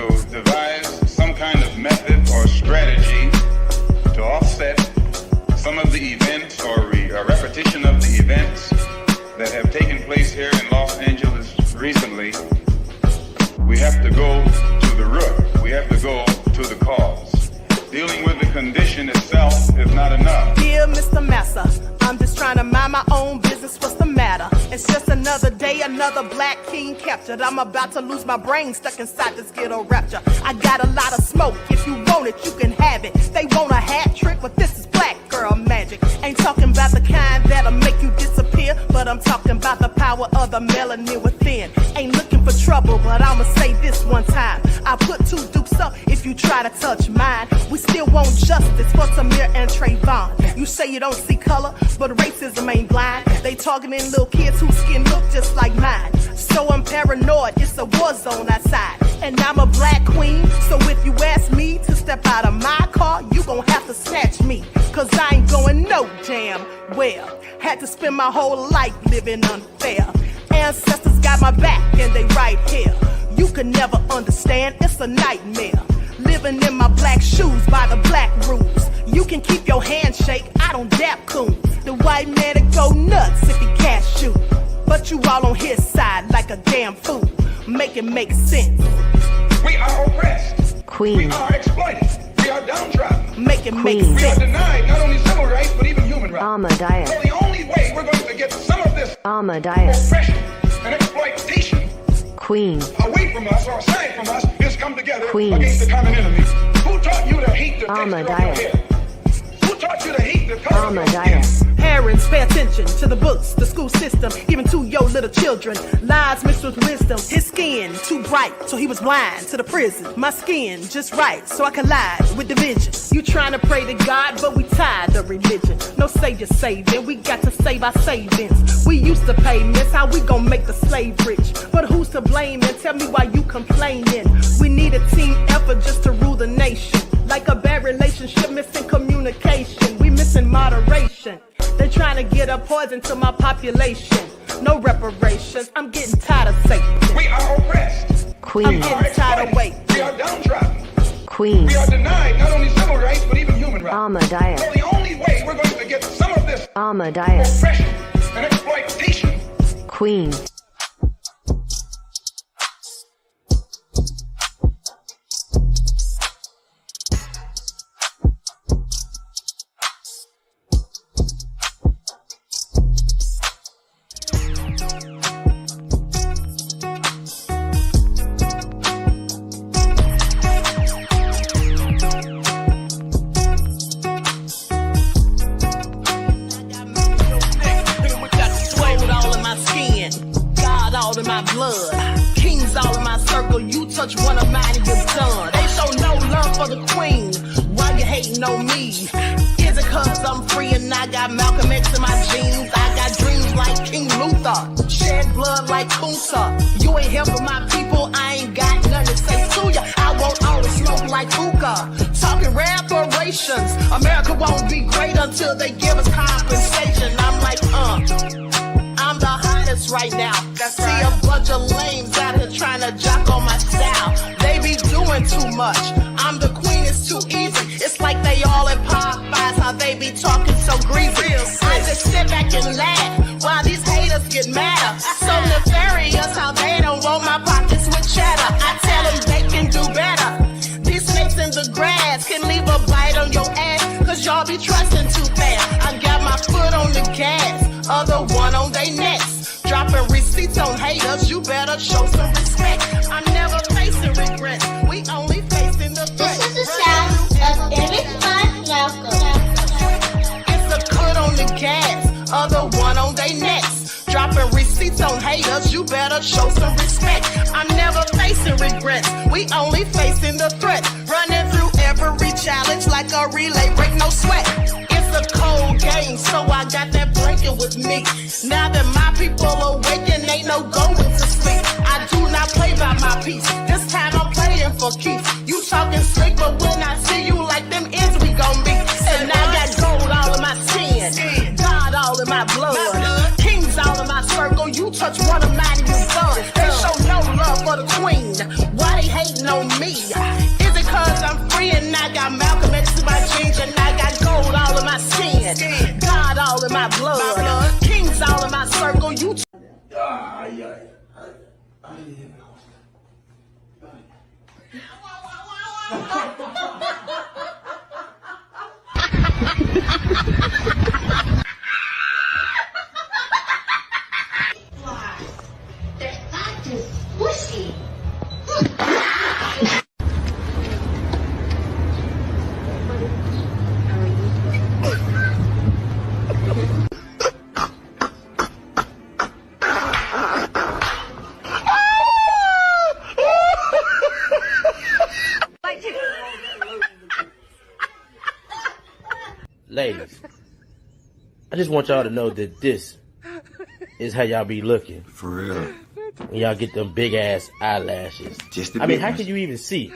to devise some kind of method or strategy to offset some of the events or a repetition of the events that have taken place here in Los Angeles recently. We have to go to the root. We have to go to the cause. Dealing with the condition itself is not enough. Dear Mr. Massa, I'm just trying to mind my own business. What's the matter? It's just another day, another black king captured. I'm about to lose my brain, stuck inside this ghetto rapture. I got a lot of smoke. If you want it, you can have it. They want a hat trick, but this is black girl magic. Ain't talking about the kind that'll make you disappear, but I'm talking about the power of the melanin within. Ain't looking for trouble, but I'ma say this one time. I put two dukes up if you try to touch mine. We still want justice for Samir and Trayvon. You say you don't see color, but racism ain't blind. They targeting little kids whose skin look just like mine. So I'm paranoid, it's a war zone outside. And I'm a black queen, so if you ask me to step out of my car, you gon' have to snatch me. Cause I ain't going no damn well. Had to spend my whole life living unfair. Ancestors got my back and they right here. You can never understand, it's a nightmare. Living in my black shoes by the black rules. You can keep your handshake, I don't dap coon. The white man will go nuts if he cash you. But you all on his side like a damn fool. Make it make sense. We are oppressed. Queen. We are exploited. We are downtrodden. Make it make Queen. We are sense. denied not only civil rights but even human rights. Ahmadiyyah. So the only way we're going to get some of this Ahmadiyyah. oppression and exploitation Queen. away from us or aside from us is come together Queen. against the common enemy. Who taught you to hate the texture of your Ahmadiyyah. hair? Who taught you to hate the color of your skin? Ahmadiyyah. Parents, pay attention to the books, the school system, even to your little children. Lies mixed with wisdom. His skin too bright, so he was blind to the prison. My skin just right, so I collide with division. You trying to pray to God, but we tired of religion. No savior saving, we got to save our savings. We used to pay miss, how we gon' make the slave rich? But who's to blame, and tell me why you complaining? We need a team effort just to rule the nation. Like a bad relationship, missing communication. We missing moderation. They trying to get a poison to my population. No reparations, I'm getting tired of Satan. We are oppressed. Queen. I'm getting tired of waiting. We are downtrodden. Queen. We are denied not only civil rights but even human rights. Ahmadiyyah. So the only way we're going to get some of this Ahmadiyyah. oppression and exploitation. Queen. In my blood, kings all in my circle. You touch one of mine and you're done. They show no love for the queen. Why you hating on me? Is it cause I'm free and I got Malcolm X in my jeans? I got dreams like King Luther, shed blood like Kunsa. You ain't helping my people, I ain't got nothing to say to ya. I want all the smoke like hookah. Talking reparations, America won't be great until they give us compensation. I'm like, I'm the hottest right now. See a bunch of lames out here trying to jock on my style. They be doing too much. I'm the queen, it's too easy. It's like they all in Popeyes, how they be talking so greasy. I just sit back and laugh while these haters get madder. So nefarious how they don't want my pockets with cheddar. I tell them they can do better. These snakes in the grass can leave a bite on your ass, cause y'all be trusting too fast. I got my foot on the gas, other one on they necks. Dropping receipts on haters, you better show some respect. I'm never facing regrets, we only facing the threat. This is the sound of every It's a cut on the gas, other one on they necks. Dropping receipts on haters, you better show some respect. I'm never facing regrets, we only facing the threat. Running through every challenge like a relay, break no sweat. It's a cold game, so I got that blanket with me. Now that my people awaken, ain't no going to sleep. I do not play by my piece, this time I'm playing for keeps. You talking slick, but when I see you like them ends, we gon' meet. And I got gold all in my skin, God all in my blood, kings all in my circle. You touch one of mine and you're done. They show no love for the queen, why they hating on on me. Is it cause I'm free and I got Malcolm X in my jeans and I got gold all in my skin, God all in my blood, kings all in my circle? You Their fact is whiskey. Ladies, I just want y'all to know that this is how y'all be looking. For real. When y'all get them big ass eyelashes. Just the I mean, big how ones. can you even see?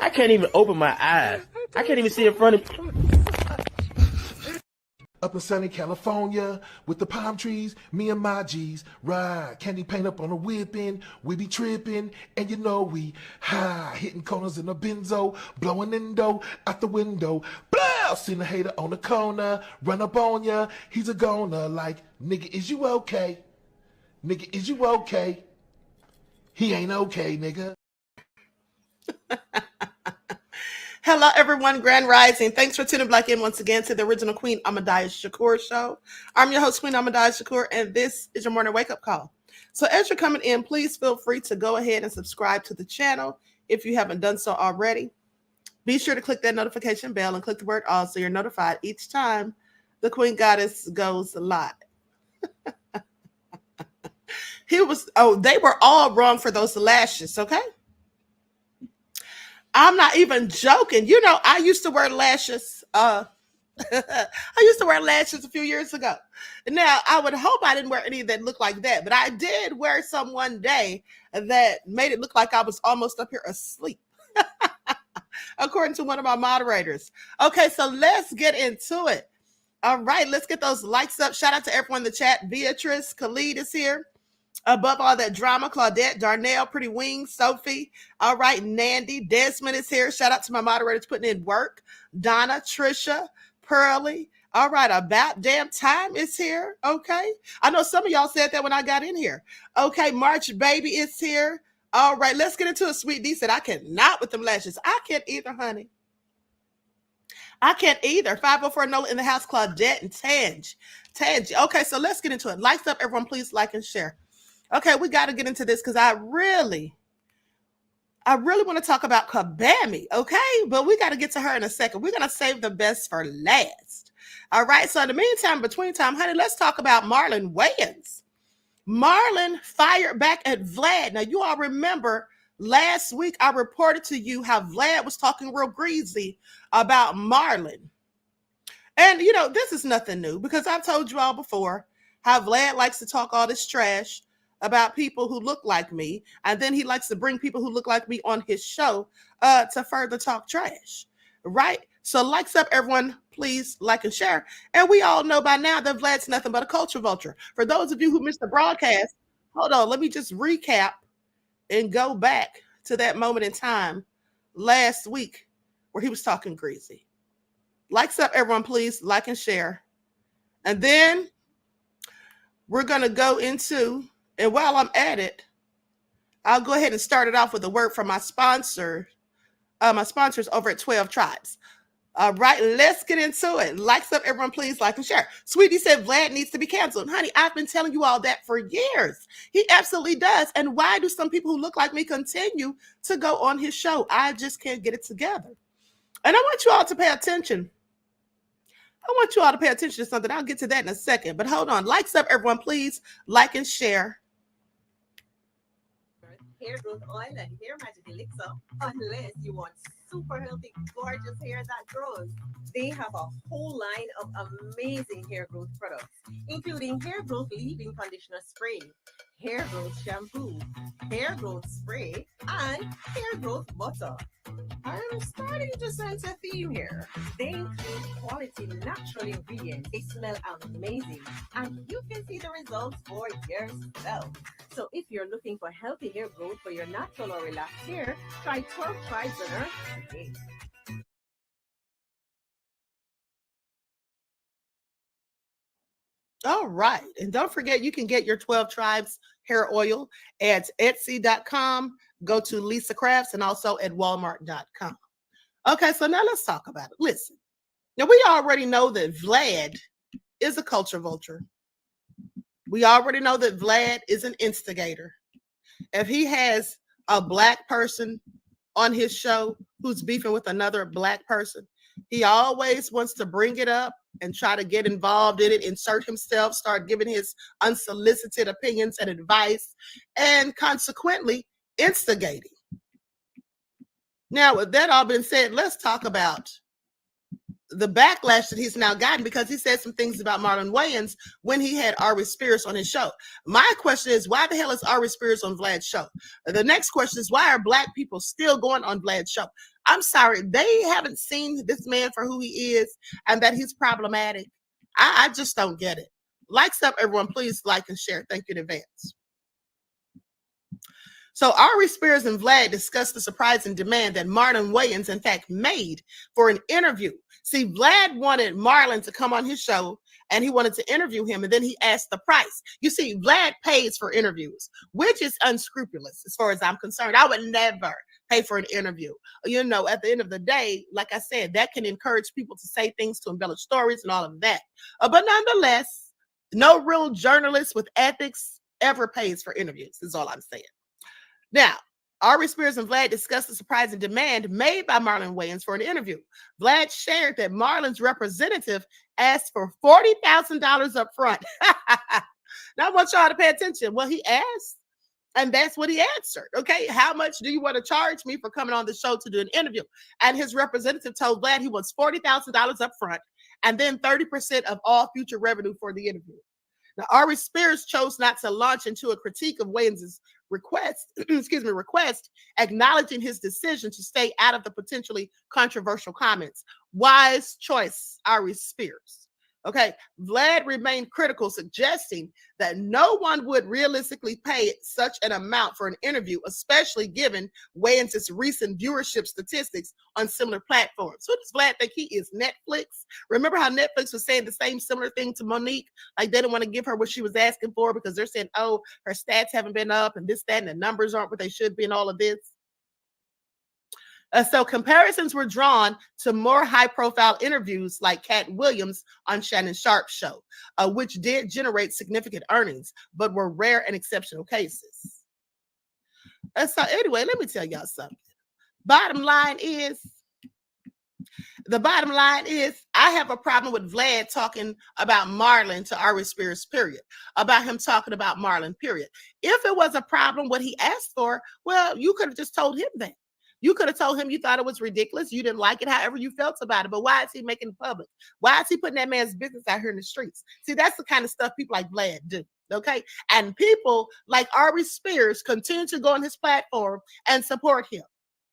I can't even open my eyes. I can't even see in front of Up in sunny California with the palm trees, me and my G's ride. Candy paint up on a whipping, we be tripping, and you know we high. Hitting corners in a benzo, blowing indo out the window. Blow! Seen a hater on the corner, run up on ya. He's a goner like, nigga, is you okay? Nigga, is you okay? He ain't okay, nigga. Hello, everyone. Grand Rising. Thanks for tuning back in once again to the original Queen Ahmadiyyah Shakur show. I'm your host, Queen Ahmadiyyah Shakur, and this is your morning wake-up call. So as you're coming in, please feel free to go ahead and subscribe to the channel if you haven't done so already. Be sure to click that notification bell and click the word all so you're notified each time the Queen Goddess goes live. They were all wrong for those lashes, okay? I'm not even joking. You know, I used to wear lashes. I used to wear lashes a few years ago. Now, I would hope I didn't wear any that looked like that, but I did wear some one day that made it look like I was almost up here asleep, according to one of my moderators. Okay, so let's get into it. All right, let's get those likes up. Shout out to everyone in the chat. Beatrice, Khalid is here. Above all that drama, Claudette, Darnell, Pretty Wings, Sophie. All right, Nandy, Desmond is here. Shout out to my moderators putting in work. Donna, Trisha, Pearly. All right, About Damn Time is here. Okay. I know some of y'all said that when I got in here. Okay, March Baby is here. All right, let's get into it. Sweet D said, I cannot with them lashes. I can't either, honey. I can't either. 504 Nola in the house, Claudette and Tange. Okay, so let's get into it. Likes up, everyone. Please like and share. Okay, we got to get into this because I really want to talk about Kabami, okay? But we got to get to her in a second. We're going to save the best for last. All right, so in the meantime, between time, honey, let's talk about Marlon Wayans. Marlon fired back at Vlad. Now, you all remember last week I reported to you how Vlad was talking real greasy about Marlon. And, you know, this is nothing new because I've told you all before how Vlad likes to talk all this trash about people who look like me, and then he likes to bring people who look like me on his show to further talk trash, right? So likes up, everyone, please like and share. And we all know by now that Vlad's nothing but a culture vulture. For those of you who missed the broadcast, hold on, let me just recap and go back to that moment in time last week where he was talking greasy. Likes up, everyone, please like and share. And then we're going to go into, and while I'm at it, I'll go ahead and start it off with a word from my sponsors over at 12 Tribes. All right, let's get into it. Likes up, everyone, please like and share. Sweetie said Vlad needs to be canceled. Honey, I've been telling you all that for years. He absolutely does. And why do some people who look like me continue to go on his show? I just can't get it together. And I want you all to pay attention. I want you all to pay attention to something. I'll get to that in a second. But hold on. Likes up, everyone, please like and share. Hair growth oil and hair magic elixir, unless you want super healthy, gorgeous hair that grows. They have a whole line of amazing hair growth products, including hair growth leave-in conditioner spray, hair growth shampoo, hair growth spray, and hair growth butter. I'm starting to sense a theme here. They include quality natural ingredients. They smell amazing, and you can see the results for yourself. So if you're looking for healthy hair growth for your natural or relaxed hair, try 12 Tribes on Earth today. All right. And don't forget, you can get your 12 Tribes hair oil at Etsy.com. Go to Lisa Crafts and also at Walmart.com. Okay, so now let's talk about it. Listen, now we already know that Vlad is a culture vulture. We already know that Vlad is an instigator. If he has a black person on his show who's beefing with another black person, he always wants to bring it up and try to get involved in it, insert himself, start giving his unsolicited opinions and advice, and consequently instigating. Now, with that all been said, let's talk about the backlash that he's now gotten because he said some things about Marlon Wayans when he had Ari Spears on his show. My question is, why the hell is Ari Spears on Vlad's show? The next question is, why are black people still going on Vlad's show? I'm sorry, they haven't seen this man for who he is and that he's problematic. I just don't get it. Likes up, everyone. Please like and share. Thank you in advance. So Ari Spears and Vlad discussed the surprising demand that Marlon Wayans, in fact, made for an interview. See, Vlad wanted Marlon to come on his show and he wanted to interview him, and then he asked the price. You see, Vlad pays for interviews, which is unscrupulous as far as I'm concerned. I would never pay for an interview. You know, at the end of the day, like I said, that can encourage people to say things, to embellish stories and all of that. But nonetheless, no real journalist with ethics ever pays for interviews, is all I'm saying. Now, Ari Spears and Vlad discussed the surprising demand made by Marlon Wayans for an interview. Vlad shared that Marlon's representative asked for $40,000 up front. Now, I want y'all to pay attention. Well, he asked, and that's what he answered. Okay, how much do you want to charge me for coming on the show to do an interview? And his representative told Vlad he wants $40,000 up front and then 30% of all future revenue for the interview. Now, Ari Spears chose not to launch into a critique of Wayans' request, acknowledging his decision to stay out of the potentially controversial comments. Wise choice, Ari Spears. Okay, Vlad remained critical, suggesting that no one would realistically pay such an amount for an interview, especially given Wayans' recent viewership statistics on similar platforms. Who does Vlad think he is? Netflix? Remember how Netflix was saying the same similar thing to Monique? Like they didn't want to give her what she was asking for because they're saying, oh, her stats haven't been up and this, that, and the numbers aren't what they should be and all of this. So comparisons were drawn to more high-profile interviews like Cat Williams on Shannon Sharp's show, which did generate significant earnings, but were rare and exceptional cases. So anyway, let me tell y'all something. Bottom line is, I have a problem with Vlad talking about Marlon to Ari Spears, period. About him talking about Marlon, period. If it was a problem, what he asked for, well, you could have just told him that. You could have told him you thought it was ridiculous. You didn't like it, however you felt about it. But why is he making it public? Why is he putting that man's business out here in the streets? See, that's the kind of stuff people like Vlad do. Okay. And people like Ari Spears continue to go on his platform and support him.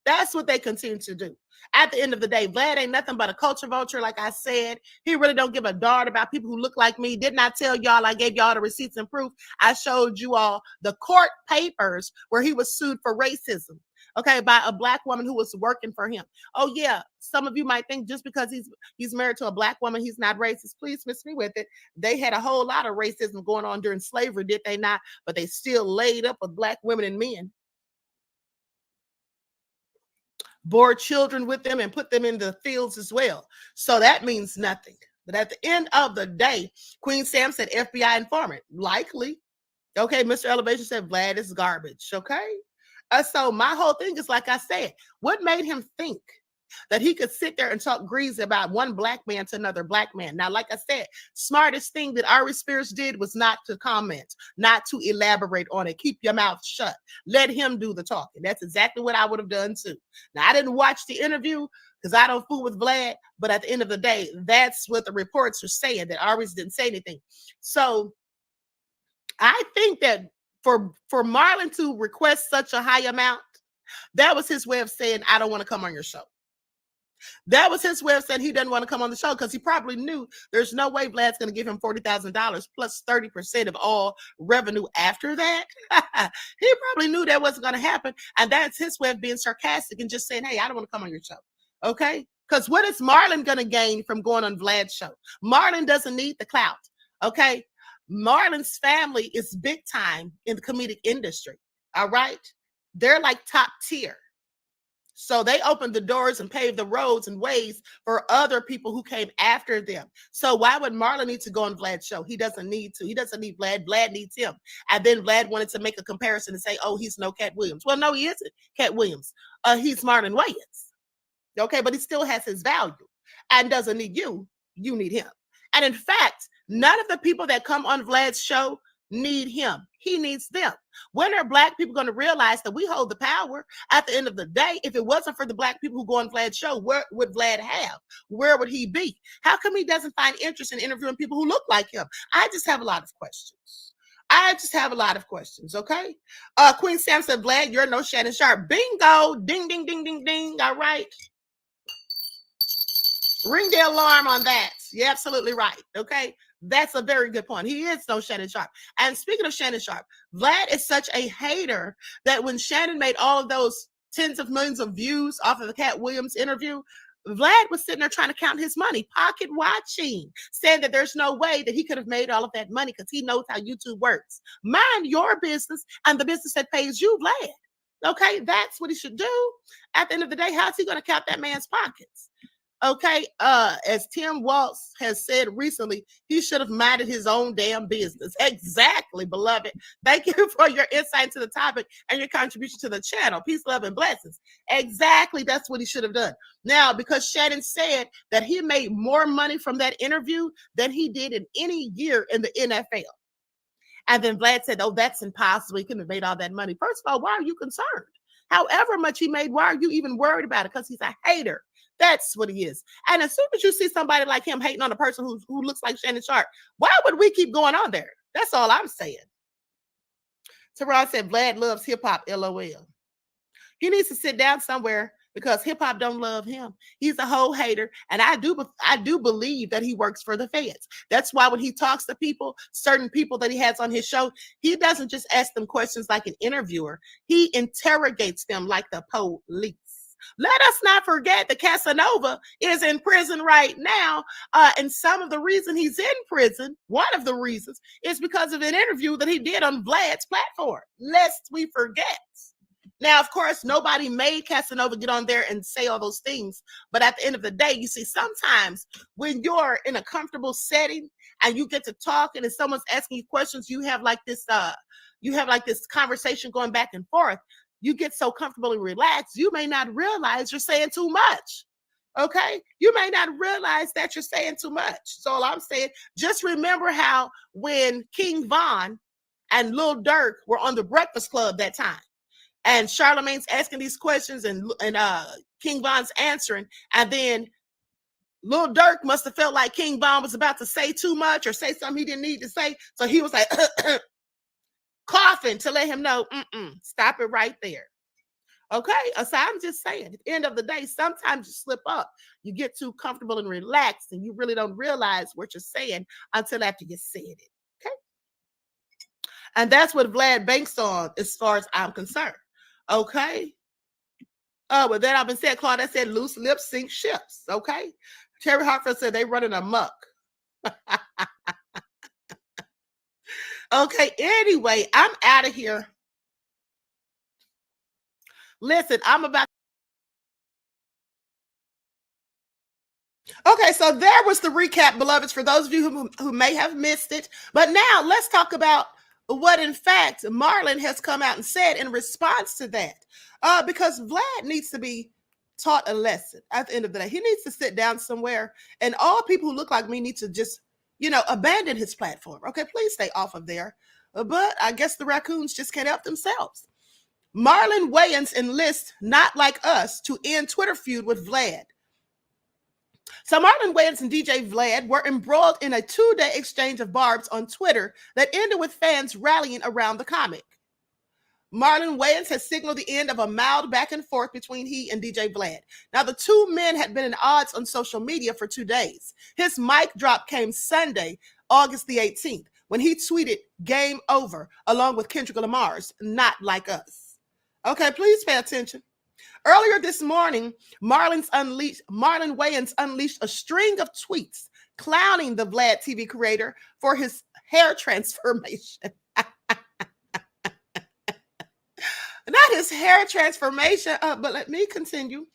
That's what they continue to do. At the end of the day, Vlad ain't nothing but a culture vulture. Like I said, he really don't give a darn about people who look like me. Didn't I tell y'all I gave y'all the receipts and proof? I showed you all the court papers where he was sued for racism. Okay, by a black woman who was working for him. Oh yeah, some of you might think just because he's married to a black woman, he's not racist. Please miss me with it. They had a whole lot of racism going on during slavery, did they not? But they still laid up with black women and men. Bore children with them and put them in the fields as well. So that means nothing. But at the end of the day, Queen Sam said FBI informant. Likely. Okay, Mr. Elevation said Vlad is garbage. Okay. So my whole thing is, like I said, what made him think that he could sit there and talk greasy about one black man to another black man? Now, like I said, smartest thing that Ari Spears did was not to comment, not to elaborate on it. Keep your mouth shut. Let him do the talking. That's exactly what I would have done too. Now, I didn't watch the interview because I don't fool with Vlad, but at the end of the day, that's what the reports are saying, that Ari's didn't say anything. So I think that for Marlon to request such a high amount, that was his way of saying, I don't want to come on your show. That was his way of saying he doesn't want to come on the show because he probably knew there's no way Vlad's going to give him $40,000 plus 30% of all revenue after that. He probably knew that wasn't going to happen. And that's his way of being sarcastic and just saying, hey, I don't want to come on your show. Okay? Because what is Marlon going to gain from going on Vlad's show? Marlon doesn't need the clout. Okay? Marlon's family is big time in the comedic industry. All right? They're like top tier. So they opened the doors and paved the roads and ways for other people who came after them. So why would Marlon need to go on Vlad's show? He doesn't need to. He doesn't need Vlad. Vlad needs him. And then Vlad wanted to make a comparison and say, oh, he's no Cat Williams. Well, no, he isn't Cat Williams. He's Marlon Wayans. Okay, but he still has his value and doesn't need you. You need him. And in fact, none of the people that come on Vlad's show need him. He needs them. When are Black people going to realize that we hold the power? At the end of the day, if it wasn't for the Black people who go on Vlad's show, where would Vlad have? Where would he be? How come he doesn't find interest in interviewing people who look like him? I just have a lot of questions. Okay? Queen Sam said, Vlad, you're no Shannon Sharp. Bingo. Ding, ding, ding, ding, ding. All right. Ring the alarm on that. You're absolutely right. Okay? That's a very good point. He is no Shannon Sharp. And speaking of Shannon Sharp, Vlad is such a hater that when Shannon made all of those tens of millions of views off of the Cat Williams interview, Vlad was sitting there trying to count his money, pocket watching, saying that there's no way that he could have made all of that money because he knows how YouTube works. Mind your business and the business that pays you, Vlad. Okay, that's what he should do. At the end of the day, how's he going to count that man's pockets? Okay, as Tim Waltz has said recently, he should have minded his own damn business. Exactly, beloved. Thank you for your insight to the topic and your contribution to the channel. Peace, love, and blessings. Exactly, that's what he should have done. Now, because Shannon said that he made more money from that interview than he did in any year in the NFL. And then Vlad said, oh, that's impossible. He couldn't have made all that money. First of all, why are you concerned? However much he made, why are you even worried about it? Because he's a hater. That's what he is. And as soon as you see somebody like him hating on a person who looks like Shannon Sharp, why would we keep going on there? That's all I'm saying. Terrell said, Vlad loves hip-hop, LOL. He needs to sit down somewhere because hip-hop don't love him. He's a whole hater. And I do believe that he works for the feds. That's why when he talks to people, certain people that he has on his show, he doesn't just ask them questions like an interviewer. He interrogates them like the police. Let us not forget that Casanova is in prison right now. And some of the reason he's in prison, one of the reasons, is because of an interview that he did on Vlad's platform. Lest we forget. Now, of course, nobody made Casanova get on there and say all those things. But at the end of the day, you see, sometimes when you're in a comfortable setting and you get to talk and if someone's asking you questions, you have like this conversation going back and forth. You get so comfortable and relaxed, you may not realize you're saying too much. Okay? You may not realize that you're saying too much. So all I'm saying, just remember how when King Von and Lil Durk were on the Breakfast Club that time, and Charlamagne's asking these questions and King Von's answering, and then Lil Durk must have felt like King Von was about to say too much or say something he didn't need to say. So he was like, coughing to let him know, stop it right there. Okay, so I'm just saying, at the end of the day, sometimes you slip up. You get too comfortable and relaxed, and you really don't realize what you're saying until after you said it. Okay, and that's what Vlad banks on, as far as I'm concerned. Okay. With that I've been said, Claudette said, loose lips sink ships. Okay, Terry Hartford said they running amok. Okay, anyway, I'm out of here. Listen, I'm about. Okay, so there was the recap, beloveds, for those of you who may have missed it. But now let's talk about what, in fact, Marlon has come out and said in response to that. Because Vlad needs to be taught a lesson at the end of the day. He needs to sit down somewhere, and all people who look like me need to just abandon his platform. Okay, please stay off of there. But I guess the raccoons just can't help themselves. Marlon Wayans enlists Not Like Us to end Twitter feud with Vlad. So Marlon Wayans and DJ Vlad were embroiled in a 2-day exchange of barbs on Twitter that ended with fans rallying around the comic. Marlon Wayans has signaled the end of a mild back and forth between he and DJ Vlad. Now, the two men had been at odds on social media for 2 days. His mic drop came Sunday, August the 18th, when he tweeted "Game over" along with Kendrick Lamar's "Not Like Us." Okay, please pay attention. Earlier this morning, Marlon Wayans unleashed a string of tweets clowning the Vlad TV creator for his hair transformation. Not his hair transformation, but let me continue.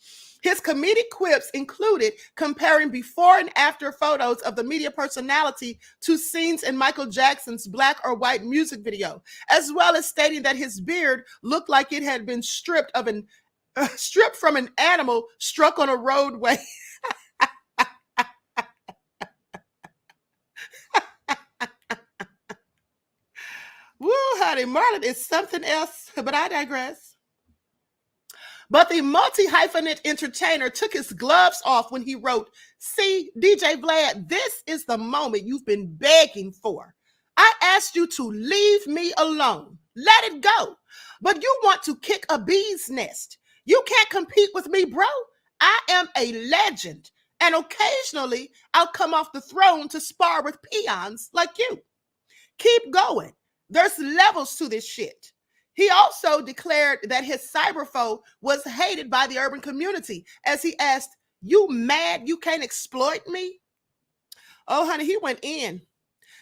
His comedic quips included comparing before and after photos of the media personality to scenes in Michael Jackson's Black or White music video, as well as stating that his beard looked like it had been stripped from an animal struck on a roadway. Woo, honey, Marlon is something else, but I digress. But the multi-hyphenate entertainer took his gloves off when he wrote, "See, DJ Vlad, this is the moment you've been begging for. I asked you to leave me alone. Let it go. But you want to kick a bee's nest. You can't compete with me, bro. I am a legend. And occasionally I'll come off the throne to spar with peons like you. Keep going. There's levels to this shit." He also declared that his cyber foe was hated by the urban community as he asked, "You mad you can't exploit me?" Oh, honey, he went in.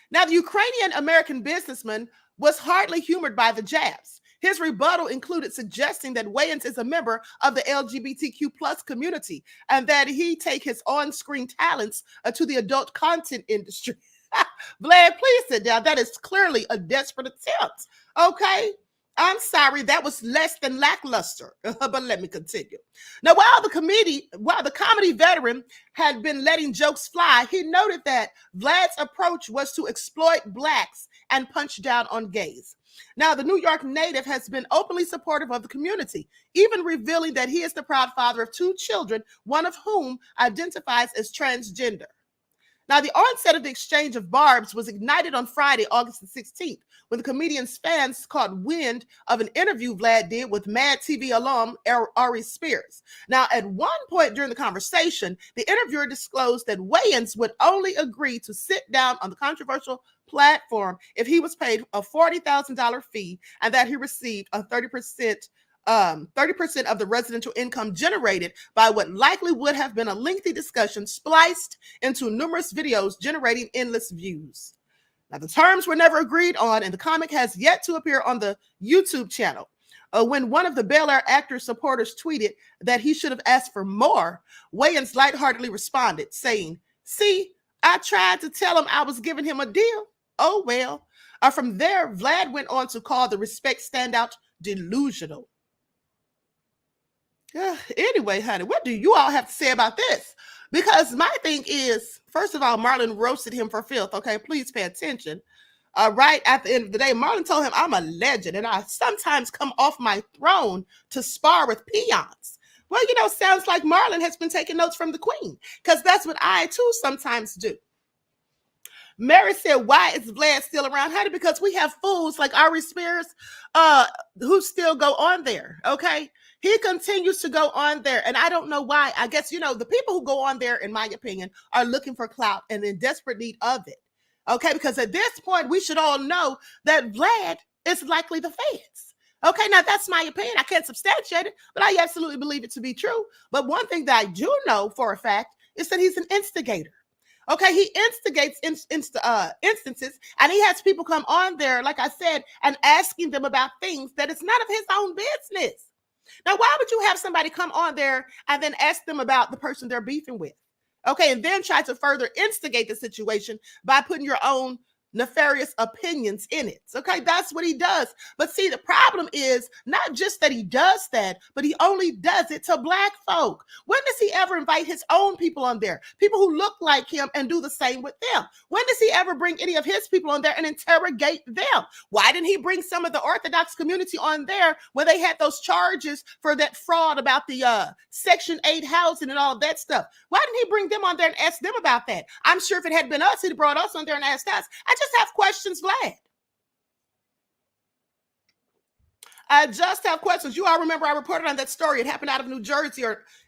Now, the Ukrainian-American businessman was hardly humored by the jabs. His rebuttal included suggesting that Wayans is a member of the LGBTQ plus community and that he take his on-screen talents to the adult content industry. Vlad, please sit down. That is clearly a desperate attempt. Okay? I'm sorry, that was less than lackluster. But let me continue. Now, while the comedy veteran had been letting jokes fly, he noted that Vlad's approach was to exploit blacks and punch down on gays. Now, the New York native has been openly supportive of the community, even revealing that he is the proud father of 2 children, one of whom identifies as transgender. Now, the onset of the exchange of barbs was ignited on Friday, August the 16th, when the comedian's fans caught wind of an interview Vlad did with Mad TV alum Ari Spears. Now, at one point during the conversation, the interviewer disclosed that Wayans would only agree to sit down on the controversial platform if he was paid a $40,000 fee and that he received a 30% of the residential income generated by what likely would have been a lengthy discussion spliced into numerous videos generating endless views. Now, the terms were never agreed on, and the comic has yet to appear on the YouTube channel. When one of the Bel Air actor's supporters tweeted that he should have asked for more, Wayans lightheartedly responded, saying, "See, I tried to tell him I was giving him a deal. Oh, well." From there, Vlad went on to call the respect standout delusional. Anyway, honey, what do you all have to say about this? Because my thing is, first of all, Marlon roasted him for filth. Okay, please pay attention. Right at the end of the day, Marlon told him, "I'm a legend and I sometimes come off my throne to spar with peons." Well, sounds like Marlon has been taking notes from the queen, because that's what I too sometimes do. Mary said, "Why is Vlad still around, honey?" Because we have fools like Ari Spears who still go on there, okay? He continues to go on there, and I don't know why. I guess, the people who go on there, in my opinion, are looking for clout and in desperate need of it, okay? Because at this point, we should all know that Vlad is likely the feds. Okay, now that's my opinion. I can't substantiate it, but I absolutely believe it to be true. But one thing that I do know for a fact is that he's an instigator. Okay, he instigates instances, and he has people come on there, like I said, and asking them about things that is none of his own business. Now, why would you have somebody come on there and then ask them about the person they're beefing with? Okay, and then try to further instigate the situation by putting your own nefarious opinions in it. Okay, that's what he does. But see, the problem is not just that he does that, but he only does it to black folk. When does he ever invite his own people on there? People who look like him and do the same with them. When does he ever bring any of his people on there and interrogate them? Why didn't he bring some of the Orthodox community on there when they had those charges for that fraud about the Section 8 housing and all of that stuff? Why didn't he bring them on there and ask them about that? I'm sure if it had been us, he'd brought us on there and asked us. I just have questions, Vlad. I just have questions. You all remember I reported on that story. It happened out of New Jersey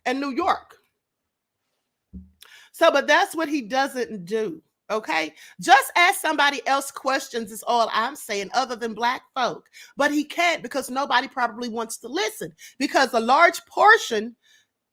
and New York. So, but that's what he doesn't do. Okay, just ask somebody else questions is all I'm saying, other than Black folk. But he can't, because nobody probably wants to listen, because a large portion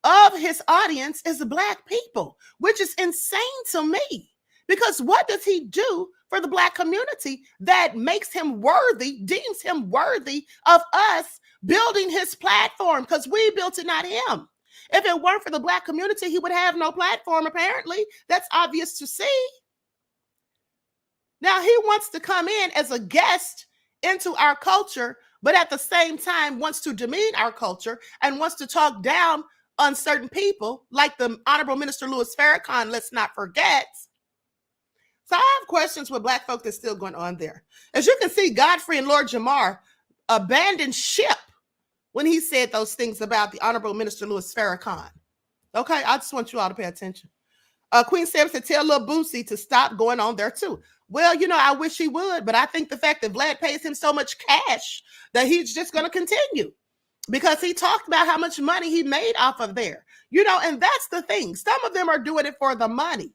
of his audience is Black people, which is insane to me. Because what does he do for the Black community that makes him worthy, deems him worthy of us building his platform? Because we built it, not him. If it weren't for the Black community, he would have no platform, apparently. That's obvious to see. Now, he wants to come in as a guest into our culture, but at the same time wants to demean our culture and wants to talk down on certain people, like the Honorable Minister Louis Farrakhan, let's not forget. So I have questions with Black folk that's still going on there. As you can see, Godfrey and Lord Jamar abandoned ship when he said those things about the Honorable Minister Louis Farrakhan. Okay, I just want you all to pay attention. Queen Sarah said, tell Lil Boosie to stop going on there too. Well, you know, I wish he would, but I think the fact that Vlad pays him so much cash that he's just going to continue, because he talked about how much money he made off of there. You know, and that's the thing. Some of them are doing it for the money.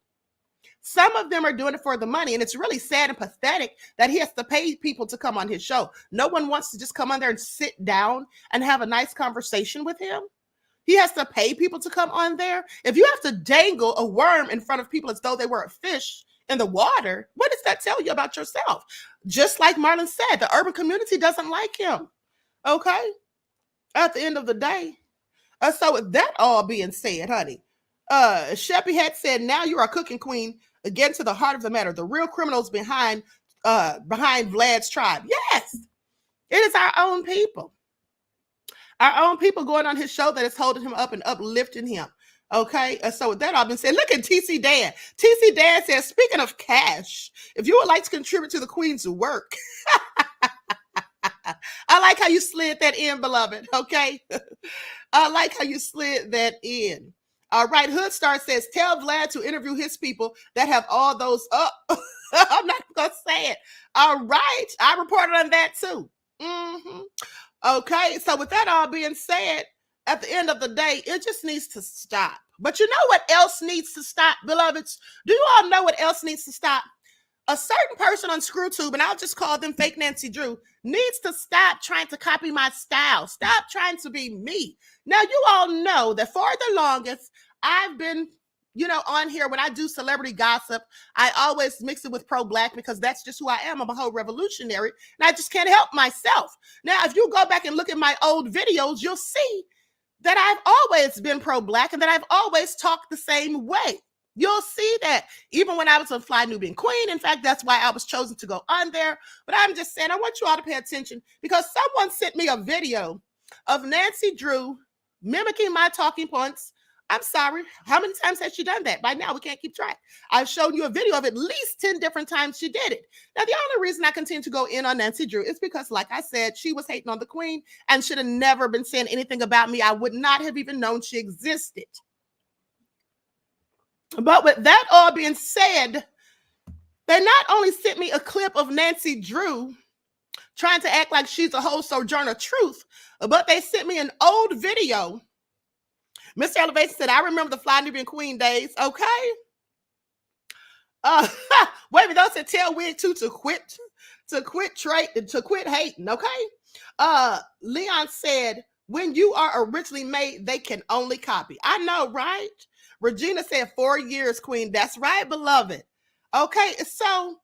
Some of them are doing it for the money, and it's really sad and pathetic that he has to pay people to come on his show. No one wants to just come on there and sit down and have a nice conversation with him. He has to pay people to come on there. If you have to dangle a worm in front of people as though they were a fish in the water, what does that tell you about yourself? Just like Marlon said, the urban community doesn't like him. Okay? At the end of the day. So with that all being said, honey, Sheppy had said, now you are a cooking queen. Again, to the heart of the matter, the real criminals behind Vlad's tribe. Yes, it is our own people. Our own people going on his show that is holding him up and uplifting him. Okay, so with that all been said, look at TC Dan. TC Dan says, speaking of cash, if you would like to contribute to the Queen's work, I like how you slid that in, beloved. Okay, I like how you slid that in. All right, Hoodstar says, tell Vlad to interview his people that have all those up. I'm not going to say it. All right, I reported on that too. Okay, so with that all being said, at the end of the day, it just needs to stop. But you know what else needs to stop, beloveds? Do you all know what else needs to stop? A certain person on ScrewTube, and I'll just call them Fake Nancy Drew, needs to stop trying to copy my style. Stop trying to be me. Now, you all know that for the longest, I've been, you know, on here when I do celebrity gossip, I always mix it with pro-Black because that's just who I am. I'm a whole revolutionary, and I just can't help myself. Now, if you go back and look at my old videos, you'll see that I've always been pro-Black and that I've always talked the same way. You'll see that even when I was on Fly Nubian Queen. In fact, that's why I was chosen to go on there. But I'm just saying, I want you all to pay attention because someone sent me a video of Nancy Drew mimicking my talking points. I'm sorry. How many times has she done that? By now, we can't keep track. I've shown you a video of at least 10 different times she did it. Now, the only reason I continue to go in on Nancy Drew is because, like I said, she was hating on the Queen and should have never been saying anything about me. I would not have even known she existed. But with that all being said, they not only sent me a clip of Nancy Drew trying to act like she's a whole Sojourner Truth, but they sent me an old video. Mr. Elevation said, I remember the Fly Nubian Queen days. Okay. Wait a minute, those said tell Wig 2 to quit hating. Okay. Leon said, when you are originally made, they can only copy. I know, right? Regina said 4 years, Queen. That's right, beloved. Okay, so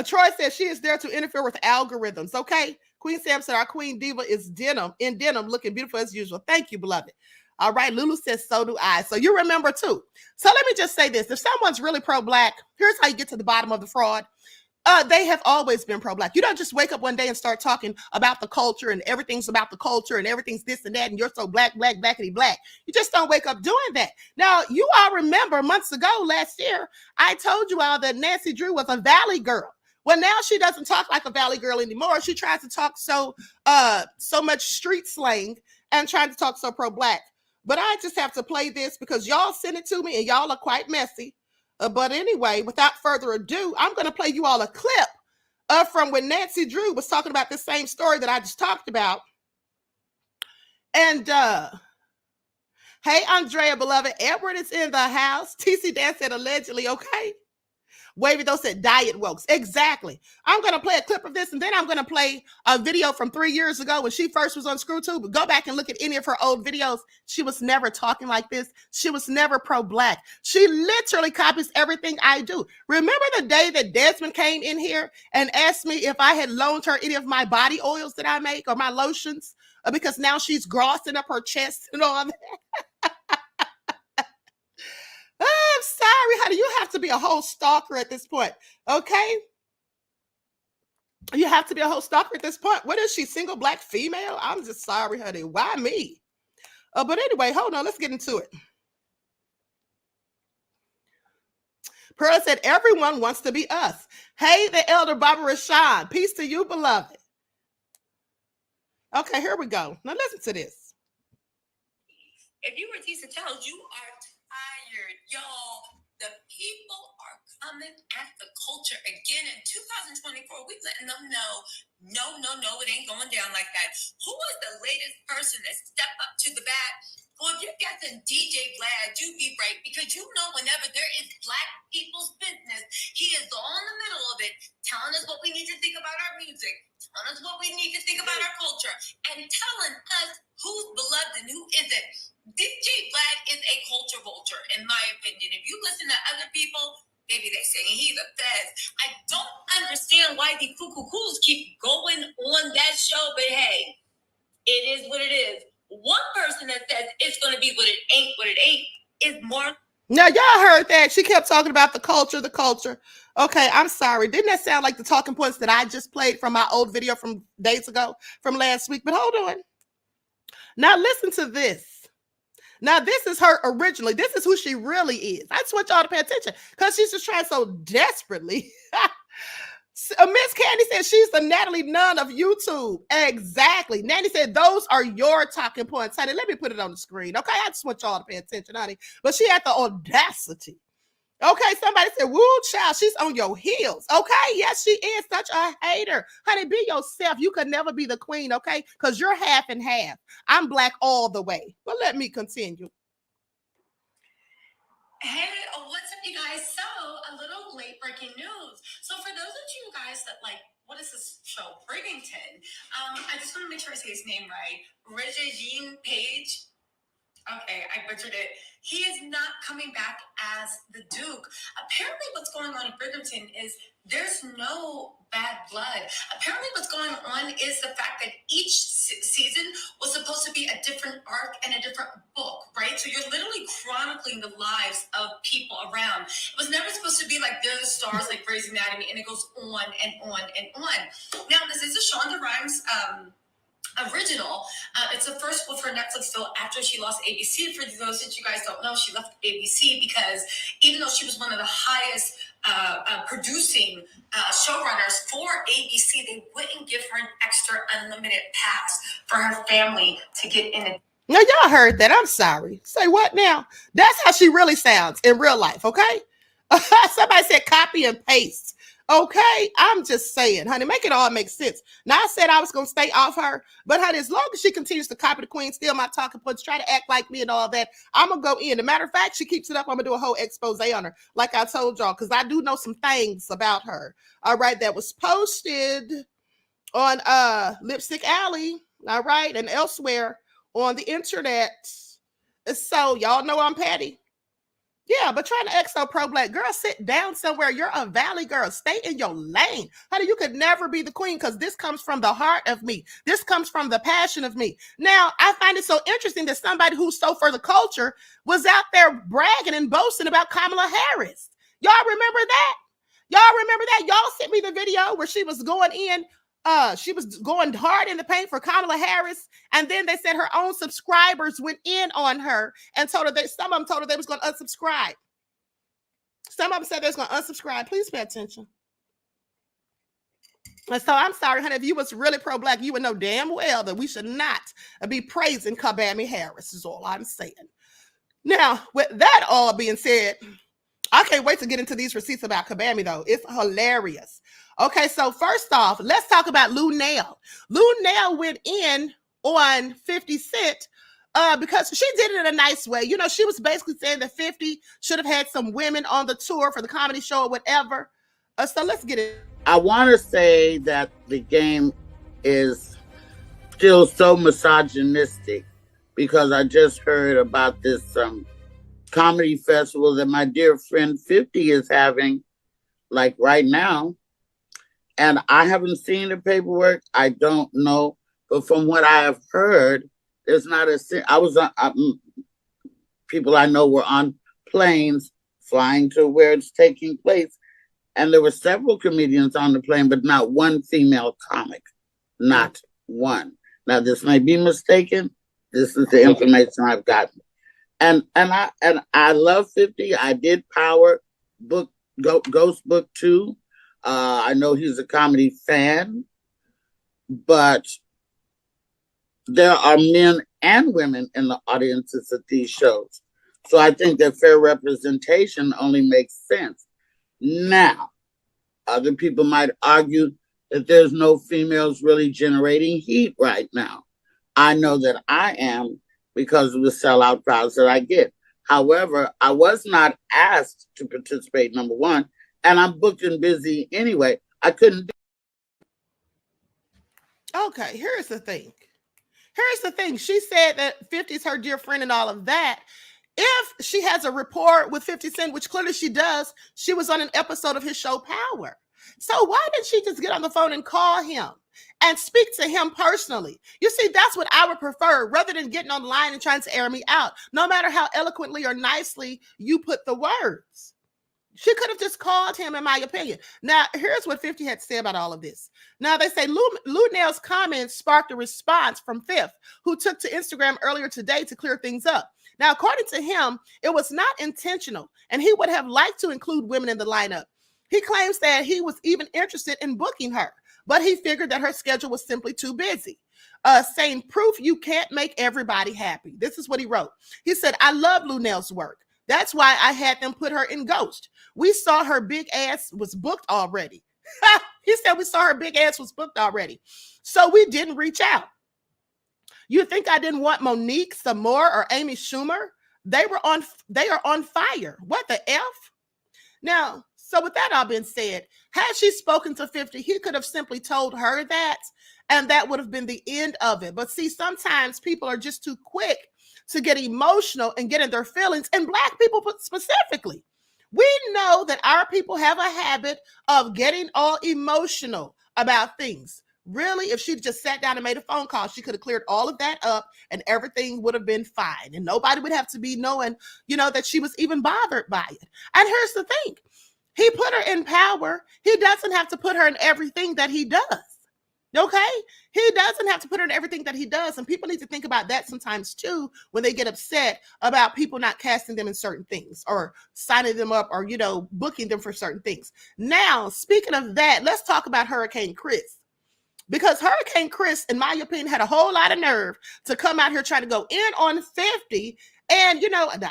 Troy said she is there to interfere with algorithms. Okay, Queen Sam said our Queen Diva is in denim, looking beautiful as usual. Thank you, beloved. All right, Lulu says so do I. So you remember too. So let me just say this. If someone's really pro-Black, here's how you get to the bottom of the fraud. They have always been pro-Black. You don't just wake up one day and start talking about the culture and everything's about the culture and everything's this and that and you're so black, blackity black. You just don't wake up doing that. Now, you all remember months ago, last year, I told you all that Nancy Drew was a Valley girl. Well, now she doesn't talk like a Valley girl anymore. She tries to talk so much street slang and trying to talk so pro-Black. But I just have to play this because y'all sent it to me and y'all are quite messy. But anyway, without further ado, I'm going to play you all a clip from when Nancy Drew was talking about this same story that I just talked about. And hey, Andrea, beloved, Edward is in the house. TC Dan said allegedly, okay. Wavy though said diet wokes. Exactly. I'm going to play a clip of this, and then I'm going to play a video from 3 years ago when she first was on ScrewTube. Go back and look at any of her old videos. She was never talking like this. She was never pro-black. She literally copies everything I do. Remember the day that Desmond came in here and asked me if I had loaned her any of my body oils that I make or my lotions? Because now she's grossing up her chest and all that. I'm sorry, honey. You have to be a whole stalker at this point, okay? You have to be a whole stalker at this point. What is she, single black female? I'm just sorry, honey. Why me? But anyway, hold on. Let's get into it. Pearl said, everyone wants to be us. Hey, the elder Baba Rashawn. Peace to you, beloved. Okay, here we go. Now listen to this. If you were Tisa Tells, you are tired, y'all. The people are coming at the culture again in 2024. We letting them know, no, it ain't going down like that. Who was the latest person that stepped up to the bat? Well, if you're guessing DJ Vlad, you be right, because you know whenever there is black people's business, he is all in the middle of it, telling us what we need to think about our music, telling us what we need to think about our culture, and telling us who's beloved and who isn't. DJ Vlad is a culture vulture, in my opinion. If you listen to other people, maybe they're saying he's a fez. I don't understand why the cuckoos keep going on that show, but hey, it is what it is. One person that says it's going to be what it ain't is more. Now, y'all heard that. She kept talking about the culture, the culture. Okay, I'm sorry. Didn't that sound like the talking points that I just played from my old video from days ago, from last week? But hold on. Now, listen to this. Now, this is her originally. This is who she really is. I just want y'all to pay attention because she's just trying so desperately. Miss Candy said she's the Natalie Nunn of YouTube. Exactly. Nanny said those are your talking points, honey. Let me put it on the screen. Okay, I just want y'all to pay attention, honey. But she had the audacity. Okay, somebody said, woo, child, she's on your heels. Okay, yes, she is such a hater. Honey, be yourself. You could never be the queen, okay? Because you're half and half. I'm black all the way. But let me continue. Hey, what's up, you guys? So, a little late breaking news. So, for those of you guys that like, what is this show? Brigington. I just want to make sure I say his name right. Regine Page. Okay, I butchered it. He is not coming back as the Duke. Apparently what's going on in Bridgerton is there's no bad blood. Apparently what's going on is the fact that each season was supposed to be a different arc and a different book, right? So you're literally chronicling the lives of people around. It was never supposed to be like they're the stars like Grey's Anatomy, and it goes on and on and on. Now, this is a Shonda Rhimes original. It's the first one for Netflix still after she lost ABC. For those that you guys don't know, she left ABC because even though she was one of the highest producing showrunners for ABC, they wouldn't give her an extra unlimited pass for her family to get in it. Now, y'all heard that. I'm sorry. Say what now? That's how she really sounds in real life, okay? Somebody said copy and paste. Okay, I'm just saying, honey, make it all make sense. Now, I said I was going to stay off her, but honey, as long as she continues to copy the queen, steal my talking points, try to act like me and all that, I'm going to go in. As a matter of fact, she keeps it up. I'm going to do a whole expose on her, like I told y'all, because I do know some things about her, all right, that was posted on Lipstick Alley, all right, and elsewhere on the internet. So, y'all know I'm petty. Yeah, but trying to act so pro-black, girl, sit down somewhere. You're a valley girl. Stay in your lane. Honey, you could never be the queen because this comes from the heart of me. This comes from the passion of me. Now, I find it so interesting that somebody who's so for the culture was out there bragging and boasting about Kamala Harris. Y'all remember that? Y'all remember that? Y'all sent me the video where she was going in. She was going hard in the paint for Kamala Harris, and then they said her own subscribers went in on her and told her that some of them told her they was going to unsubscribe. Some of them said they was going to unsubscribe. Please pay attention. And so I'm sorry, honey, if you was really pro-black, you would know damn well that we should not be praising Kamala Harris is all I'm saying. Now, with that all being said, I can't wait to get into these receipts about Kamala, though. It's hilarious. Okay, so first off, let's talk about Lunell. Lunell went in on 50 Cent because she did it in a nice way. You know, she was basically saying that 50 should have had some women on the tour for the comedy show or whatever. So let's get it. I want to say that the game is still so misogynistic because I just heard about this comedy festival that my dear friend 50 is having, like right now. And I haven't seen the paperwork. I don't know. But from what I have heard, there's not I was on, people I know were on planes flying to where it's taking place. And there were several comedians on the plane, but not one female comic. Not one. Now, this may be mistaken. This is the information I've gotten. And I love 50. I did Power Book, Ghost Book 2. I know he's a comedy fan, but there are men and women in the audiences at these shows. So I think that fair representation only makes sense. Now, other people might argue that there's no females really generating heat right now. I know that I am because of the sellout crowds that I get. However, I was not asked to participate, number one, and I'm booked and busy anyway. I couldn't. Okay, here's the thing. She said that 50 is her dear friend and all of that. If she has a rapport with 50 Cent, which clearly she does, she was on an episode of his show Power. So why didn't she just get on the phone and call him and speak to him personally? You see, that's what I would prefer rather than getting on the line and trying to air me out, no matter how eloquently or nicely you put the words. She could have just called him, in my opinion. Now, here's what 50 had to say about all of this. Now, they say Lunell's comments sparked a response from Fifth, who took to Instagram earlier today to clear things up. Now, according to him, it was not intentional, and he would have liked to include women in the lineup. He claims that he was even interested in booking her, but he figured that her schedule was simply too busy. Saying, proof you can't make everybody happy. This is what he wrote. He said, I love Lunell's work. That's why I had them put her in Ghost. We saw her big ass was booked already. He said we saw her big ass was booked already. So we didn't reach out. You think I didn't want Monique, Samore, or Amy Schumer? They are on fire. What the F? Now, so with that all being said, had she spoken to 50, he could have simply told her that, and that would have been the end of it. But see, sometimes people are just too quick to get emotional and get in their feelings, and Black people specifically. We know that our people have a habit of getting all emotional about things. Really, if she just sat down and made a phone call, she could have cleared all of that up and everything would have been fine. And nobody would have to be knowing, that she was even bothered by it. And here's the thing. He put her in Power. He doesn't have to put her in everything that he does. Okay? He doesn't have to put her in everything that he does. And people need to think about that sometimes too when they get upset about people not casting them in certain things or signing them up or, booking them for certain things. Now, speaking of that, let's talk about Hurricane Chris. Because Hurricane Chris, in my opinion, had a whole lot of nerve to come out here trying to go in on 50. And,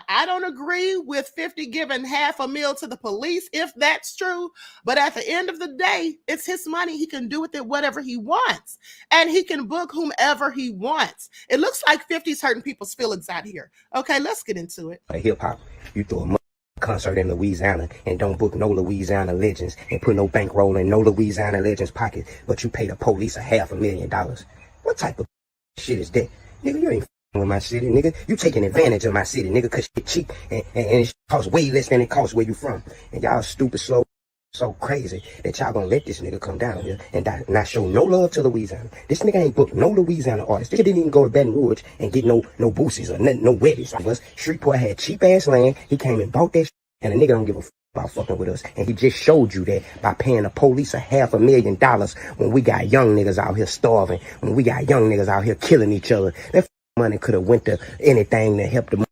I don't agree with 50 giving $500,000 to the police, if that's true. But at the end of the day, it's his money. He can do with it whatever he wants. And he can book whomever he wants. It looks like 50's hurting people's feelings out here. Okay, let's get into it. Hip hop, you throw a concert in Louisiana and don't book no Louisiana legends and put no bankroll in no Louisiana legends pocket, but you pay the police $500,000. What type of shit is that? Nigga, you ain't with my city, nigga. You taking advantage of my city, nigga, cause shit cheap and it costs way less than it costs where you from. And y'all stupid, slow, so crazy that y'all gonna let this nigga come down here and not show no love to Louisiana. This nigga ain't booked no Louisiana artists. This nigga didn't even go to Baton Rouge and get no boosies or nothing, no weddies of us. Shreveport had cheap ass land. He came and bought that shit, and the nigga don't give a f about fucking with us. And he just showed you that by paying the police $500,000 when we got young niggas out here starving, when we got young niggas out here killing each other. That money could have went to anything to help the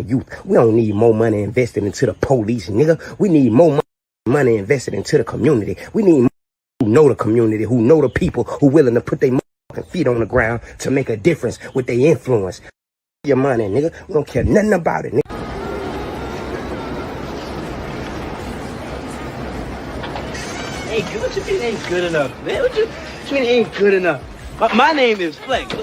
youth. We don't need more money invested into the police, nigga. We need more money invested into the community. We need who know the community, who know the people, who willing to put their feet on the ground to make a difference with their influence. Your money, nigga. We don't care nothing about it, nigga. What you mean ain't good enough, man? What you mean ain't good enough? My name is Flex.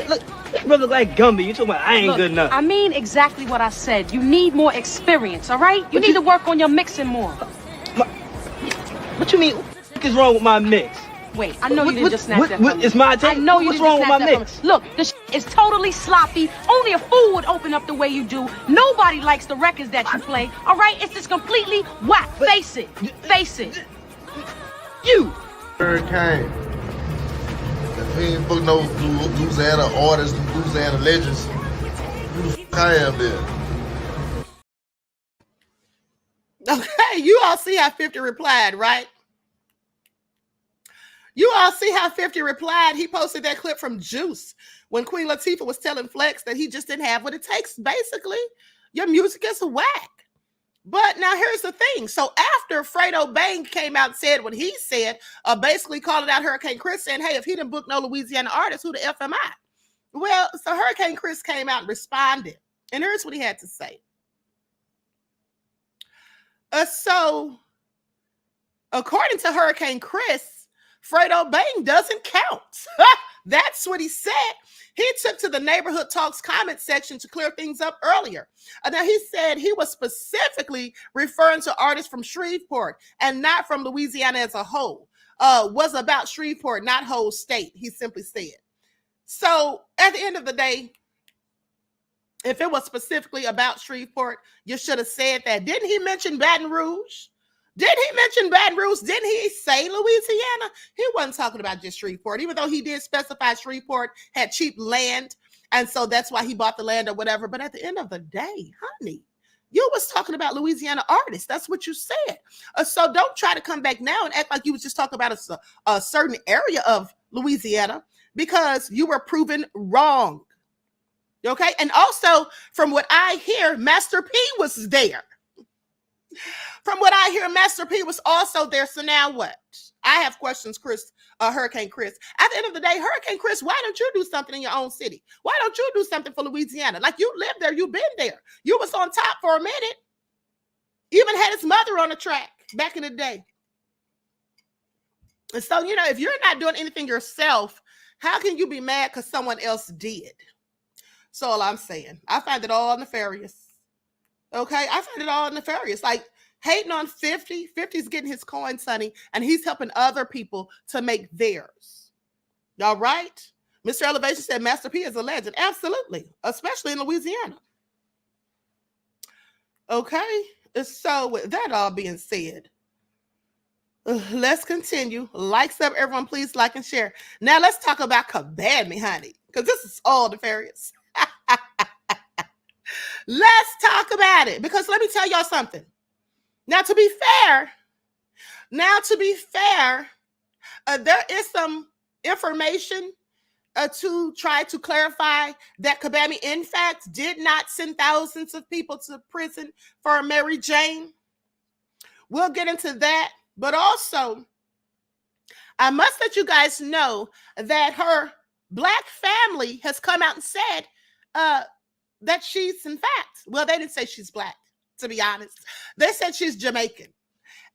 Look, brother, like Gumby. You talking about I ain't good enough? I mean exactly what I said. You need more experience, all right? You need to work on your mixing more. What you mean? What is wrong with my mix? Wait, I know you didn't just snatch that from me. It's my take. I know you What's didn't wrong with snatch my that mix? from me. Look, this is totally sloppy. Only a fool would open up the way you do. Nobody likes the records that you play, all right? It's just completely whack. Face it. Face it. You. Hurricane. If he ain't book no Louisiana artists and Louisiana legends, who the f*** I am there? Okay, you all see how 50 replied, right? You all see how 50 replied. He posted that clip from Juice when Queen Latifah was telling Flex that he just didn't have what it takes. Basically, your music is whack. But now here's the thing. So after Fredo Bang came out and said what he said, basically calling out Hurricane Chris, saying, hey, if he didn't book no Louisiana artist, who the F am I? Well, so Hurricane Chris came out and responded. And here's what he had to say. So according to Hurricane Chris, Fredo Bang doesn't count. That's what he said. He took to the Neighborhood Talks comment section to clear things up earlier. Now, he said he was specifically referring to artists from Shreveport and not from Louisiana as a whole. Was about Shreveport, not whole state, he simply said. So at the end of the day, if it was specifically about Shreveport, you should have said that. Didn't he mention Baton Rouge? Didn't he mention Baton Rouge? Didn't he say Louisiana? He wasn't talking about just Shreveport, even though he did specify Shreveport had cheap land. And so that's why he bought the land or whatever. But at the end of the day, honey, you was talking about Louisiana artists. That's what you said. So don't try to come back now and act like you was just talking about a certain area of Louisiana, because you were proven wrong. Okay. And also, from what I hear, Master P was there. From what I hear, Master P was also there. So now what? I have questions, Hurricane Chris. At the end of the day, Hurricane Chris, why don't you do something in your own city? Why don't you do something for Louisiana? Like, you live there, you've been there. You was on top for a minute. Even had his mother on the track back in the day. And so, you know, if you're not doing anything yourself, how can you be mad because someone else did? So all I'm saying, I find it all nefarious. Okay, I find it all nefarious. Like, hating on 50. 50's getting his coins, honey, and he's helping other people to make theirs. All right? Mr. Elevation said Master P is a legend. Absolutely, especially in Louisiana. Okay, so with that all being said, let's continue. Likes up, everyone, please like and share. Now let's talk about Kabami, honey, because this is all nefarious. Let's talk about it, because let me tell y'all something. Now, to be fair, there is some information to try to clarify that Kabami, in fact, did not send thousands of people to prison for Mary Jane. We'll get into that. But also, I must let you guys know that her Black family has come out and said that she's, in fact, well, they didn't say she's Black, to be honest. They said she's Jamaican.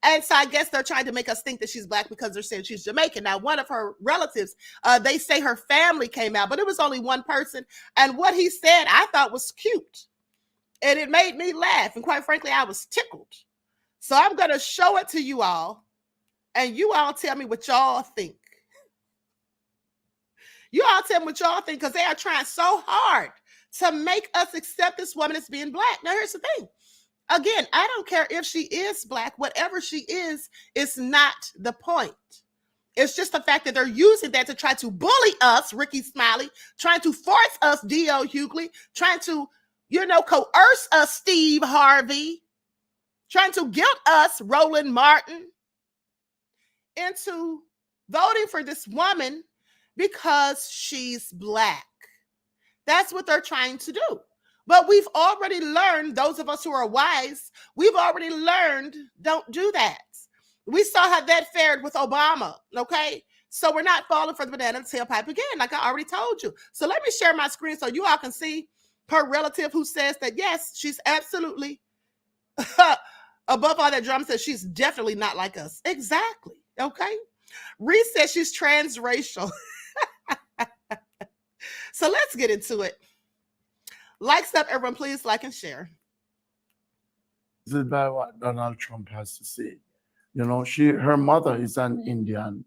And so I guess they're trying to make us think that she's Black because they're saying she's Jamaican. Now, one of her relatives, they say her family came out, but it was only one person. And what he said, I thought was cute. And it made me laugh. And quite frankly, I was tickled. So I'm going to show it to you all. And you all tell me what y'all think. You all tell me what y'all think, because they are trying so hard to make us accept this woman as being Black. Now, here's the thing. Again, I don't care if she is Black. Whatever she is not the point. It's just the fact that they're using that to try to bully us, Ricky Smiley, trying to force us, D.L. Hughley, trying to, coerce us, Steve Harvey, trying to guilt us, Roland Martin, into voting for this woman because she's Black. That's what they're trying to do. But we've already learned, those of us who are wise, we've already learned, don't do that. We saw how that fared with Obama, okay? So we're not falling for the banana tailpipe again, like I already told you. So let me share my screen so you all can see her relative who says that, yes, she's absolutely, above all that drama, says she's definitely not like us. Exactly, okay? Reese says she's transracial. So let's get into it. Like stuff, everyone, please like and share. This is by what Donald Trump has to say. You know, her mother is an Indian,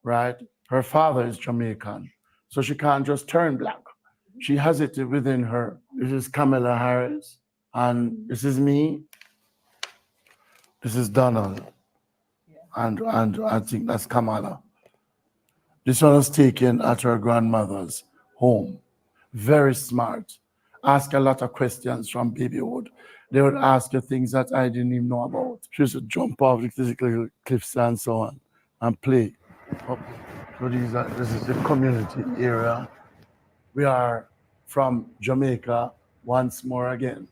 right? Her father is Jamaican. So she can't just turn black. She has it within her. This is Kamala Harris, and this is me. This is Donald, and I think that's Kamala. This one was taken at her grandmother's home. Very smart. Ask a lot of questions from babyhood. They would ask you things that I didn't even know about. She used to jump off the physical cliffs and so on and play. So this is the community area. We are from Jamaica once more again,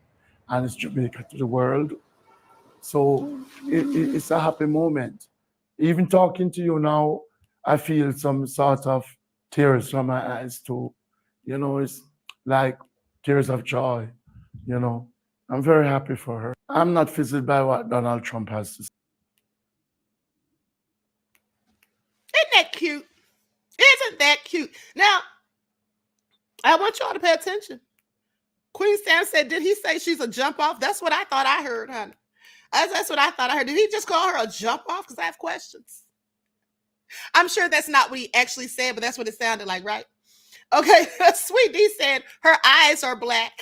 and it's Jamaica to the world. So it's a happy moment. Even talking to you now, I feel some sort of tears from my eyes too. You know, it's like tears of joy, you know. I'm very happy for her. I'm not fizzled by what Donald Trump has to say. Isn't that cute? Isn't that cute? Now, I want y'all to pay attention. Queen Stan said, did he say she's a jump off? That's what I thought I heard, honey. That's what I thought I heard. Did he just call her a jump off? Because I have questions. I'm sure that's not what he actually said, but that's what it sounded like, right? Okay, Sweet D said her eyes are black.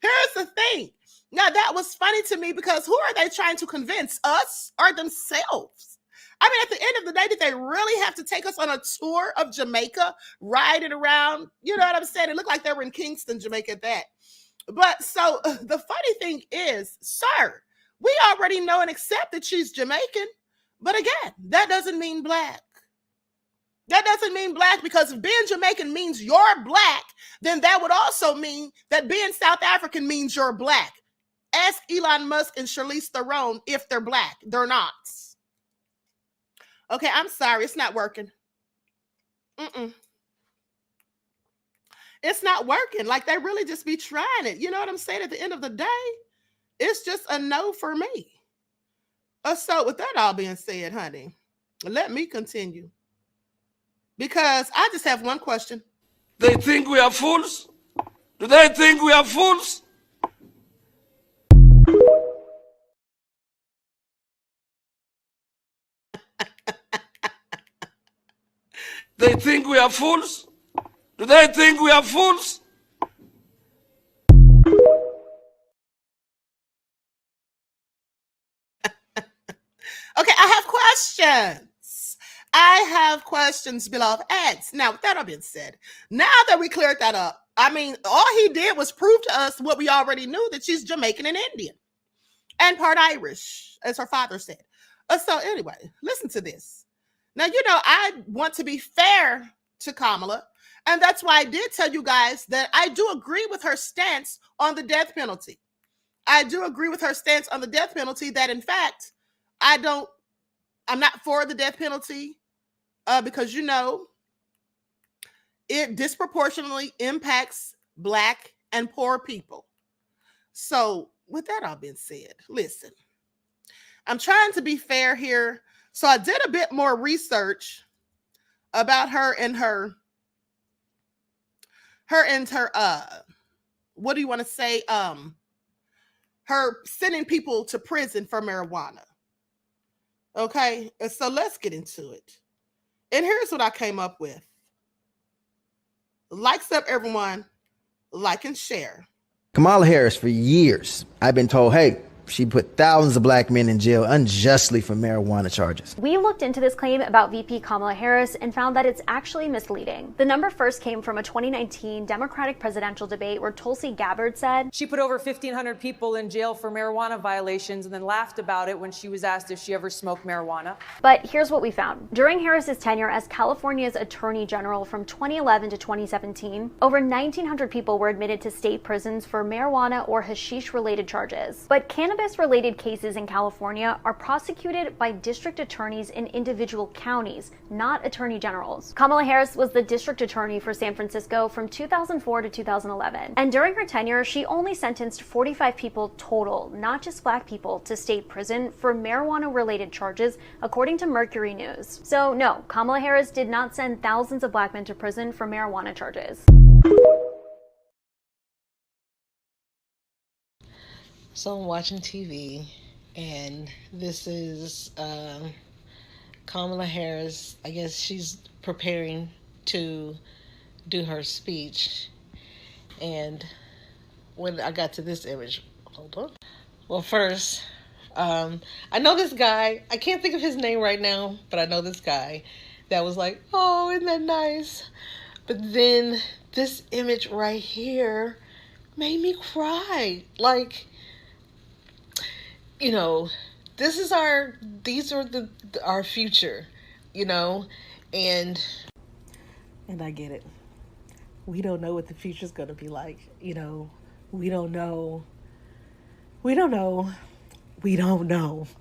Here's the thing. Now, that was funny to me because who are they trying to convince, us or themselves? I mean, at the end of the day, did they really have to take us on a tour of Jamaica, ride it around? You know what I'm saying? It looked like they were in Kingston, Jamaica at that. But so the funny thing is, sir, we already know and accept that she's Jamaican. But again, that doesn't mean black. That doesn't mean black, because if being Jamaican means you're black, then that would also mean that being South African means you're black. Ask Elon Musk and Charlize Theron if they're black. They're not. Okay, I'm sorry. It's not working. It's not working. Like, they really just be trying it. You know what I'm saying? At the end of the day, it's just a no for me. So with that all being said, honey, let me continue. Because I just have one question. They think we are fools? Do they think we are fools? They think we are fools? Do they think we are fools? Okay, I have questions. I have questions, beloved ads. Now, with that all being said, now that we cleared that up, I mean, all he did was prove to us what we already knew, that she's Jamaican and Indian and part Irish, as her father said. So anyway, listen to this. Now, you know, I want to be fair to Kamala, and that's why I did tell you guys that I do agree with her stance on the death penalty. I do agree with her stance on the death penalty, that in fact, I'm not for the death penalty because, you know, it disproportionately impacts Black and poor people. So with that all being said, listen, I'm trying to be fair here. So I did a bit more research about her and her what do you want to say? Her sending people to prison for marijuana. Okay, so let's get into it. And here's what I came up with. Likes up, everyone. Like and share. Kamala Harris, for years, I've been told, hey, she put thousands of Black men in jail unjustly for marijuana charges. We looked into this claim about VP Kamala Harris and found that it's actually misleading. The number first came from a 2019 Democratic presidential debate where Tulsi Gabbard said she put over 1,500 people in jail for marijuana violations and then laughed about it when she was asked if she ever smoked marijuana. But here's what we found. During Harris's tenure as California's Attorney General from 2011 to 2017, over 1,900 people were admitted to state prisons for marijuana or hashish-related charges. But can Cannabis-related cases in California are prosecuted by district attorneys in individual counties, not attorney generals. Kamala Harris was the district attorney for San Francisco from 2004 to 2011. And during her tenure, she only sentenced 45 people total, not just black people, to state prison for marijuana-related charges, according to Mercury News. So no, Kamala Harris did not send thousands of black men to prison for marijuana charges. So I'm watching TV, and this is Kamala Harris. I guess she's preparing to do her speech. And when I got to this image, hold on. Well, first, I know this guy. I can't think of his name right now, but I know this guy that was like, oh, isn't that nice? But then this image right here made me cry. Like, you know, these are our future, you know, and I get it. We don't know what the future's gonna be like, you know. We don't know,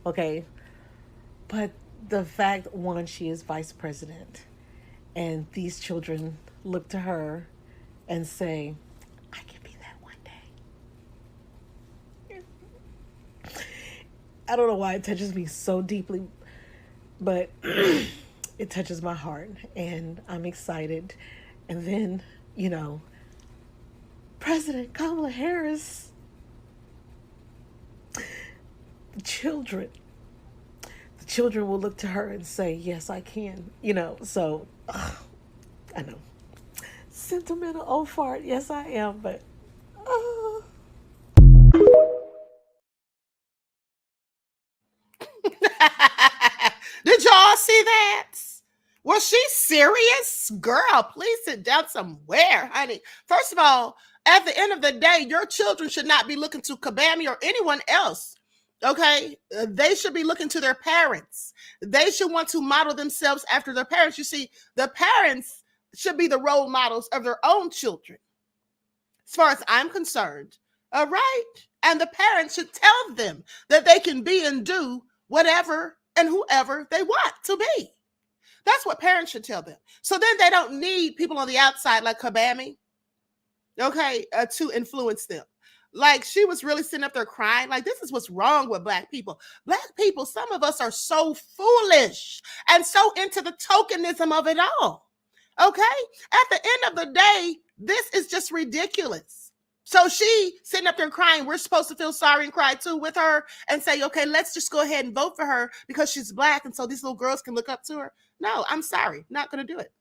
okay? But the fact, one, she is vice president, and these children look to her and say, I can be that one day. I don't know why it touches me so deeply, but it touches my heart, and I'm excited. And then, you know, President Kamala Harris, the children will look to her and say, yes, I can, you know. So I know, sentimental old fart, yes I am, but Did y'all see that? Was she serious? Girl, please sit down somewhere, honey. First of all, at the end of the day, your children should not be looking to Kabami or anyone else. Okay? They should be looking to their parents. They should want to model themselves after their parents. You see, the parents should be the role models of their own children, as far as I'm concerned. All right? And the parents should tell them that they can be and do whatever and whoever they want to be. That's what parents should tell them. So then they don't need people on the outside like Kabami, okay, to influence them. Like, she was really sitting up there crying. Like, this is what's wrong with black people. Black people, some of us are so foolish and so into the tokenism of it all. Okay? At the end of the day, this is just ridiculous. So she sitting up there crying. We're supposed to feel sorry and cry too with her and say, okay, let's just go ahead and vote for her because she's black and so these little girls can look up to her. No, I'm sorry. Not going to do it.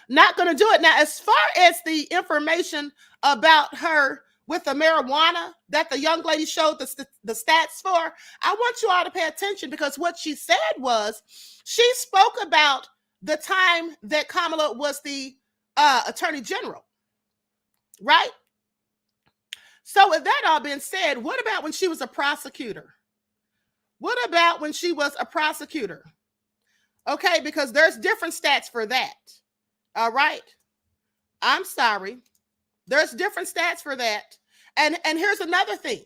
Not going to do it. Now, as far as the information about her with the marijuana that the young lady showed the stats for, I want you all to pay attention, because what she said was she spoke about the time that Kamala was the attorney general, right? So with that all being said, what about when she was a prosecutor? What about when she was a prosecutor? Okay, because there's different stats for that. All right. I'm sorry. There's different stats for that. And here's another thing.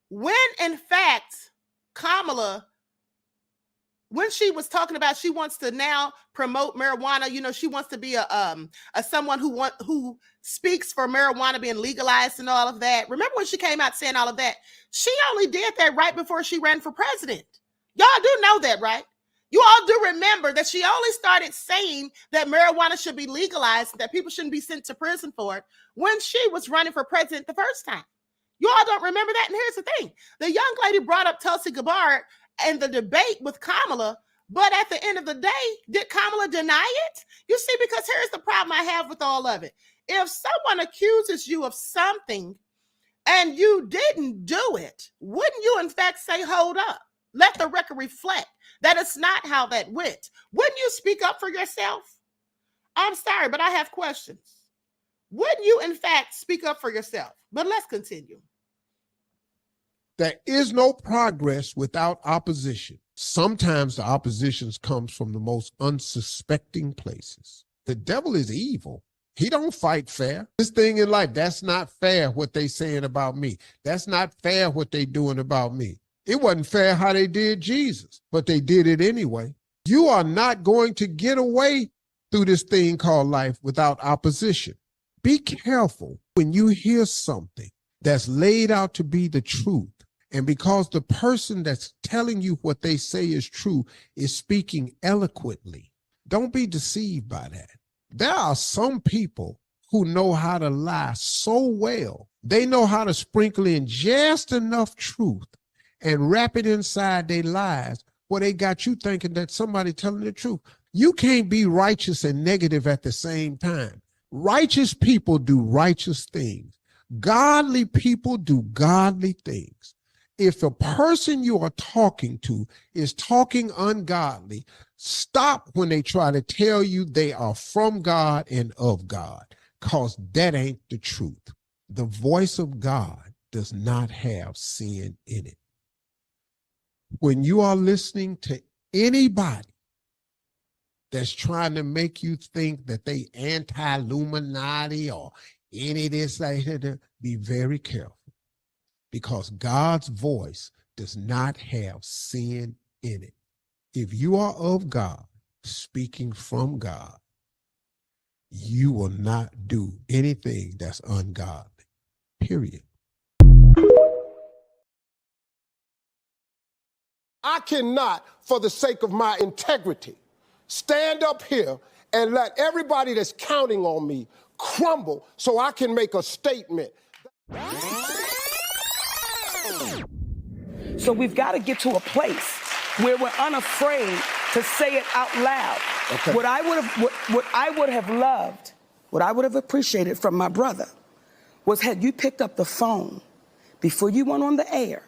When in fact, Kamala, when she was talking about she wants to now promote marijuana, you know, she wants to be a someone who speaks for marijuana being legalized and all of that. Remember when she came out saying all of that? She only did that right before she ran for president. Y'all do know that, right? You all do remember that she only started saying that marijuana should be legalized, that people shouldn't be sent to prison for it, when she was running for president the first time. You all don't remember that? And here's the thing. The young lady brought up Tulsi Gabbard and the debate with Kamala, but at the end of the day, did Kamala deny it? You see, because here's the problem I have with all of it. If someone accuses you of something and you didn't do it, wouldn't you in fact say, hold up, let the record reflect that it's not how that went? Wouldn't you speak up for yourself? I'm sorry, but I have questions. Wouldn't you in fact speak up for yourself? But let's continue. There is no progress without opposition. Sometimes the opposition comes from the most unsuspecting places. The devil is evil. He don't fight fair. This thing in life, that's not fair what they saying about me. That's not fair what they doing about me. It wasn't fair how they did Jesus, but they did it anyway. You are not going to get away through this thing called life without opposition. Be careful when you hear something that's laid out to be the truth. And because the person that's telling you what they say is true is speaking eloquently, don't be deceived by that. There are some people who know how to lie so well. They know how to sprinkle in just enough truth and wrap it inside their lies where they got you thinking that somebody telling the truth. You can't be righteous and negative at the same time. Righteous people do righteous things. Godly people do godly things. If a person you are talking to is talking ungodly, stop when they try to tell you they are from God and of God, because that ain't the truth. The voice of God does not have sin in it. When you are listening to anybody that's trying to make you think that they anti-Illuminati or any of this, be very careful, because God's voice does not have sin in it. If you are of God, speaking from God, you will not do anything that's ungodly, period. I cannot, for the sake of my integrity, stand up here and let everybody that's counting on me crumble so I can make a statement. So we've got to get to a place where we're unafraid to say it out loud. Okay. What I would have loved, what I would have appreciated from my brother was had you picked up the phone before you went on the air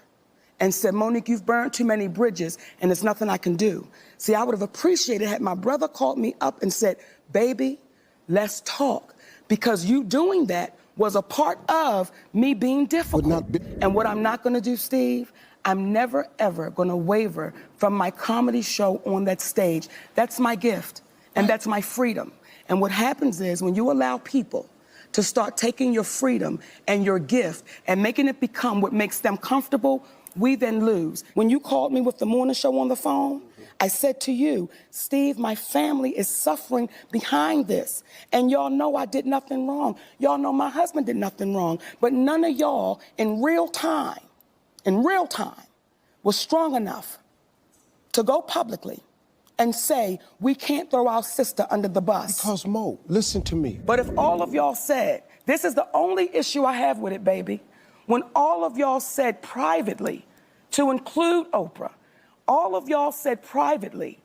and said, Monique, you've burned too many bridges and there's nothing I can do. See, I would have appreciated had my brother called me up and said, baby, let's talk. Because you doing that was a part of me being difficult. And what I'm not going to do, Steve, I'm never, ever going to waver from my comedy show on that stage. That's my gift, and that's my freedom. And what happens is when you allow people to start taking your freedom and your gift and making it become what makes them comfortable, we then lose. When you called me with the morning show on the phone, I said to you, Steve, my family is suffering behind this. And y'all know I did nothing wrong. Y'all know my husband did nothing wrong. But none of y'all in real time, was strong enough to go publicly and say, we can't throw our sister under the bus. Because, Mo, listen to me. But if all of y'all said, this is the only issue I have with it, baby, when all of y'all said privately, to include Oprah, all of y'all said privately,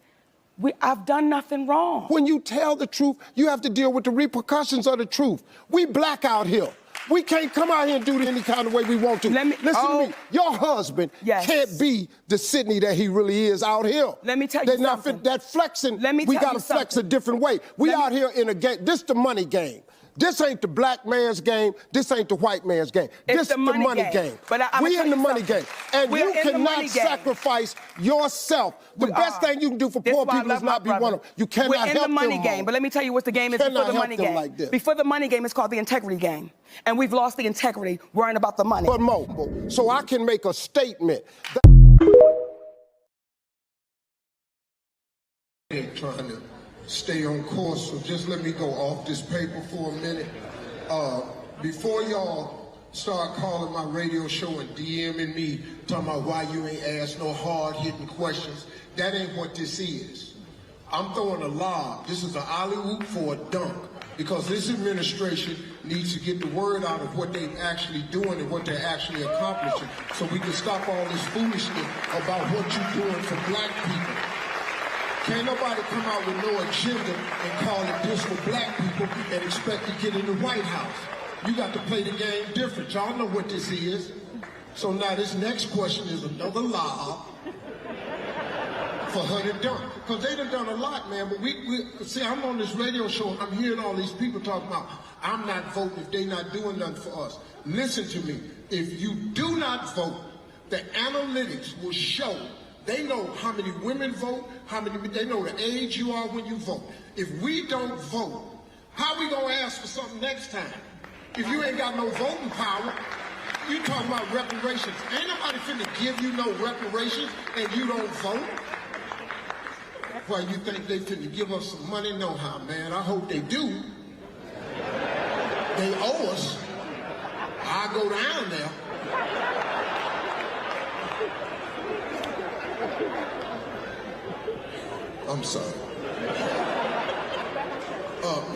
I've done nothing wrong. When you tell the truth, you have to deal with the repercussions of the truth. We black out here. We can't come out here and do it any kind of way we want to. Listen to me. Your husband can't be the Sydney that he really is out here. Let me tell you something. That flexing, we got to flex a different way. We out here in a game. This the money game. This ain't the black man's game. This ain't the white man's game. This is the money game. But we in the money game. And you cannot sacrifice yourself. The best thing you can do for poor people is not be one of them. You cannot help them. We're in the money game. But let me tell you what the game is before the money game. Like this. Before the money game, it's called the integrity game. And we've lost the integrity worrying about the money. But Mo, so I can make a statement. Trying to stay on course, so just let me go off this paper for a minute. Before y'all start calling my radio show and DMing me, talking about why you ain't asked no hard-hitting questions, that ain't what this is. I'm throwing a lob. This is an alley-oop for a dunk, because this administration needs to get the word out of what they're actually doing and what they're actually accomplishing, so we can stop all this foolishness about what you're doing for black people. Can't nobody come out with no agenda and call it this for black people and expect to get in the White House. You got to play the game different. Y'all know what this is. So now this next question is another lob for her to dunk. Because they done a lot, man. But we see, I'm on this radio show and I'm hearing all these people talking about, I'm not voting if they not doing nothing for us. Listen to me. If you do not vote, the analytics will show. They know how many women vote, they know the age you are when you vote. If we don't vote, How we gonna ask for something next time? If you ain't got no voting power, you talking about reparations. Ain't nobody finna give you no reparations and you don't vote? Why you think they finna give us some money? No how, man. I hope they do. They owe us. I'll go down there. I'm sorry.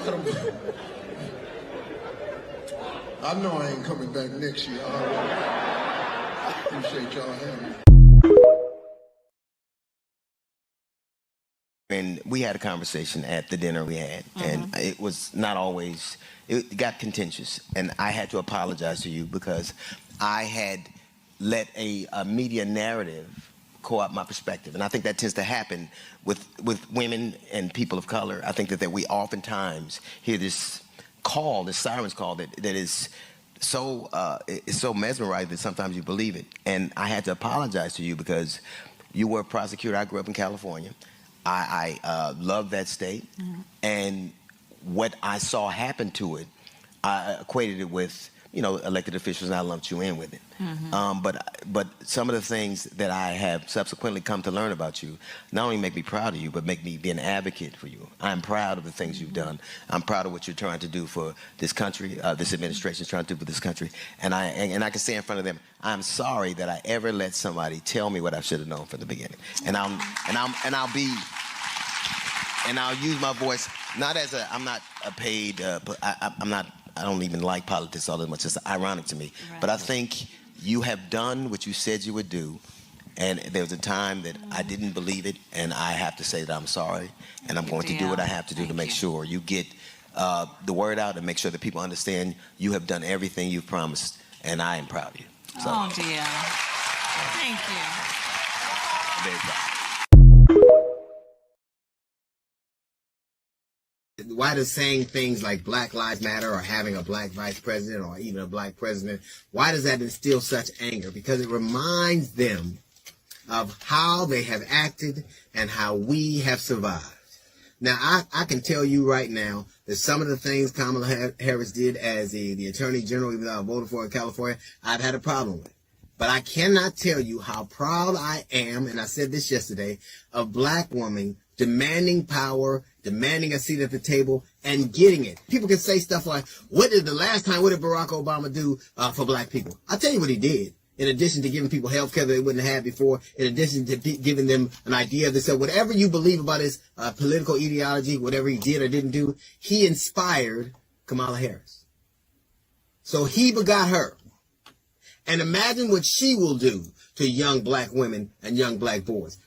Madam, I know I ain't coming back next year. I appreciate y'all having me. And we had a conversation at the dinner we had, and it was not always, it got contentious, and I had to apologize to you because I had let a media narrative co-opt my perspective, and I think that tends to happen with women and people of color. I think that we oftentimes hear this call, this sirens call that is so it's so mesmerizing that sometimes you believe it. And I had to apologize to you because you were a prosecutor. I grew up in California. I love that state, and what I saw happen to it, I equated it with, you know, elected officials, and I lumped you in with it. But some of the things that I have subsequently come to learn about you not only make me proud of you, but make me be an advocate for you. I'm proud of the things you've done. I'm proud of what you're trying to do for this country, this administration is trying to do for this country. And I can say in front of them, I'm sorry that I ever let somebody tell me what I should have known from the beginning. And I'll use my voice not as I'm not a paid, I don't even like politics all that much. It's ironic to me. Right. But I think you have done what you said you would do, and there was a time that I didn't believe it, and I have to say that I'm sorry, and I'm going to do what I have to do to make sure you get the word out and make sure that people understand you have done everything you've promised, and I am proud of you. So, oh, dear. Thank you. I'm very proud. Why does saying things like Black Lives Matter or having a black vice president or even a black president, why does that instill such anger? Because it reminds them of how they have acted and how we have survived. Now, I can tell you right now that some of the things Kamala Harris did as the Attorney General, even though I voted for her in California, I've had a problem with. But I cannot tell you how proud I am, and I said this yesterday, of black women demanding power, demanding a seat at the table, and getting it. People can say stuff like, what did Barack Obama do for black people? I'll tell you what he did. In addition to giving people health care that they wouldn't have had before, in addition to giving them an idea of this, so whatever you believe about his political ideology, whatever he did or didn't do, he inspired Kamala Harris. So he begot her. And imagine what she will do to young black women and young black boys.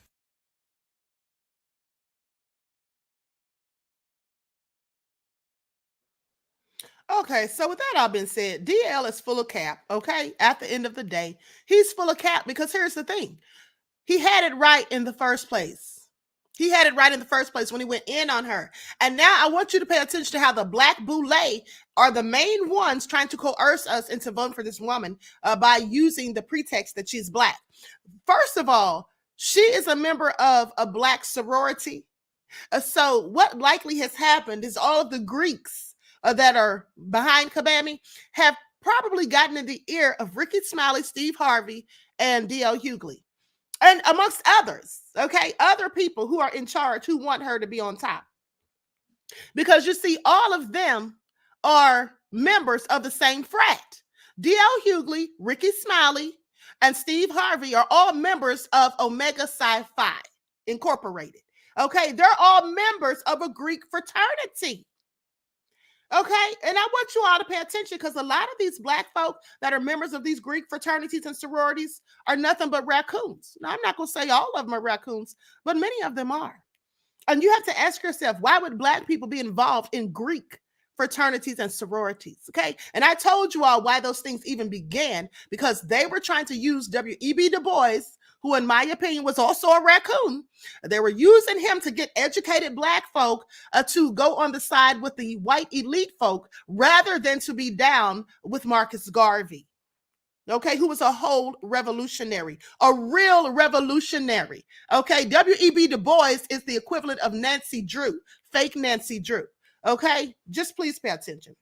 Okay, so with that all been said, DL is full of cap, okay? At the end of the day, he's full of cap because here's the thing. He had it right in the first place. He had it right in the first place when he went in on her. And now I want you to pay attention to how the black boule are the main ones trying to coerce us into voting for this woman by using the pretext that she's black. First of all, she is a member of a black sorority. So what likely has happened is all of the Greeks that are behind Kabami have probably gotten in the ear of Ricky Smiley, Steve Harvey, and D.L. Hughley, and amongst others, okay, other people who are in charge who want her to be on top. Because you see, all of them are members of the same frat. D.L. Hughley, Ricky Smiley, and Steve Harvey are all members of Omega Psi Phi Incorporated. Okay, they're all members of a Greek fraternity. Okay, and I want you all to pay attention because a lot of these black folk that are members of these Greek fraternities and sororities are nothing but raccoons. Now, I'm not going to say all of them are raccoons, but many of them are. And you have to ask yourself, why would black people be involved in Greek fraternities and sororities? Okay, and I told you all why those things even began, because they were trying to use W.E.B. Du Bois, who in my opinion was also a raccoon. They were using him to get educated black folk to go on the side with the white elite folk rather than to be down with Marcus Garvey, okay, who was a whole revolutionary, a real revolutionary. Okay, W.E.B. Du Bois is the equivalent of Nancy Drew, fake Nancy Drew. Okay, just please pay attention.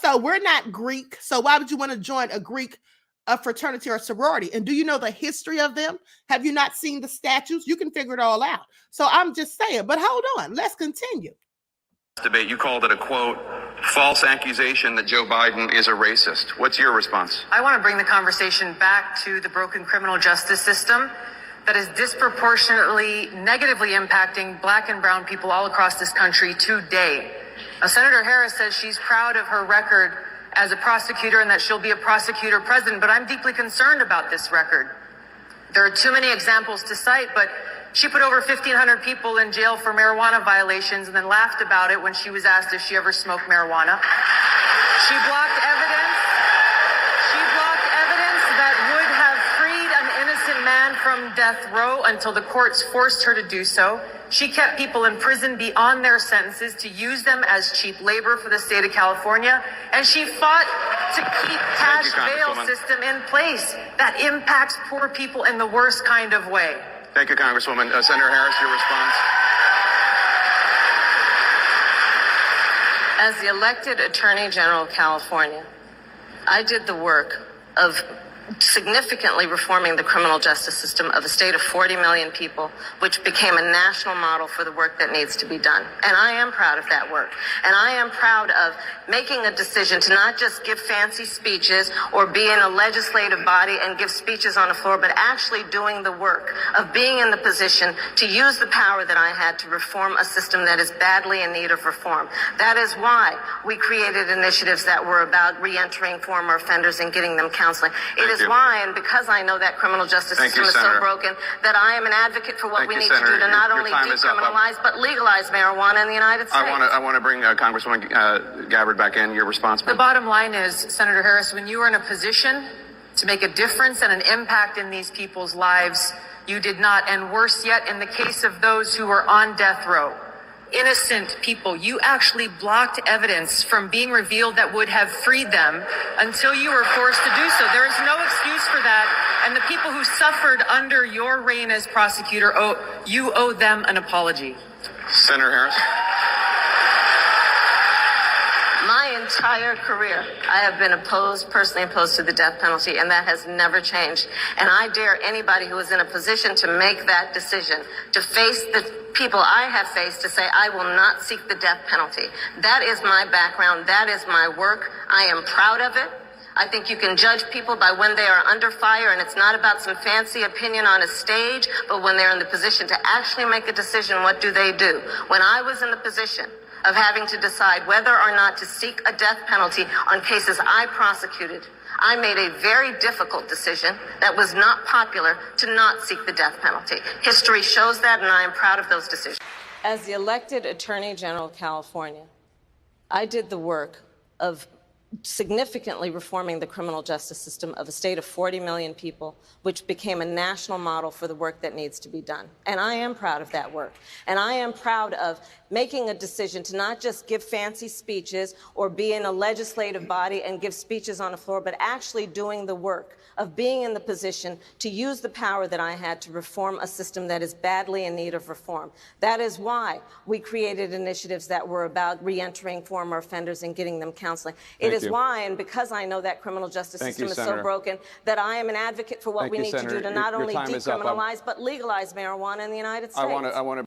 So we're not Greek, so why would you want to join a Greek fraternity or sorority? And do you know the history of them? Have you not seen the statues? You can figure it all out. So I'm just saying, but hold on, let's continue. Debate, you called it a quote, false accusation that Joe Biden is a racist. What's your response? I want to bring the conversation back to the broken criminal justice system that is disproportionately negatively impacting black and brown people all across this country today. Senator Harris says she's proud of her record as a prosecutor and that she'll be a prosecutor president, but I'm deeply concerned about this record. There are too many examples to cite, but she put over 1,500 people in jail for marijuana violations and then laughed about it when she was asked if she ever smoked marijuana. She blocked evidence. She blocked evidence that would have freed an innocent man from death row until the courts forced her to do so. She kept people in prison beyond their sentences to use them as cheap labor for the state of California. And she fought to keep cash bail system in place that impacts poor people in the worst kind of way. Thank you, Congresswoman. Senator Harris, your response. As the elected Attorney General of California, I did the work of significantly reforming the criminal justice system of a state of 40 million people, which became a national model for the work that needs to be done. And I am proud of that work. And I am proud of making a decision to not just give fancy speeches or be in a legislative body and give speeches on the floor, but actually doing the work of being in the position to use the power that I had to reform a system that is badly in need of reform. That is why we created initiatives that were about reentering former offenders and getting them counseling. It is why, and because I know that criminal justice system is so broken, that I am an advocate for what we need to do to not only decriminalize but legalize marijuana in the United States. I want to bring Congresswoman Gabbard back in. Your response, The bottom line is, Senator Harris, when you are in a position to make a difference and an impact in these people's lives, you did not. And worse yet, in the case of those who were on death row, innocent people, you actually blocked evidence from being revealed that would have freed them until you were forced to do so. There is no excuse for that. And the people who suffered under your reign as prosecutor, you owe them an apology. Senator Harris. My entire career, I have been personally opposed to the death penalty, and that has never changed. And I dare anybody who is in a position to make that decision, to face the people I have faced, to say, I will not seek the death penalty. That is my background. That is my work. I am proud of it. I think you can judge people by when they are under fire, and it's not about some fancy opinion on a stage, but when they're in the position to actually make a decision, what do they do? When I was in the position of having to decide whether or not to seek a death penalty on cases I prosecuted, I made a very difficult decision that was not popular to not seek the death penalty. History shows that, and I am proud of those decisions. As the elected Attorney General of California, I did the work of significantly reforming the criminal justice system of a state of 40 million people, which became a national model for the work that needs to be done. And I am proud of that work. And I am proud of making a decision to not just give fancy speeches or be in a legislative body and give speeches on the floor, but actually doing the work of being in the position to use the power that I had to reform a system that is badly in need of reform. That is why we created initiatives that were about reentering former offenders and getting them counseling. It is why, and because I know that criminal justice system is so broken, that I am an advocate for what we need to do to not only decriminalize but legalize marijuana in the United States. I want to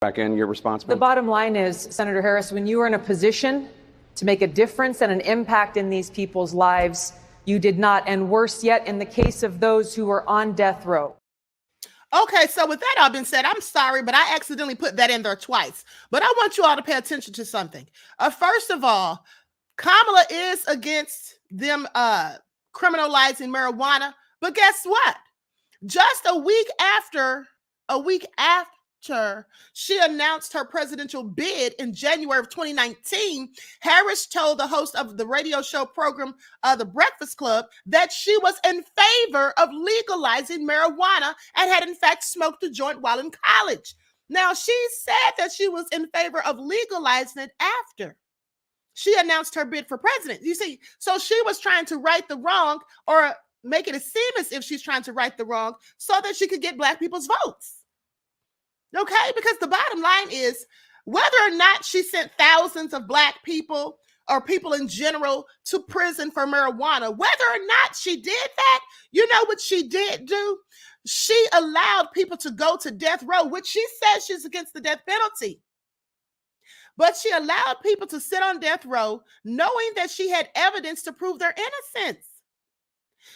back in. Your response. The bottom line is, Senator Harris, when you are in a position to make a difference and an impact in these people's lives, you did not. And worse yet, in the case of those who were on death row. Okay, so with that all been said, I'm sorry, but I accidentally put that in there twice. But I want you all to pay attention to something. First of all, Kamala is against them criminalizing marijuana. But guess what? Just a week after she announced her presidential bid in January of 2019, Harris told the host of the radio show program, The Breakfast Club, that she was in favor of legalizing marijuana and had in fact smoked a joint while in college. Now, she said that she was in favor of legalizing it after she announced her bid for president. You see, so she was trying to right the wrong, or make it seem as if she's trying to right the wrong so that she could get Black people's votes. Okay, because the bottom line is whether or not she sent thousands of black people or people in general to prison for marijuana, whether or not she did that, you know what she did do? She allowed people to go to death row, which she says she's against the death penalty. But she allowed people to sit on death row knowing that she had evidence to prove their innocence.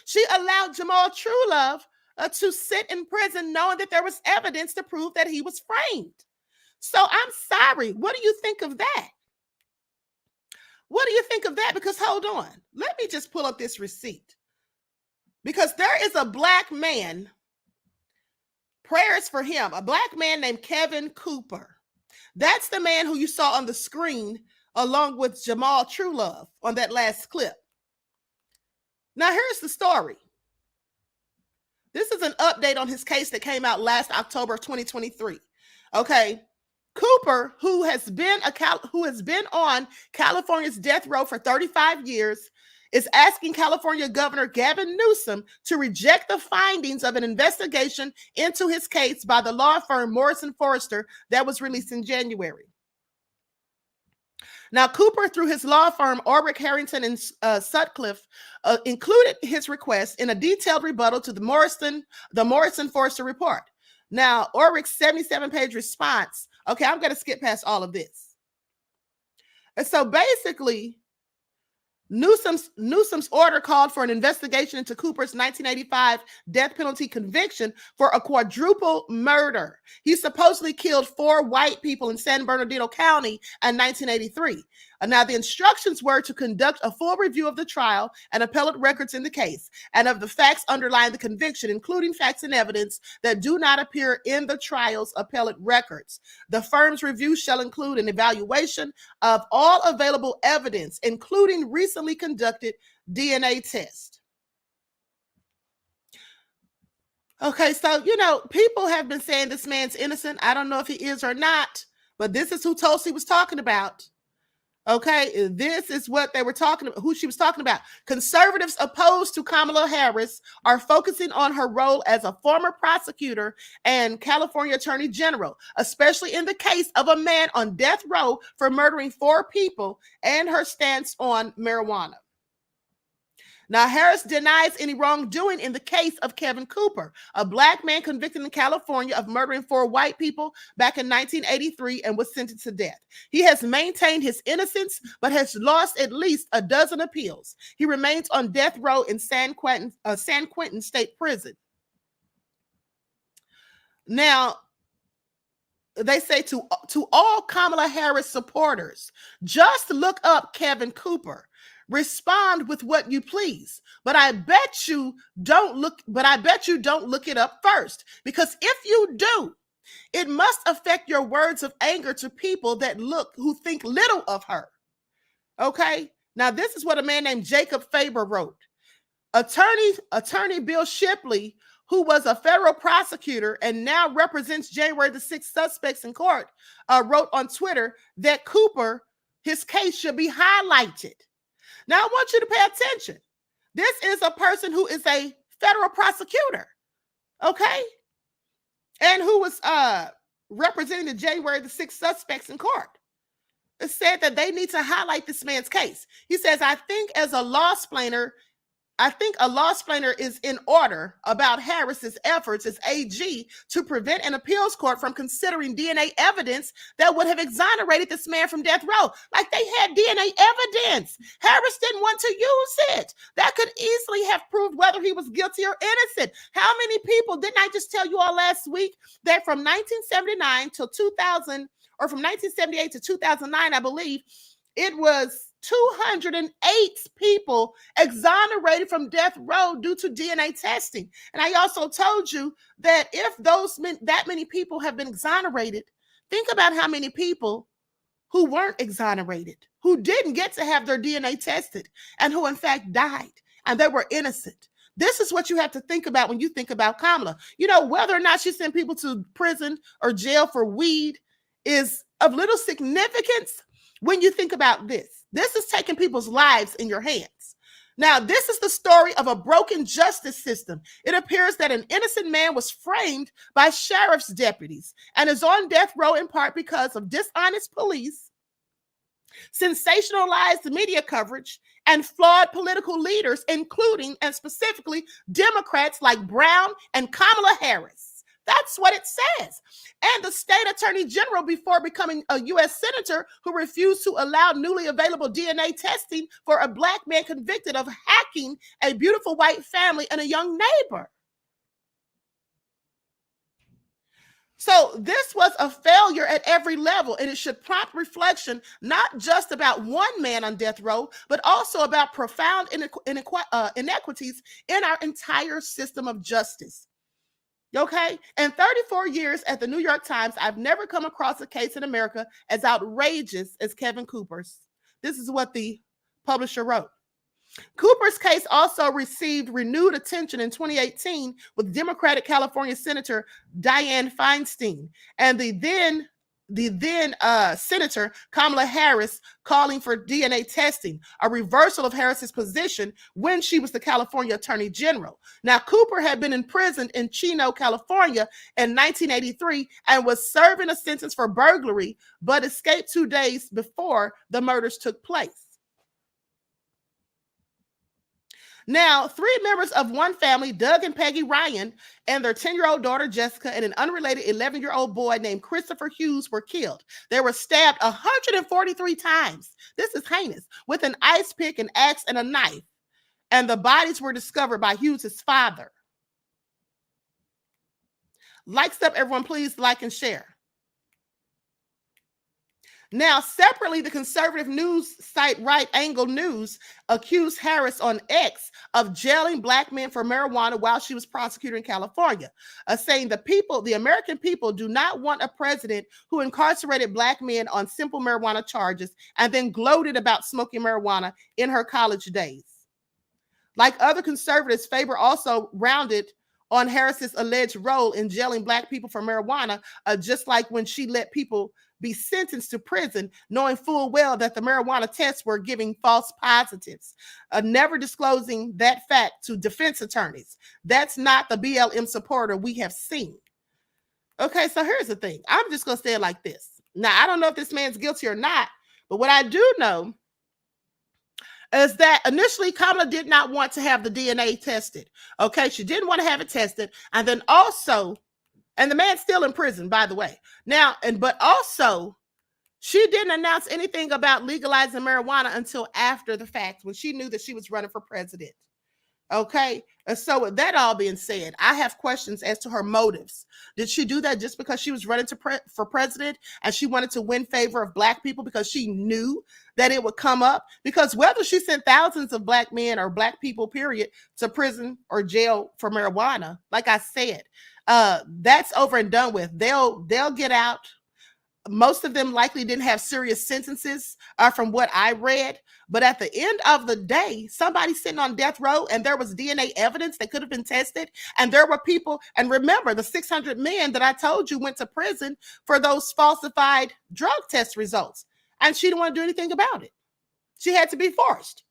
She allowed Jamal Truelove to sit in prison knowing that there was evidence to prove that he was framed. So I'm sorry. What do you think of that? What do you think of that? Because hold on. Let me just pull up this receipt. Because there is a black man, prayers for him, a black man named Kevin Cooper. That's the man who you saw on the screen along with Jamal Truelove on that last clip. Now here's the story. This is an update on his case that came out last October of 2023. Okay. Cooper, who has been on California's death row for 35 years, is asking California Governor Gavin Newsom to reject the findings of an investigation into his case by the law firm Morrison Foerster that was released in January. Now, Cooper, through his law firm, Orrick, Harrington, and Sutcliffe, included his request in a detailed rebuttal to the Morrison Foerster report. Now, Orrick's 77-page response, okay, I'm going to skip past all of this. And so basically, Newsom's order called for an investigation into Cooper's 1985 death penalty conviction for a quadruple murder. He supposedly killed 4 white people in San Bernardino County in 1983. Now, the instructions were to conduct a full review of the trial and appellate records in the case and of the facts underlying the conviction, including facts and evidence that do not appear in the trial's appellate records. The firm's review shall include an evaluation of all available evidence, including recently conducted DNA tests. Okay, so, you know, people have been saying this man's innocent. I don't know if he is or not, but this is who Tulsi was talking about. Okay, this is what they were talking about, who she was talking about. Conservatives opposed to Kamala Harris are focusing on her role as a former prosecutor and California Attorney General, especially in the case of a man on death row for murdering 4 people and her stance on marijuana. Now, Harris denies any wrongdoing in the case of Kevin Cooper, a black man convicted in California of murdering 4 white people back in 1983 and was sentenced to death. He has maintained his innocence, but has lost at least a dozen appeals. He remains on death row in San Quentin State Prison. Now, they say to all Kamala Harris supporters, just look up Kevin Cooper. Respond with what you please, but I bet you don't look it up first, because if you do, it must affect your words of anger to people who think little of her. Okay, now this is what a man named Jacob Faber wrote. Attorney Bill Shipley, who was a federal prosecutor and now represents January the 6th suspects in court, wrote on Twitter that Cooper, his case should be highlighted. Now, I want you to pay attention. This is a person who is a federal prosecutor, okay? And who was representing the January the 6th suspects in court. It said that they need to highlight this man's case. He says, I think a law explainer is in order about Harris's efforts as AG to prevent an appeals court from considering DNA evidence that would have exonerated this man from death row. Like, they had DNA evidence. Harris didn't want to use it. That could easily have proved whether he was guilty or innocent. How many people, didn't I just tell you all last week that from 1979 till 2000, or from 1978 to 2009, I believe, it was 208 people exonerated from death row due to DNA testing. And I also told you that if that many people have been exonerated, think about how many people who weren't exonerated, who didn't get to have their DNA tested, and who in fact died, and they were innocent. This is what you have to think about when you think about Kamala. You know, whether or not she sent people to prison or jail for weed is of little significance when you think about this. This is taking people's lives in your hands. Now, this is the story of a broken justice system. It appears that an innocent man was framed by sheriff's deputies and is on death row in part because of dishonest police, sensationalized media coverage, and flawed political leaders, including and specifically Democrats like Brown and Kamala Harris. That's what it says. And the state attorney general, before becoming a U.S. senator, who refused to allow newly available DNA testing for a black man convicted of hacking a beautiful white family and a young neighbor. So this was a failure at every level, and it should prompt reflection, not just about one man on death row, but also about profound inequities in our entire system of justice. Okay? In 34 years at the New York Times, I've never come across a case in America as outrageous as Kevin Cooper's. This is what the publisher wrote. Cooper's case also received renewed attention in 2018 with Democratic California Senator Dianne Feinstein and the then Senator Kamala Harris calling for DNA testing, a reversal of Harris's position when she was the California Attorney General. Now, Cooper had been imprisoned in Chino, California in 1983 and was serving a sentence for burglary, but escaped 2 days before the murders took place. Now, 3 members of one family, Doug and Peggy Ryan, and their 10-year-old daughter, Jessica, and an unrelated 11-year-old boy named Christopher Hughes were killed. They were stabbed 143 times. This is heinous, with an ice pick, an axe, and a knife. And the bodies were discovered by Hughes' father. Likes up, everyone, please like and share. Now, separately, the conservative news site Right Angle News accused Harris on X of jailing black men for marijuana while she was prosecutor in California, saying the American people do not want a president who incarcerated black men on simple marijuana charges and then gloated about smoking marijuana in her college days. Like other conservatives, Faber also rounded on Harris's alleged role in jailing black people for marijuana, just like when she let people be sentenced to prison, knowing full well that the marijuana tests were giving false positives, never disclosing that fact to defense attorneys. That's not the BLM supporter we have seen. Okay, so here's the thing. I'm just going to say it like this. Now, I don't know if this man's guilty or not, but what I do know is that initially Kamala did not want to have the DNA tested. Okay, she didn't want to have it tested. And then also, and the man's still in prison, by the way. Now, but also, she didn't announce anything about legalizing marijuana until after the fact, when she knew that she was running for president. Okay, and so with that all being said, I have questions as to her motives. Did she do that just because she was running for president and she wanted to win favor of black people because she knew that it would come up? Because whether she sent thousands of black men or black people, period, to prison or jail for marijuana, like I said, that's over and done with. They'll get out. Most of them likely didn't have serious sentences from what I read. But at the end of the day, somebody's sitting on death row and there was DNA evidence that could have been tested. And there were people, and remember the 600 men that I told you went to prison for those falsified drug test results. And she didn't want to do anything about it. She had to be forced.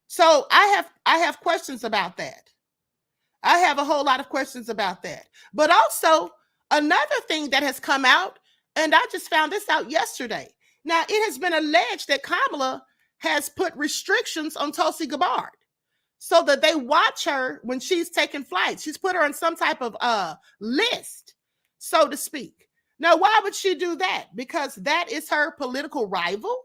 So I have questions about that. I have a whole lot of questions about that. But also another thing that has come out, and I just found this out yesterday. Now, it has been alleged that Kamala has put restrictions on Tulsi Gabbard so that they watch her when she's taking flights. She's put her on some type of list, so to speak. Now, why would she do that? Because that is her political rival,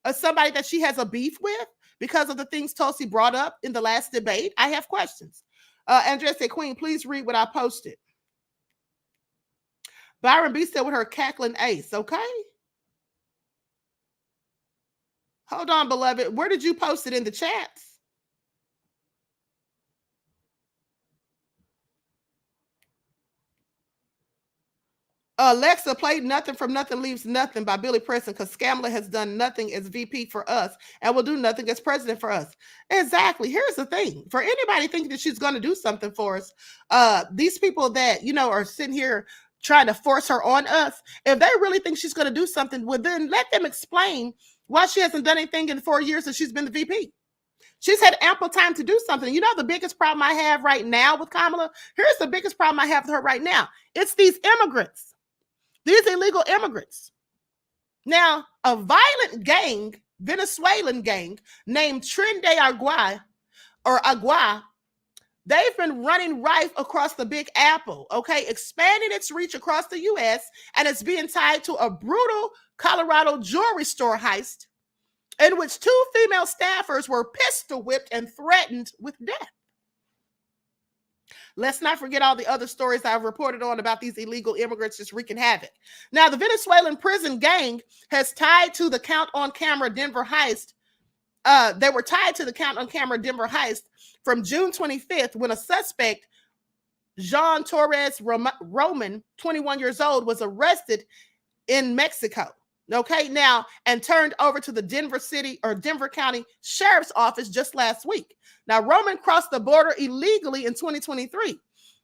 or somebody that she has a beef with because of the things Tulsi brought up in the last debate. I have questions. Andrea said, Queen, please read what I posted. Byron B said with her cackling ace, okay? Hold on, beloved. Where did you post it? In the chats? Alexa played Nothing from Nothing Leaves Nothing by Billy Preston because Kamala has done nothing as VP for us and will do nothing as president for us. Exactly. Here's the thing. For anybody thinking that she's going to do something for us, these people that, are sitting here trying to force her on us, if they really think she's going to do something, well, then let them explain why she hasn't done anything in 4 years that she's been the VP. She's had ample time to do something. You know the biggest problem I have right now with Kamala? Here's the biggest problem I have with her right now. It's these immigrants, these illegal immigrants. Now, a violent gang, Venezuelan gang, named Tren de Agua, they've been running rife across the Big Apple, okay, expanding its reach across the U.S., and it's being tied to a brutal Colorado jewelry store heist in which 2 female staffers were pistol whipped and threatened with death. Let's not forget all the other stories I've reported on about these illegal immigrants just wreaking havoc. Now, the Venezuelan prison gang has tied to the count on camera Denver heist. They were tied to the count on camera Denver heist from June 25th when a suspect, Jean Torres Roman, 21 years old, was arrested in Mexico. Okay, now, and turned over to the Denver County Sheriff's Office just last week. Now, Roman crossed the border illegally in 2023,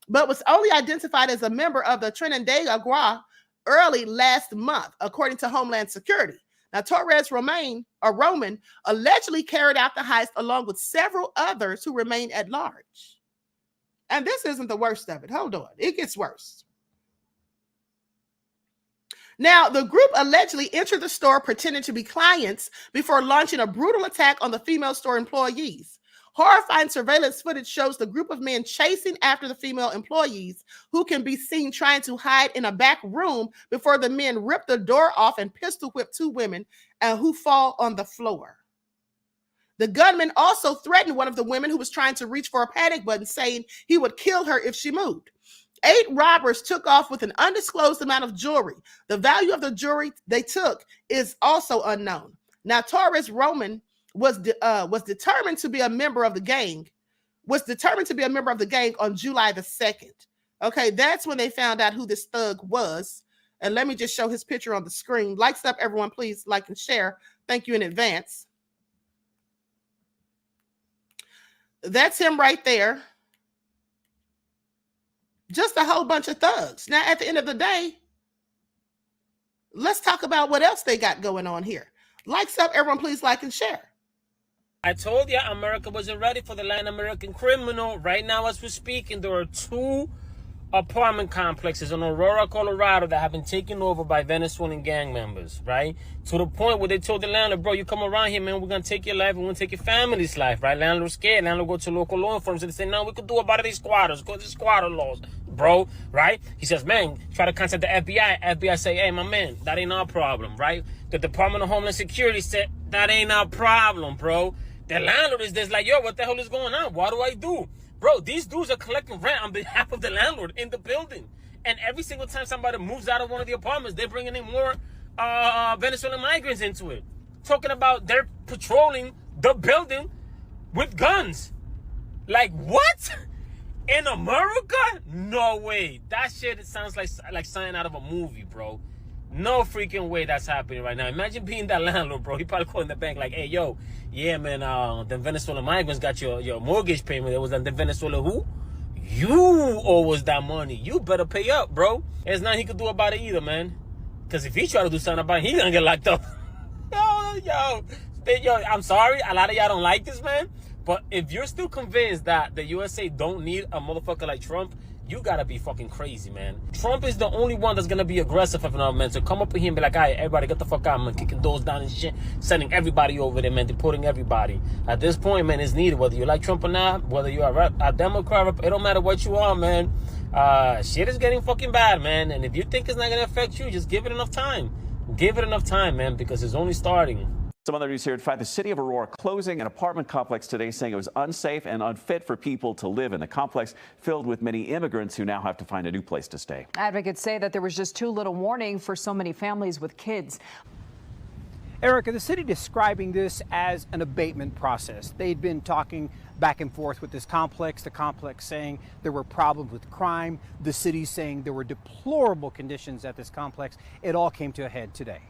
but was only identified as a member of the Tren de Agua early last month, according to Homeland Security. Now, Torres Roman allegedly carried out the heist along with several others who remain at large. And this isn't the worst of it. Hold on, it gets worse. Now, the group allegedly entered the store pretending to be clients before launching a brutal attack on the female store employees. Horrifying surveillance footage shows the group of men chasing after the female employees, who can be seen trying to hide in a back room before the men rip the door off and pistol whip 2 women who fall on the floor. The gunman also threatened one of the women who was trying to reach for a panic button, saying he would kill her if she moved. 8 robbers took off with an undisclosed amount of jewelry. The value of the jewelry they took is also unknown. Now, Torres Roman was determined to be a member of the gang. On July the 2nd. Okay, that's when they found out who this thug was. And let me just show his picture on the screen. Likes up, everyone. Please like and share. Thank you in advance. That's him right there. Just a whole bunch of thugs. Now, at the end of the day, let's talk about what else they got going on here. Likes up, everyone. Please like and share. I told you America wasn't ready for the Latin American criminal. Right now, as we're speaking, there are 2 apartment complexes in Aurora, Colorado that have been taken over by Venezuelan gang members, right? To the point where they told the landlord, bro, you come around here, man, we're going to take your life, we're going to take your family's life, right? Landlord's scared. Landlord go to local law enforcement and say, no, we could do about these squatters, because it's squatter laws, bro, right? He says, man, try to contact the FBI. FBI say, hey, my man, that ain't our problem, right? The Department of Homeland Security said, that ain't our problem, bro. The landlord is just like, yo, what the hell is going on? What do I do? Bro, these dudes are collecting rent on behalf of the landlord in the building. And every single time somebody moves out of one of the apartments, they're bringing in more Venezuelan migrants into it. Talking about they're patrolling the building with guns. Like, what? In America? No way. That shit, it sounds like something out of a movie, bro. No freaking way that's happening right now. Imagine being that landlord, bro. He probably calling the bank like, hey, yo, yeah, man, the Venezuelan migrants got your mortgage payment. It was the Venezuela who? You owe us that money. You better pay up, bro. There's nothing he could do about it either, man. Because if he try to do something about it, he's going to get locked up. Yo, I'm sorry. A lot of y'all don't like this, man. But if you're still convinced that the USA don't need a motherfucker like Trump, you gotta be fucking crazy, man. Trump is the only one that's gonna be aggressive enough, man. So come up with him and be like, all right, everybody get the fuck out, man. Kicking doors down and shit. Sending everybody over there, man. Deporting everybody. At this point, man, it's needed. Whether you like Trump or not, whether you are a Democrat, it don't matter what you are, man. Shit is getting fucking bad, man. And if you think it's not gonna affect you, just give it enough time. Give it enough time, man, because it's only starting. Some other news here at 5. The city of Aurora closing an apartment complex today, saying it was unsafe and unfit for people to live in. The complex filled with many immigrants who now have to find a new place to stay. Advocates say that there was just too little warning for so many families with kids. Erica, the city describing this as an abatement process. They'd been talking back and forth with this complex, the complex saying there were problems with crime, the city saying there were deplorable conditions at this complex. It all came to a head today.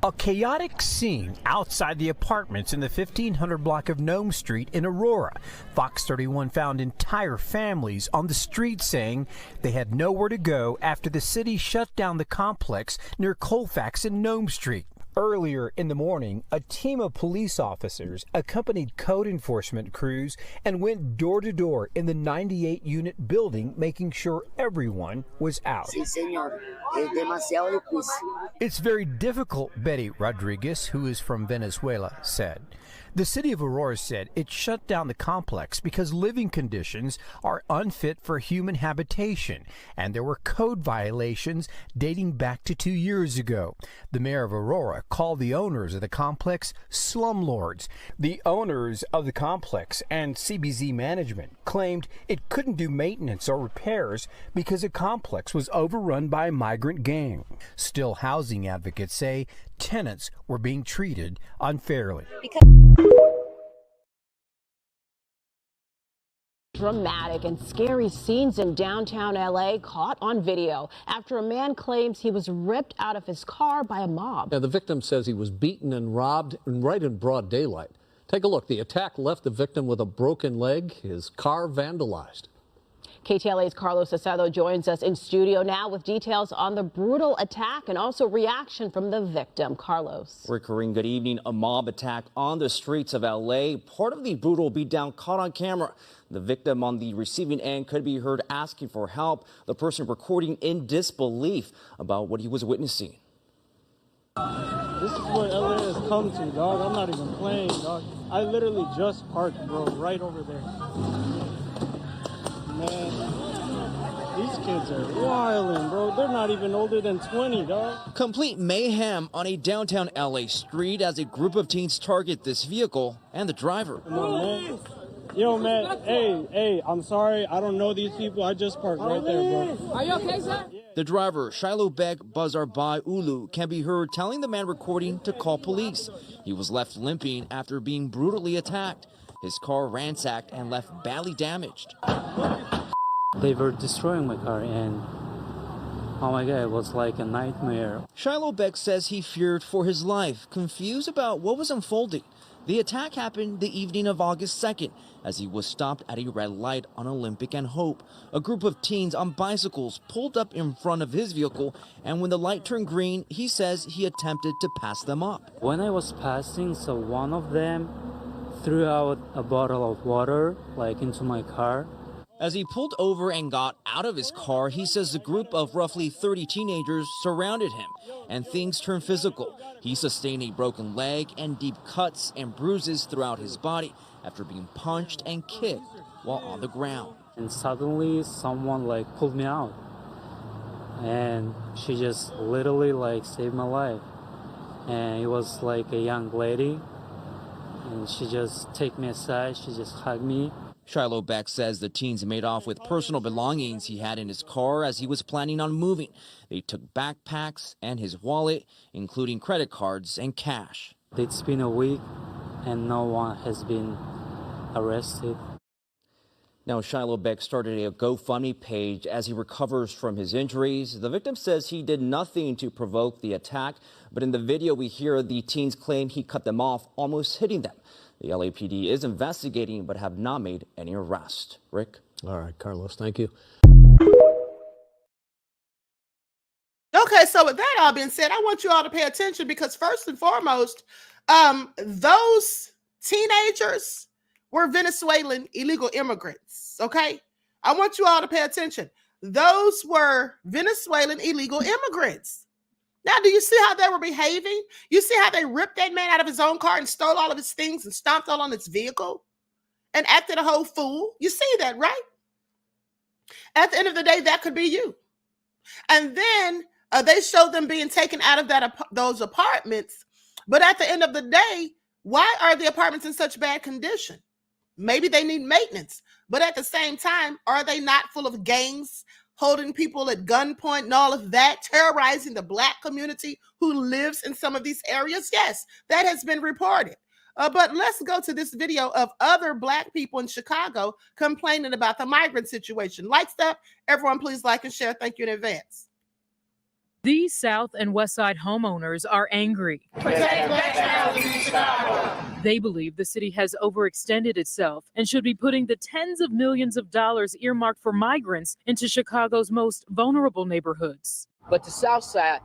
A chaotic scene outside the apartments in the 1500 block of Nome Street in Aurora. Fox 31 found entire families on the street saying they had nowhere to go after the city shut down the complex near Colfax and Nome Street. Earlier in the morning, a team of police officers accompanied code enforcement crews and went door to door in the 98-unit building, making sure everyone was out. Sí, señor. Es demasiado difícil. It's very difficult, Betty Rodriguez, who is from Venezuela, said. The city of Aurora said it shut down the complex because living conditions are unfit for human habitation, and there were code violations dating back to 2 years ago. The mayor of Aurora called the owners of the complex slumlords. The owners of the complex and CBZ management claimed it couldn't do maintenance or repairs because the complex was overrun by a migrant gang. Still, housing advocates say tenants were being treated unfairly. Dramatic and scary scenes in downtown LA caught on video after a man claims he was ripped out of his car by a mob. Now, the victim says he was beaten and robbed right in broad daylight. Take a look. The attack left the victim with a broken leg, his car vandalized. KTLA's Carlos Acedo joins us in studio now with details on the brutal attack and also reaction from the victim. Carlos. Rick Kareem, good evening. A mob attack on the streets of LA. Part of the brutal beatdown caught on camera. The victim on the receiving end could be heard asking for help. The person recording in disbelief about what he was witnessing. This is what LA has come to, dog. I'm not even playing, dog. I literally just parked, bro, right over there. Man, these kids are wildin', bro. They're not even older than 20, dog. Complete mayhem on a downtown LA street as a group of teens target this vehicle and the driver. Come on, man. Yo, man, hey, I'm sorry. I don't know these people. I just parked right there, bro. Are you okay, sir? The driver, Shiloh Beck Bazarbai Ulu, can be heard telling the man recording to call police. He was left limping after being brutally attacked. His car ransacked and left badly damaged. They were destroying my car, and oh my God, it was like a nightmare. Shiloh Beck says he feared for his life, confused about what was unfolding. The attack happened the evening of August 2nd as he was stopped at a red light on Olympic and Hope. A group of teens on bicycles pulled up in front of his vehicle, and when the light turned green, he says he attempted to pass them up. When I was passing, so one of them threw out a bottle of water, like, into my car. As he pulled over and got out of his car, he says a group of roughly 30 teenagers surrounded him, and things turned physical. He sustained a broken leg and deep cuts and bruises throughout his body after being punched and kicked while on the ground. And suddenly someone, like, pulled me out, and she just literally, like, saved my life. And it was like a young lady, and she just took me aside, she just hugged me. Shiloh Beck says the teens made off with personal belongings he had in his car as he was planning on moving. They took backpacks and his wallet, including credit cards and cash. It's been a week and no one has been arrested. Now, Shiloh Beck started a GoFundMe page as he recovers from his injuries. The victim says he did nothing to provoke the attack, but in the video we hear the teens claim he cut them off, almost hitting them. The LAPD is investigating but have not made any arrests. Rick? All right, Carlos, thank you. Okay, so with that all being said, I want you all to pay attention because first and foremost, those teenagers were Venezuelan illegal immigrants, okay? I want you all to pay attention. Those were Venezuelan illegal immigrants. Now, do you see how they were behaving? You see how they ripped that man out of his own car and stole all of his things and stomped all on his vehicle and acted a whole fool? You see that, right? At the end of the day, that could be you. And then they showed them being taken out of those apartments. But at the end of the day, why are the apartments in such bad condition? Maybe they need maintenance. But at the same time, are they not full of gangs, holding people at gunpoint and all of that, terrorizing the Black community who lives in some of these areas? Yes, that has been reported. But let's go to this video of other Black people in Chicago complaining about the migrant situation. Like stuff, everyone please like and share. Thank you in advance. These South and West Side homeowners are angry. They believe the city has overextended itself and should be putting the tens of millions of dollars earmarked for migrants into Chicago's most vulnerable neighborhoods. But the South Side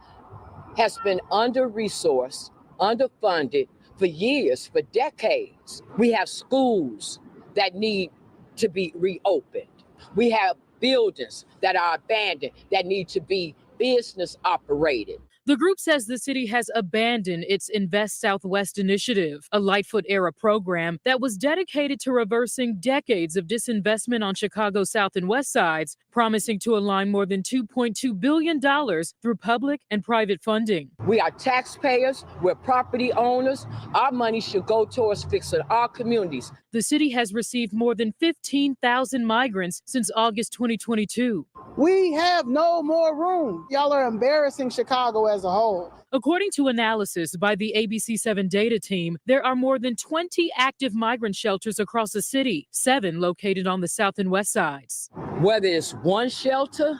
has been under-resourced underfunded for years, for decades. We have schools that need to be reopened. We have buildings that are abandoned that need to be business operated. The group says the city has abandoned its Invest Southwest initiative, a Lightfoot-era program that was dedicated to reversing decades of disinvestment on Chicago's South and West sides, promising to align more than $2.2 billion through public and private funding. We are taxpayers, we're property owners. Our money should go towards fixing our communities. The city has received more than 15,000 migrants since August 2022. We have no more room. Y'all are embarrassing Chicago as a whole. According to analysis by the ABC7 data team, there are more than 20 active migrant shelters across the city, 7 located on the south and west sides. Whether it's one shelter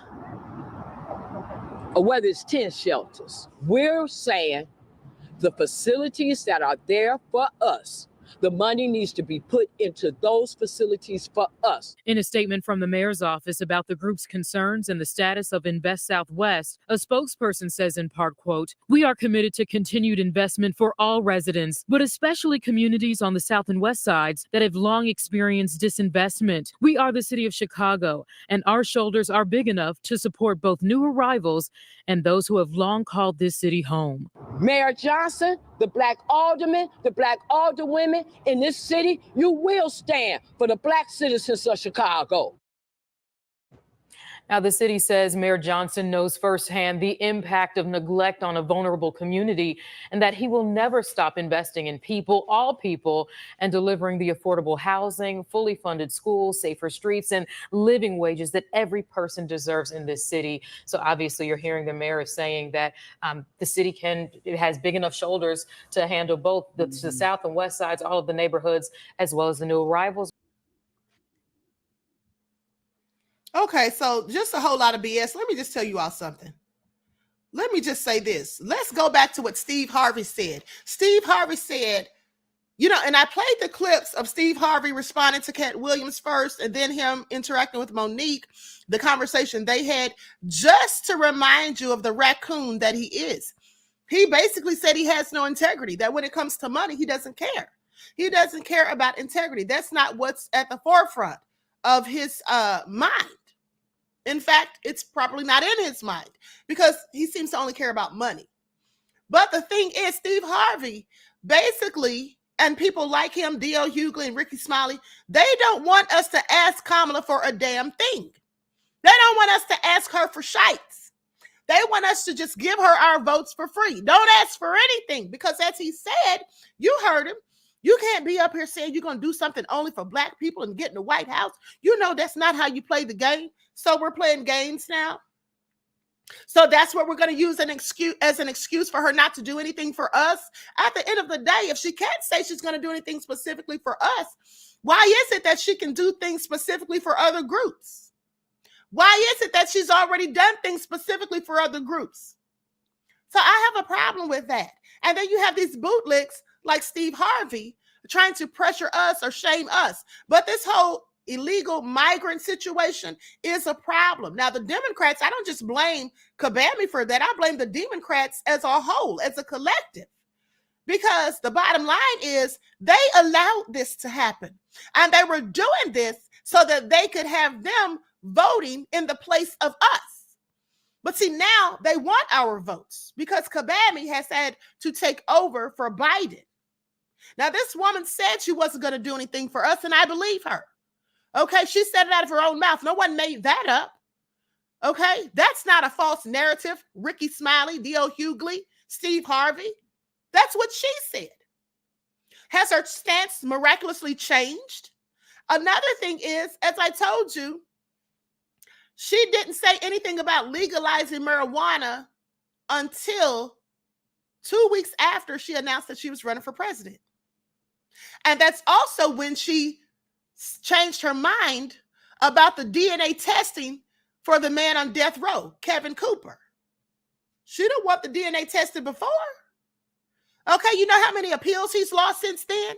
or whether it's 10 shelters, we're saying the facilities that are there for us, the money needs to be put into those facilities for us. In a statement from the mayor's office about the group's concerns and the status of Invest Southwest, a spokesperson says in part, quote, "We are committed to continued investment for all residents, but especially communities on the south and west sides that have long experienced disinvestment. We are the city of Chicago, and our shoulders are big enough to support both new arrivals and those who have long called this city home." Mayor Johnson, the black aldermen, the black alderwomen in this city, you will stand for the black citizens of Chicago. Now, the city says Mayor Johnson knows firsthand the impact of neglect on a vulnerable community and that he will never stop investing in people, all people, and delivering the affordable housing, fully funded schools, safer streets, and living wages that every person deserves in this city. So obviously you're hearing the mayor saying that the city it has big enough shoulders to handle both the south and west sides, all of the neighborhoods, as well as the new arrivals. Okay, so just a whole lot of BS. Let me just tell you all something. Let me just say this. Let's go back to what Steve Harvey said. Steve Harvey said, you know, and I played the clips of Steve Harvey responding to Cat Williams first and then him interacting with Monique, the conversation they had, just to remind you of the raccoon that he is. He basically said he has no integrity, that when it comes to money, he doesn't care. He doesn't care about integrity. That's not what's at the forefront of his mind. In fact, it's probably not in his mind because he seems to only care about money. But the thing is, Steve Harvey basically, and people like him, D.L. Hughley and Ricky Smiley, they don't want us to ask Kamala for a damn thing. They don't want us to ask her for shites. They want us to just give her our votes for free. Don't ask for anything because, as he said, you heard him, you can't be up here saying you're going to do something only for black people and get in the White House. You know that's not how you play the game. So we're playing games now. So that's what we're going to use as an excuse for her not to do anything for us. At the end of the day, if she can't say she's going to do anything specifically for us, why is it that she can do things specifically for other groups? Why is it that she's already done things specifically for other groups? So I have a problem with that. And then you have these bootlicks like Steve Harvey trying to pressure us or shame us. But this whole illegal migrant situation is a problem. Now, the Democrats, I don't just blame Kabami for that. I blame the Democrats as a whole, as a collective. Because the bottom line is they allowed this to happen. And they were doing this so that they could have them voting in the place of us. But see, now they want our votes because Kabami has had to take over for Biden. Now, this woman said she wasn't going to do anything for us, and I believe her. Okay, she said it out of her own mouth. No one made that up. Okay, that's not a false narrative. Ricky Smiley, D.L. Hughley, Steve Harvey. That's what she said. Has her stance miraculously changed? Another thing is, as I told you, she didn't say anything about legalizing marijuana until 2 weeks after she announced that she was running for president. And that's also when she changed her mind about the DNA testing for the man on death row, Kevin Cooper. She didn't want the DNA tested before. Okay, you know how many appeals he's lost since then?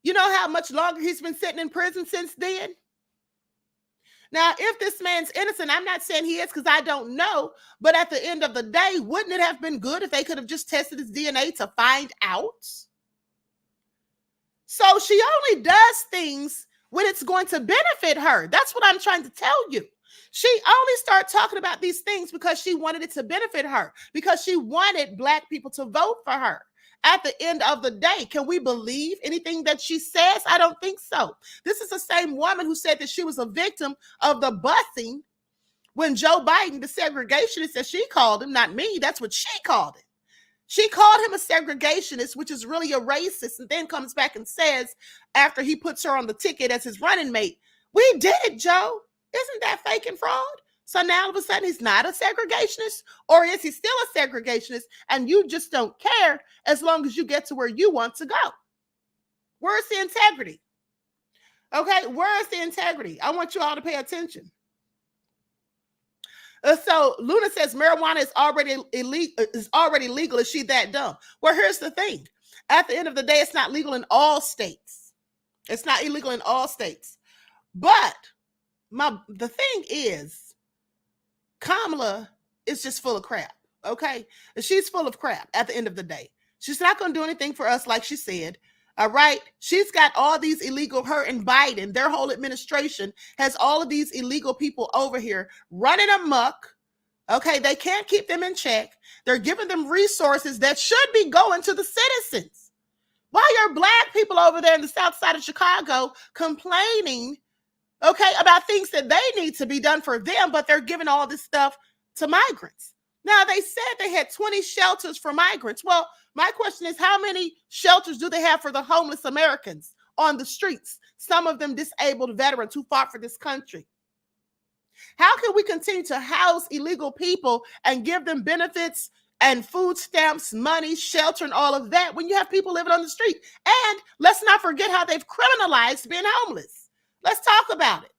You know how much longer he's been sitting in prison since then? Now, if this man's innocent, I'm not saying he is because I don't know, but at the end of the day, wouldn't it have been good if they could have just tested his DNA to find out? So she only does things when it's going to benefit her. That's what I'm trying to tell you. She only started talking about these things because she wanted it to benefit her, because she wanted Black people to vote for her. At the end of the day, can we believe anything that she says? I don't think so. This is the same woman who said that she was a victim of the busing when Joe Biden, the segregationist that she called him, not me, that's what she called him. She called him a segregationist, which is really a racist, and then comes back and says, after he puts her on the ticket as his running mate, we did it, Joe. Isn't that fake and fraud? So now all of a sudden he's not a segregationist, or is he still a segregationist and you just don't care as long as you get to where you want to go? Where's the integrity? Okay, where's the integrity? I want you all to pay attention. So Luna says marijuana is already legal. Is she that dumb? Well, here's the thing. At the end of the day, it's not legal in all states. It's not illegal in all states. But the thing is, Kamala is just full of crap, okay? She's full of crap at the end of the day. She's not going to do anything for us, like she said, all right? She's got all these illegal, her and Biden, their whole administration has all of these illegal people over here running amok, okay? They can't keep them in check. They're giving them resources that should be going to the citizens. Why are Black people over there in the south side of Chicago complaining, okay, about things that they need to be done for them, but they're giving all this stuff to migrants? Now, they said they had 20 shelters for migrants. Well, my question is, how many shelters do they have for the homeless Americans on the streets? Some of them disabled veterans who fought for this country. How can we continue to house illegal people and give them benefits and food stamps, money, shelter, and all of that when you have people living on the street? And let's not forget how they've criminalized being homeless. Let's talk about it.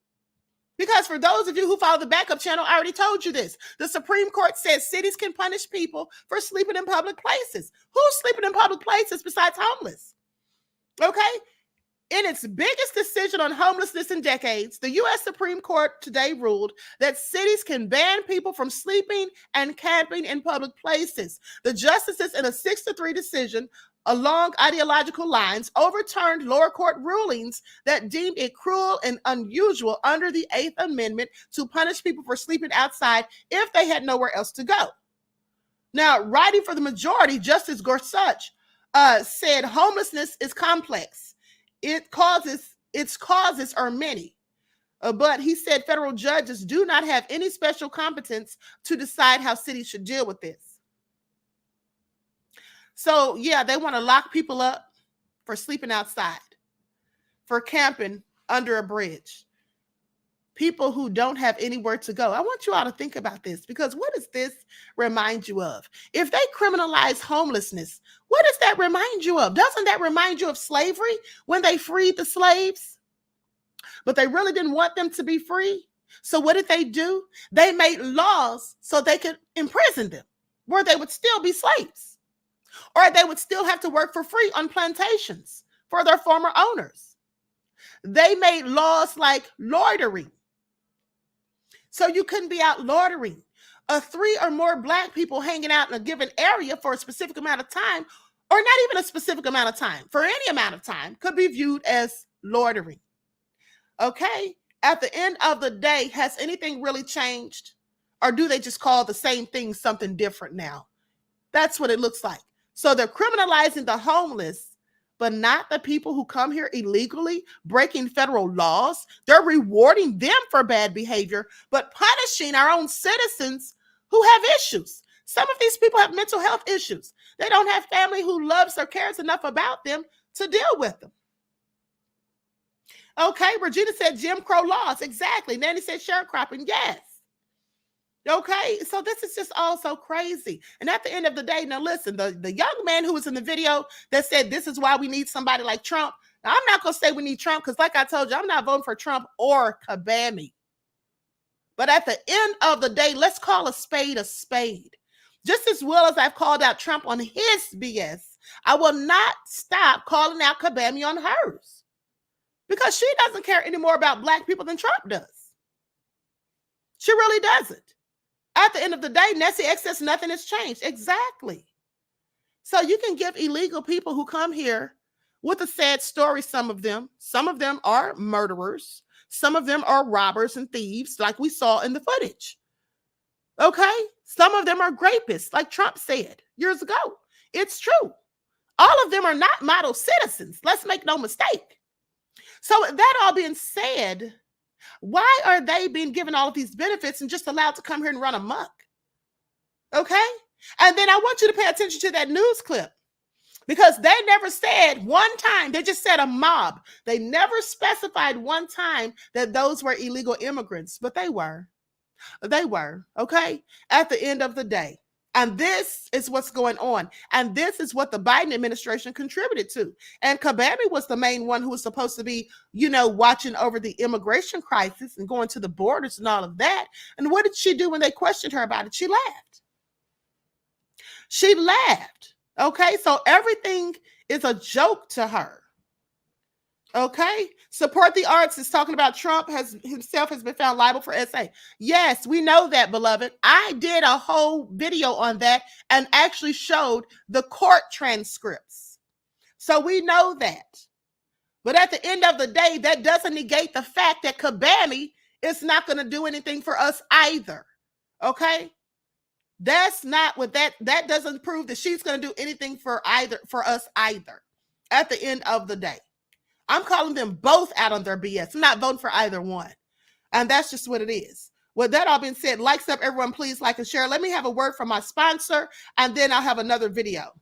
Because for those of you who follow the backup channel, I already told you this. The Supreme Court says cities can punish people for sleeping in public places. Who's sleeping in public places besides homeless? Okay? In its biggest decision on homelessness in decades, the U.S. Supreme Court today ruled that cities can ban people from sleeping and camping in public places. The justices, in a 6-3 decision along ideological lines, overturned lower court rulings that deemed it cruel and unusual under the 8th Amendment to punish people for sleeping outside if they had nowhere else to go. Now, writing for the majority, Justice Gorsuch said homelessness is complex. Its causes are many. But he said federal judges do not have any special competence to decide how cities should deal with this. So, yeah, they want to lock people up for sleeping outside, for camping under a bridge, people who don't have anywhere to go. I want you all to think about this, because what does this remind you of? If they criminalize homelessness, what does that remind you of? Doesn't that remind you of slavery when they freed the slaves? But they really didn't want them to be free. So what did they do? They made laws so they could imprison them, where they would still be slaves. Or they would still have to work for free on plantations for their former owners. They made laws like loitering. So you couldn't be out loitering. 3 or more Black people hanging out in a given area for a specific amount of time, or not even a specific amount of time, for any amount of time, could be viewed as loitering. Okay? At the end of the day, has anything really changed? Or do they just call the same thing something different now? That's what it looks like. So they're criminalizing the homeless, but not the people who come here illegally, breaking federal laws. They're rewarding them for bad behavior, but punishing our own citizens who have issues. Some of these people have mental health issues. They don't have family who loves or cares enough about them to deal with them. Okay, Regina said Jim Crow laws. Exactly. Nanny said sharecropping. Yes. Okay, so this is just all so crazy. And at the end of the day, now listen, the young man who was in the video that said this is why we need somebody like Trump. Now, I'm not going to say we need Trump because, like I told you, I'm not voting for Trump or Kabami. But at the end of the day, let's call a spade a spade. Just as well as I've called out Trump on his BS, I will not stop calling out Kabami on hers, because she doesn't care any more about Black people than Trump does. She really doesn't. At the end of the day, Nessie X says nothing has changed. Exactly. So you can give illegal people who come here with a sad story, some of them are murderers. Some of them are robbers and thieves, like we saw in the footage. Okay? Some of them are rapists, like Trump said years ago. It's true. All of them are not model citizens. Let's make no mistake. So that all being said, why are they being given all of these benefits and just allowed to come here and run amok? Okay? And then I want you to pay attention to that news clip, because they never said one time, they just said a mob. They never specified one time that those were illegal immigrants, but they were. They were, okay? At the end of the day. And this is what's going on. And this is what the Biden administration contributed to. And Kabami was the main one who was supposed to be, watching over the immigration crisis and going to the borders and all of that. And what did she do when they questioned her about it? She laughed. She laughed. Okay, so everything is a joke to her. Okay, support the arts is talking about Trump himself has been found liable for SA. Yes, we know that, beloved. I did a whole video on that and actually showed the court transcripts. So we know that. But at the end of the day, that doesn't negate the fact that Kabami is not going to do anything for us either. Okay? That's not what that doesn't prove that she's going to do anything for us either. At the end of the day, I'm calling them both out on their BS. I'm not voting for either one. And that's just what it is. With that all being said, likes up, everyone, please like and share. Let me have a word from my sponsor, and then I'll have another video.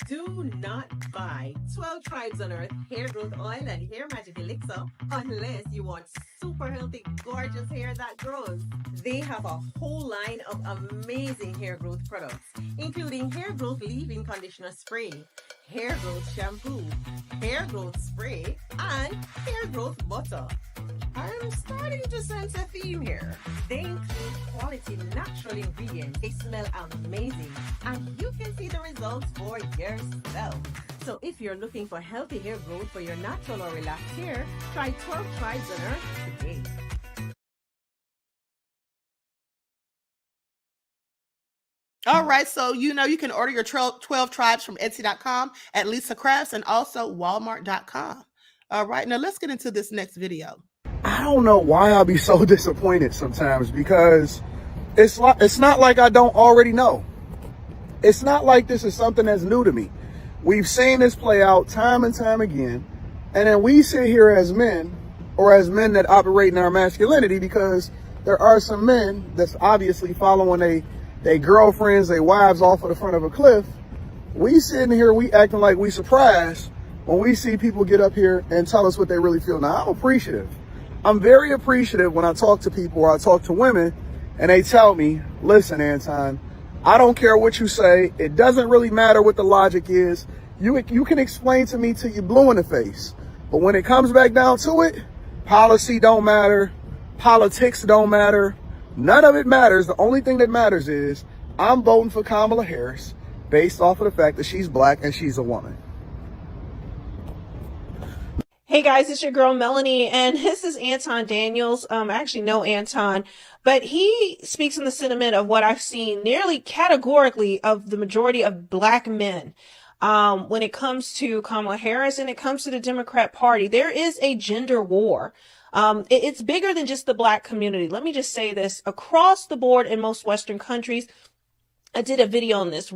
Do not buy 12 Tribes on Earth hair growth oil and hair magic elixir unless you want super healthy, gorgeous hair that grows. They have a whole line of amazing hair growth products, including hair growth leave-in conditioner spray, hair growth shampoo, hair growth spray, and hair growth butter. I'm starting to sense a theme here. They include quality natural ingredients. They smell amazing, and you can see the results for yourself. So if you're looking for healthy hair growth for your natural or relaxed hair, try 12 Tribes on Earth today. All right, so you can order your 12 Tribes from Etsy.com, at Lisa Crafts, and also Walmart.com. All right, now let's get into this next video. I don't know why I'll be so disappointed sometimes, because it's not like I don't already know. It's not like this is something that's new to me. We've seen this play out time and time again, and then we sit here as men, or as men that operate in our masculinity, because there are some men that's obviously following they girlfriends, they wives off of the front of a cliff. We sitting here, we acting like we surprised when we see people get up here and tell us what they really feel. Now, I'm appreciative. I'm very appreciative when I talk to people or I talk to women and they tell me, listen, Anton, I don't care what you say. It doesn't really matter what the logic is. You can explain to me till you're blue in the face. But when it comes back down to it, policy don't matter. Politics don't matter. None of it matters. The only thing that matters is I'm voting for Kamala Harris based off of the fact that she's black and she's a woman. Hey guys, it's your girl Melanie, and this is Anton Daniels. I actually know Anton, but he speaks in the sentiment of what I've seen nearly categorically of the majority of black men. When it comes to Kamala Harris and it comes to the Democrat Party, there is a gender war. It's bigger than just the black community. Let me just say this. Across the board in most Western countries, I did a video on this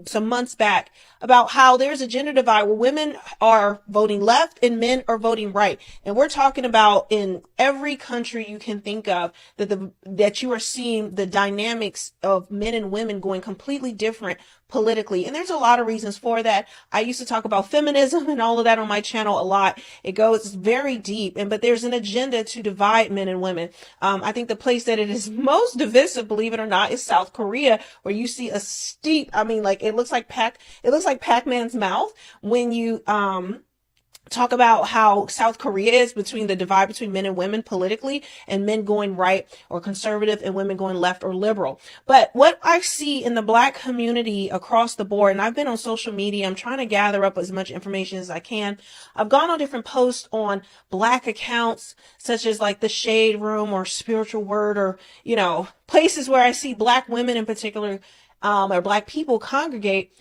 some months back about how there's a gender divide where women are voting left and men are voting right. And we're talking about in every country you can think of that you are seeing the dynamics of men and women going completely different politically. And there's a lot of reasons for that. I used to talk about feminism and all of that on my channel a lot. It goes very deep, but there's an agenda to divide men and women. I think the place that it is most divisive, believe it or not, is South Korea, where you see a steep, it looks like Pac-Man's mouth when you talk about how South Korea is between the divide between men and women politically, and men going right or conservative and women going left or liberal. But what I see in the Black community across the board, and I've been on social media, I'm trying to gather up as much information as I can. I've gone on different posts on Black accounts, such as like the Shade Room or Spiritual Word, or, you know, places where I see Black women in particular, or Black people congregate.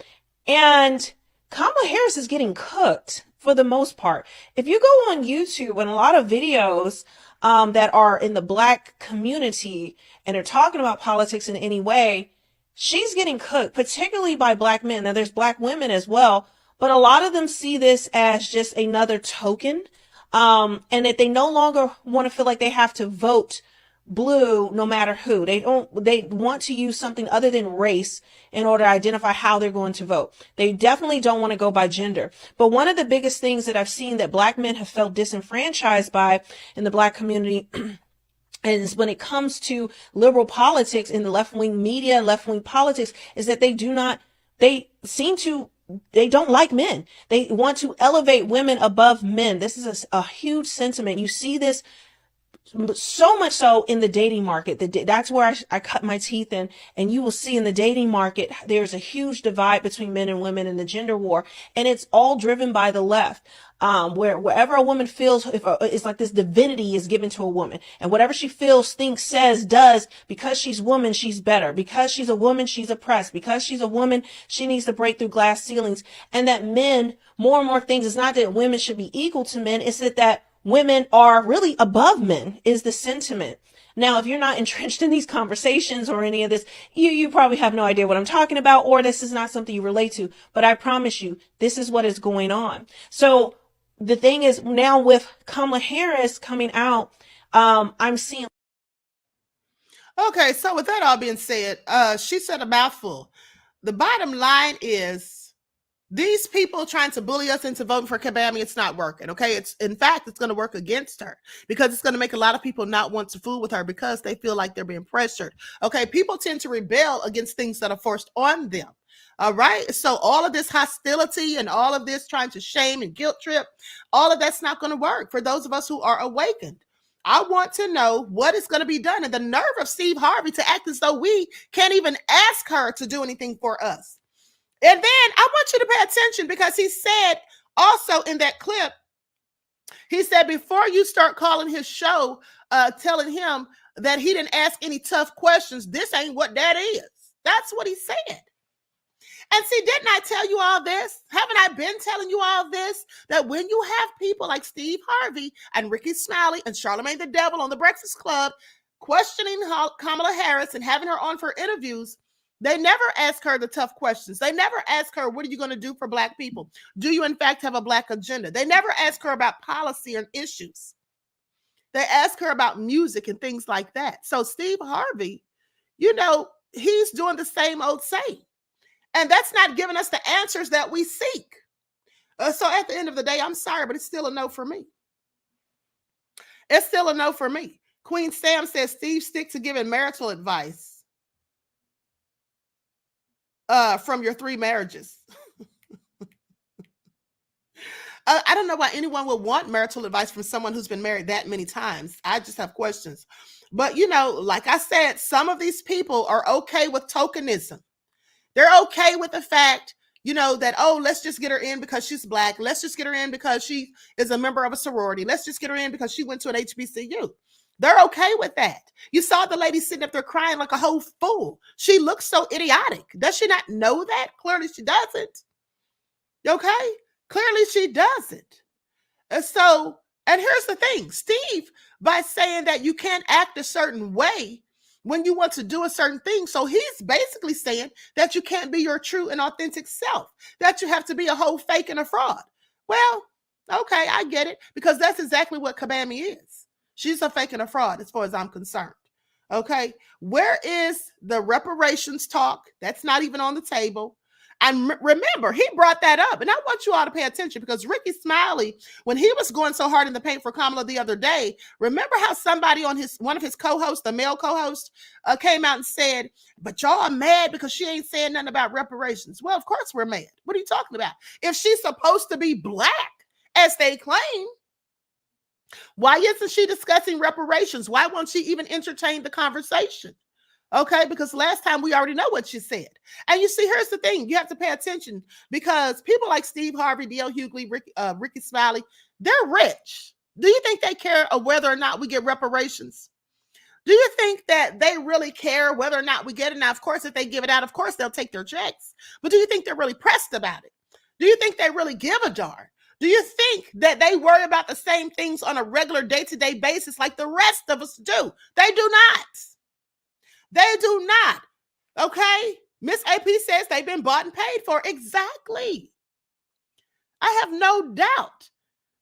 And Kamala Harris is getting cooked for the most part. If you go on YouTube and a lot of videos that are in the Black community and are talking about politics in any way, she's getting cooked, particularly by Black men. Now, there's Black women as well, but a lot of them see this as just another token, and that they no longer want to feel like they have to vote blue no matter who. They want to use something other than race in order to identify how they're going to vote. They definitely don't want to go by gender. But one of the biggest things that I've seen that Black men have felt disenfranchised by in the Black community and when it comes to liberal politics in the left-wing media, left-wing politics, is that they don't like men. They want to elevate women above men. This is a huge sentiment. You see this so much so in the dating market. That's where I cut my teeth in, and you will see in the dating market, there's a huge divide between men and women in the gender war, and it's all driven by the left. Wherever a woman feels, it's like this divinity is given to a woman, and whatever she feels, thinks, says, does, because she's woman, she's better. Because she's a woman, she's oppressed. Because she's a woman, she needs to break through glass ceilings. And that men, more and more things, it's not that women should be equal to men, it's that women are really above men is the sentiment. Now, if you're not entrenched in these conversations or any of this, you probably have no idea what I'm talking about, or this is not something you relate to. But I promise you, this is what is going on. So the thing is, now with Kamala Harris coming out, I'm seeing. Okay, so with that all being said, she said a mouthful. The bottom line is, these people trying to bully us into voting for Kabami, it's not working, okay? In fact, it's going to work against her, because it's going to make a lot of people not want to fool with her because they feel like they're being pressured, okay? People tend to rebel against things that are forced on them, all right? So all of this hostility and all of this trying to shame and guilt trip, all of that's not going to work for those of us who are awakened. I want to know what is going to be done, and the nerve of Steve Harvey to act as though we can't even ask her to do anything for us. And then I want you to pay attention, because he said also in that clip, he said, before you start calling his show, telling him that he didn't ask any tough questions, this ain't what that is. That's what he said. And see, didn't I tell you all this? Haven't I been telling you all this? That when you have people like Steve Harvey and Ricky Smiley and Charlamagne the Devil on the Breakfast Club questioning Kamala Harris and having her on for interviews, they never ask her the tough questions. They never ask her, what are you going to do for Black people? Do you, in fact, have a Black agenda? They never ask her about policy and issues. They ask her about music and things like that. So Steve Harvey, you know, he's doing the same old same. And that's not giving us the answers that we seek. So at the end of the day, I'm sorry, but it's still a no for me. It's still a no for me. Queen Sam says, Steve, stick to giving marital advice from your 3 marriages. I don't know why anyone would want marital advice from someone who's been married that many times. I just have questions. But, you know, like I said, some of these people are okay with tokenism. They're okay with the fact, you know, that, oh, let's just get her in because she's Black. Let's just get her in because she is a member of a sorority. Let's just get her in because she went to an HBCU. They're okay with that. You saw the lady sitting up there crying like a whole fool. She looks so idiotic. Does she not know that? Clearly she doesn't. Okay? Clearly she doesn't. And here's the thing. Steve, by saying that you can't act a certain way when you want to do a certain thing, so he's basically saying that you can't be your true and authentic self, that you have to be a whole fake and a fraud. Well, okay, I get it, because that's exactly what Kabami is. She's a fake and a fraud as far as I'm concerned. Okay, where is the reparations talk? That's not even on the table. And remember, he brought that up. And I want you all to pay attention, because Ricky Smiley, when he was going so hard in the paint for Kamala the other day, remember how somebody on one of his co-hosts, the male co-host, came out and said, but y'all are mad because she ain't saying nothing about reparations. Well, of course we're mad. What are you talking about? If she's supposed to be Black as they claim. Why isn't she discussing reparations? Why won't she even entertain the conversation? Okay, because last time we already know what she said. And you see, here's the thing. You have to pay attention because people like Steve Harvey, D.L. Hughley, Ricky Smiley, they're rich. Do you think they care whether or not we get reparations? Do you think that they really care whether or not we get it? Now, of course, if they give it out, of course, they'll take their checks. But do you think they're really pressed about it? Do you think they really give a darn? Do you think that they worry about the same things on a regular day-to-day basis like the rest of us do? They do not. They do not. Okay? Miss AP says they've been bought and paid for. Exactly. I have no doubt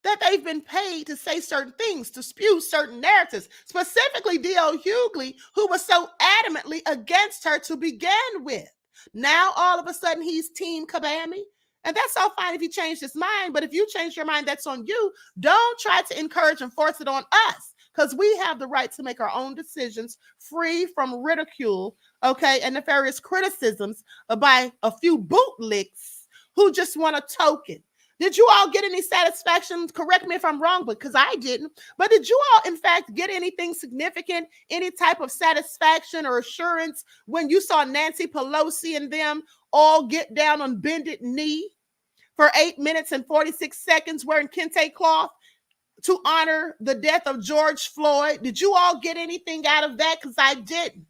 that they've been paid to say certain things, to spew certain narratives, specifically D.L. Hughley, who was so adamantly against her to begin with. Now, all of a sudden, he's Team Kabami. And that's all fine if he changed his mind. But if you change your mind, that's on you. Don't try to encourage and force it on us, because we have the right to make our own decisions free from ridicule, okay, and nefarious criticisms by a few bootlicks who just want a token. Did you all get any satisfaction? Correct me if I'm wrong, because I didn't. But did you all, in fact, get anything significant, any type of satisfaction or assurance when you saw Nancy Pelosi and them all get down on bended knee for 8 minutes and 46 seconds wearing kente cloth to honor the death of George Floyd? Did you all get anything out of that? Because I didn't.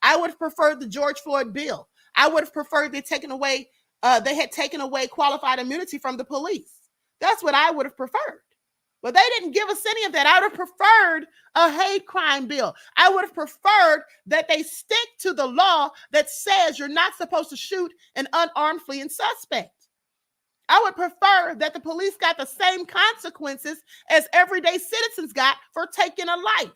I would have preferred the George Floyd bill. I would have preferred they had taken away qualified immunity from the police. That's what I would have preferred. But they didn't give us any of that. I would have preferred a hate crime bill. I would have preferred that they stick to the law that says you're not supposed to shoot an unarmed fleeing suspect. I would prefer that the police got the same consequences as everyday citizens got for taking a life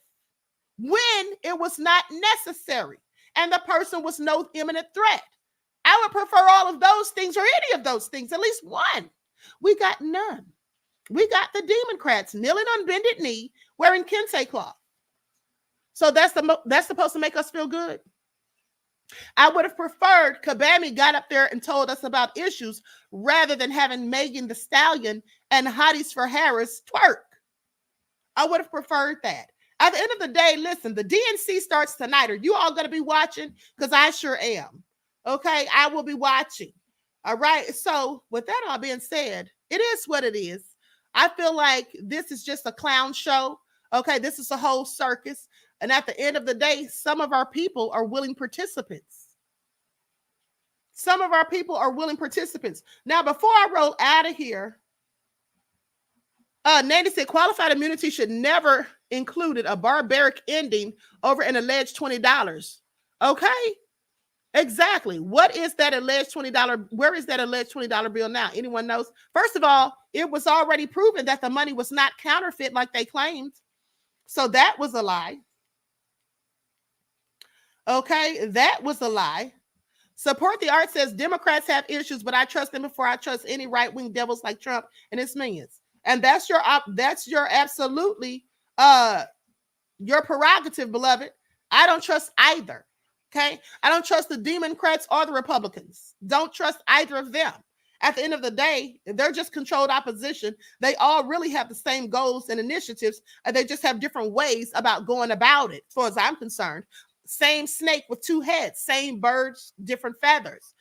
when it was not necessary and the person was no imminent threat. I would prefer all of those things or any of those things, at least one. We got none. We got the Democrats kneeling on bended knee, wearing kente cloth. So that's supposed to make us feel good. I would have preferred Kabami got up there and told us about issues rather than having Megan Thee Stallion and Hotties for Harris twerk. I would have preferred that. At the end of the day, listen, the DNC starts tonight. Are you all going to be watching? Because I sure am. Okay, I will be watching. All right. So with that all being said, it is what it is. I feel like this is just a clown show. Okay, this is a whole circus. And at the end of the day, some of our people are willing participants. Some of our people are willing participants. Now, before I roll out of here, Nandy said qualified immunity should never included a barbaric ending over an alleged $20. Okay, exactly. What is that alleged $20? Where is that alleged $20 bill now? Anyone knows? First of all, it was already proven that the money was not counterfeit like they claimed. So that was a lie. Okay, that was a lie. Support the Art says Democrats have issues, but I trust them before I trust any right-wing devils like Trump and his minions. And that's your absolutely your prerogative, beloved. I don't trust either. Okay, I don't trust the Democrats or the Republicans. Don't trust either of them. At the end of the day, they're just controlled opposition. They all really have the same goals and initiatives, and they just have different ways about going about it, as far as I'm concerned. Same snake with two heads, same birds, different feathers,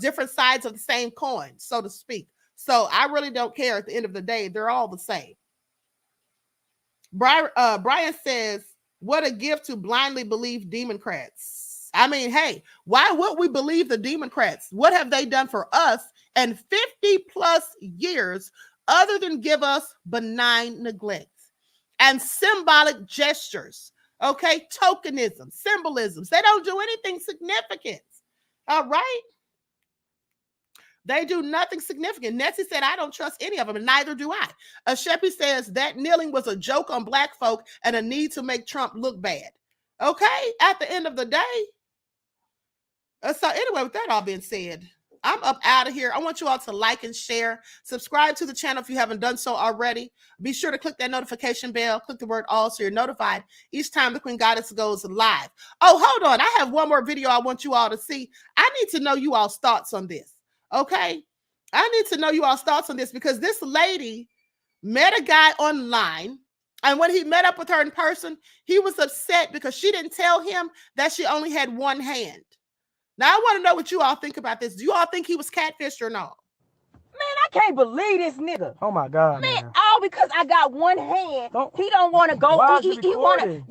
different sides of the same coin, so to speak. So I really don't care. At the end of the day, they're all the same. Brian says, what a gift to blindly believe Democrats. I mean, hey, why would we believe the Democrats? What have they done for us in 50 plus years other than give us benign neglect and symbolic gestures? Okay, tokenism, symbolisms. They don't do anything significant. All right. They do nothing significant. Nessie said, I don't trust any of them, and neither do I. Sheppy says that kneeling was a joke on black folk and a need to make Trump look bad. Okay, at the end of the day. So anyway, with that all being said, I'm up out of here. I want you all to like and share. Subscribe to the channel if you haven't done so already. Be sure to click that notification bell. Click the word all so you're notified each time the Queen Goddess goes live. Oh, hold on. I have one more video I want you all to see. I need to know you all's thoughts on this. Okay? I need to know you all's thoughts on this because this lady met a guy online, and when he met up with her in person, he was upset because she didn't tell him that she only had one hand. Now, I want to know what you all think about this. Do you all think he was catfished or not? Man, I can't believe this nigga. Oh my God, man. All because I got one hand. He don't want to go. Why is He you want to. recording?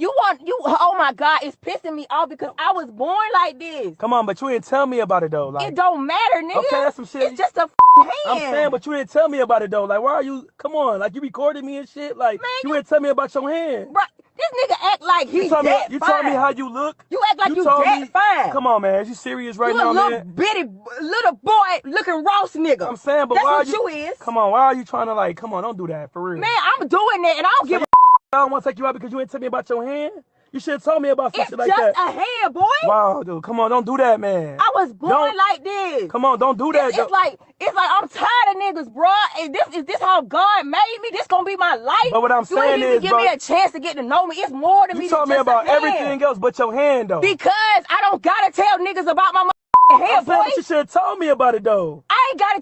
Oh my God, it's pissing me off because I was born like this. Come on, but you didn't tell me about it though. Like, It don't matter, nigga. okay, that's some shit. It's just a hand. I'm saying, but you didn't tell me about it though. Like, why are you? Come on, like you recorded me and shit. Like, Man, you didn't tell me about your hand. Bro, this nigga act like he's told that me, you fine. told me how you look. You act like you told that me, fine. Come on, man. Is you serious right you now, a little man? bitty little boy looking Ross nigga. I'm saying, but that's why what are you is. Come on, why are you trying to like? Come on, don't do that for real. Man, I'm doing that, and I don't give a. I don't want to take you out because you didn't tell me about your hand. You should have told me about some shit like It's that. just a hand, boy. Wow, dude, come on, don't do that, man. I was born like this. Come on, don't do that. It's like I'm tired of niggas, bro. And is this how God made me? This gonna be my life. But what I'm you saying ain't even is, give bro, me a chance to get to know me. It's more than me. You told me just about a hand. everything else but your hand, though. Because I don't gotta tell niggas about my hand, I'm saying, boy. but you should have told me about it, though. I ain't gotta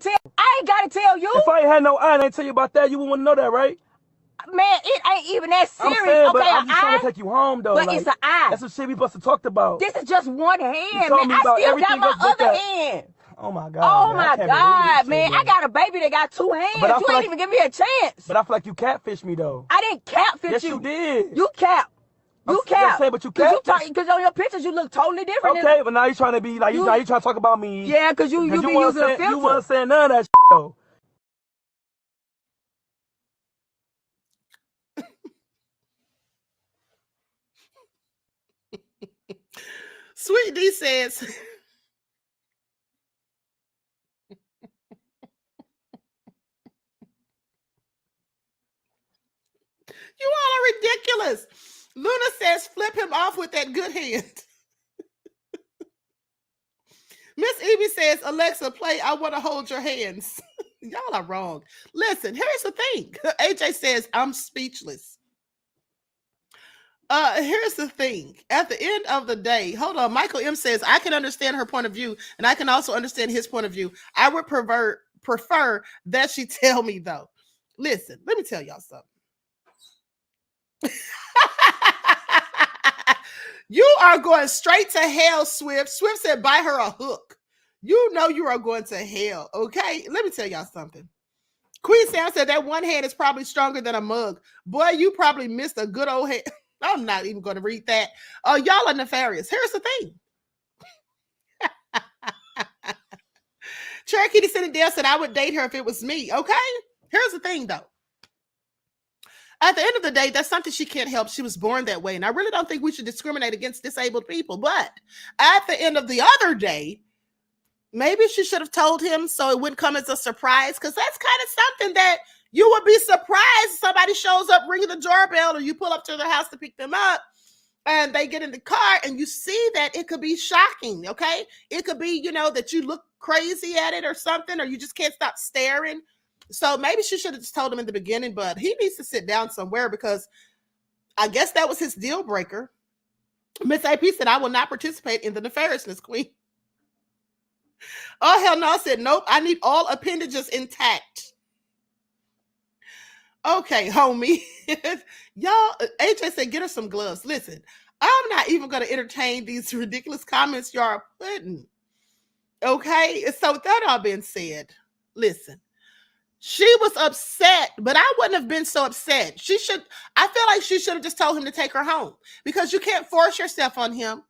tell you. If I ain't had no eye and I ain't tell you about that, you wouldn't want to know that, right? Man, it ain't even that serious. I'm saying, okay, but I'm just trying to take you home, though. But like, it's an eye. That's what shit we supposed to talk about. This is just one hand, You told man. me I about still got everything my else but other that. hand. Oh my God. Oh man, my I can't God, believe this man. shit, I got a baby that got two hands. But I You feel ain't like- even give me a chance. But I feel like you catfished me, though. I didn't catfish Yes, you. you did. You cap. You cap. saying, but you Because on your pictures you look totally different. Okay, but now you trying to be like, now you trying to talk about me. Yeah, because you be using a filter. You wasn't saying none of that shit, though. Sweet D says, you all are ridiculous. Luna says, flip him off with that good hand. Miss Evie says, Alexa, play I Want to Hold Your Hands. Y'all are wrong. Listen, here's the thing. AJ says, I'm speechless. Here's the thing. At the end of the day, hold on. Michael M says, I can understand her point of view, and I can also understand his point of view. I would prefer that she tell me, though. Listen, let me tell y'all something. You are going straight to hell, Swift. Swift said, buy her a hook. You know you are going to hell, okay? Let me tell y'all something. Queen Sam said that one hand is probably stronger than a mug. Boy, you probably missed a good old hand. I'm not even going to read that. Y'all are nefarious. Here's the thing. Cherokee Descendant Dale said, I would date her if it was me, okay? Here's the thing, though. At the end of the day, that's something she can't help. She was born that way. And I really don't think we should discriminate against disabled people. But at the end of the other day, maybe she should have told him so it wouldn't come as a surprise. Because that's kind of something that you would be surprised if somebody shows up ringing the doorbell or you pull up to their house to pick them up and they get in the car and you see that. It could be shocking, okay? It could be, that you look crazy at it or something, or you just can't stop staring. So maybe she should have just told him in the beginning, but he needs to sit down somewhere because I guess that was his deal breaker. Miss AP said, I will not participate in the nefariousness, Queen. Oh, hell no, said, nope, I need all appendages intact. Okay, homie. Y'all, AJ said, get her some gloves. Listen, I'm not even going to entertain these ridiculous comments y'all are putting. Okay, so with that all being said, listen. She was upset, but I wouldn't have been so upset. I feel like she should have just told him to take her home because you can't force yourself on him.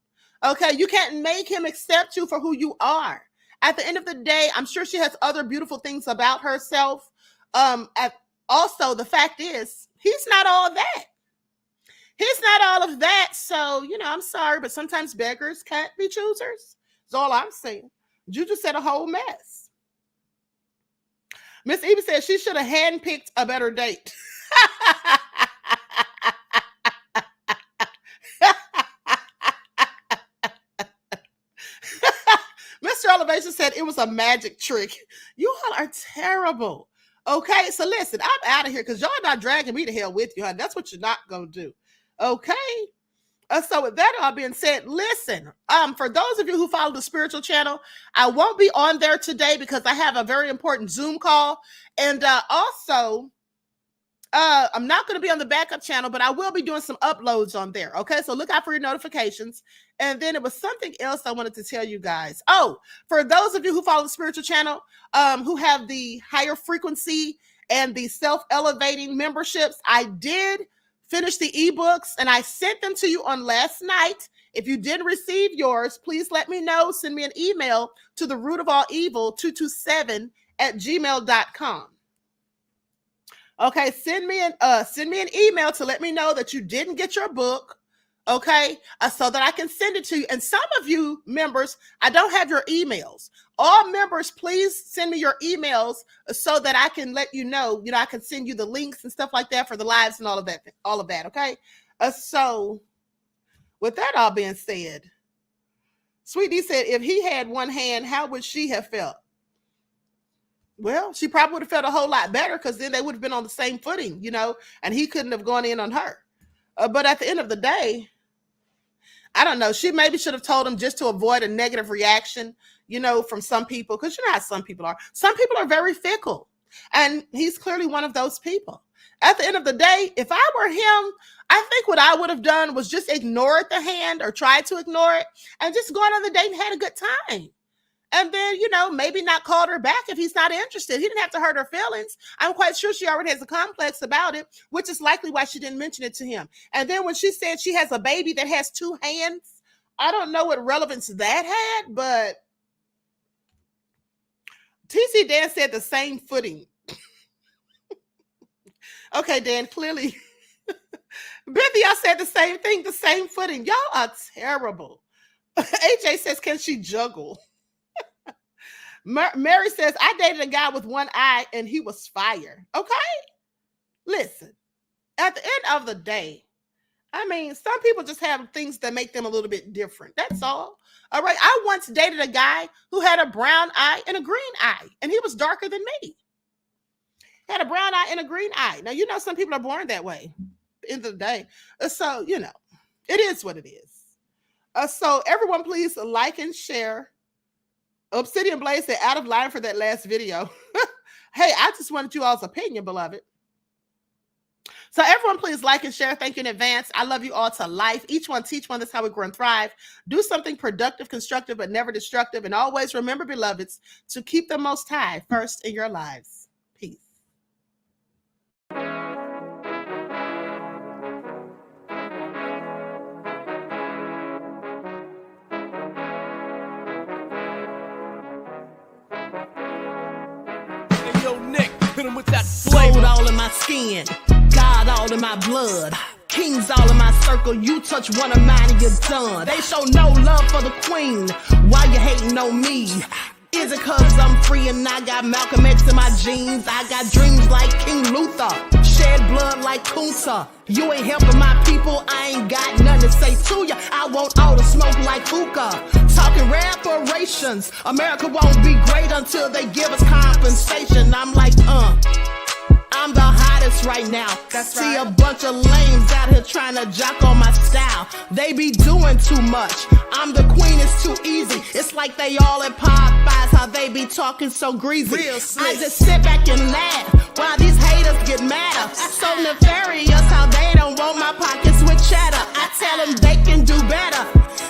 Okay. You can't make him accept you for who you are. At the end of the day, I'm sure she has other beautiful things about herself. Also, the fact is, he's not all of that. He's not all of that. So, I'm sorry, but sometimes beggars can't be choosers. That's all I'm saying. Juju said a whole mess. Miss Evie said she should have handpicked a better date. Mr. Elevation said it was a magic trick. You all are terrible. Okay, so listen, I'm out of here because y'all not dragging me to hell with you, honey. That's what you're not going to do. Okay? So with that all being said, listen, for those of you who follow the spiritual channel, I won't be on there today because I have a very important Zoom call. And also, I'm not going to be on the backup channel, but I will be doing some uploads on there. Okay, so look out for your notifications. And then it was something else I wanted to tell you guys. Oh, for those of you who follow the spiritual channel, who have the higher frequency and the self-elevating memberships, I did finish the ebooks and I sent them to you on last night. If you didn't receive yours, please let me know. Send me an email to the root of all evil 227@gmail.com. Okay, send me an email to let me know that you didn't get your book, okay, so that I can send it to you. And some of you members, I don't have your emails. All members, please send me your emails so that I can let you know. I can send you the links and stuff like that for the lives and all of that. Okay. So, with that all being said, Sweet D said, if he had one hand, how would she have felt? Well, she probably would have felt a whole lot better because then they would have been on the same footing, and he couldn't have gone in on her. But at the end of the day, I don't know. She maybe should have told him just to avoid a negative reaction, from some people, because you know how some people are. Some people are very fickle, and he's clearly one of those people. At the end of the day, if I were him, I think what I would have done was just ignored the hand or tried to ignore it and just gone on the date and had a good time. And then, maybe not called her back if he's not interested. He didn't have to hurt her feelings. I'm quite sure she already has a complex about it, which is likely why she didn't mention it to him. And then when she said she has a baby that has two hands, I don't know what relevance that had, but TC Dan said the same footing. Okay, Dan, clearly. Bethany, I said the same thing, the same footing. Y'all are terrible. AJ says, can she juggle? Mary says, I dated a guy with one eye and he was fire. Okay? Listen, at the end of the day, some people just have things that make them a little bit different. That's all. All right. I once dated a guy who had a brown eye and a green eye, and he was darker than me. Had a brown eye and a green eye. Now, some people are born that way at the end of the day. So, it is what it is. So everyone, please like and share. Obsidian Blaze said, out of line for that last video. Hey, I just wanted you all's opinion, beloved. So everyone, please like and share. Thank you in advance. I love you all to life. Each one, teach one. That's how we grow and thrive. Do something productive, constructive, but never destructive. And always remember, beloveds, to keep the Most High first in your lives. Peace. With that soul all in my skin, God all in my blood, kings all in my circle. You touch one of mine and you're done. They show no love for the queen. Why you hating on me? Is it cause I'm free and I got Malcolm X in my jeans? I got dreams like King Luther, shed blood like Kunsa. You ain't helping my people, I ain't got nothing to say to ya. I want all the smoke like hookah. Talking reparations, America won't be great until they give us compensation. I'm like, I'm the hottest right now. That's See right. A bunch of lames out here trying to jock on my style. They be doing too much. I'm the queen, it's too easy. It's like they all at Popeyes, how they be talking so greasy. I just sit back and laugh while these haters get madder. So nefarious how they don't want my pockets with cheddar. I tell them they can do better.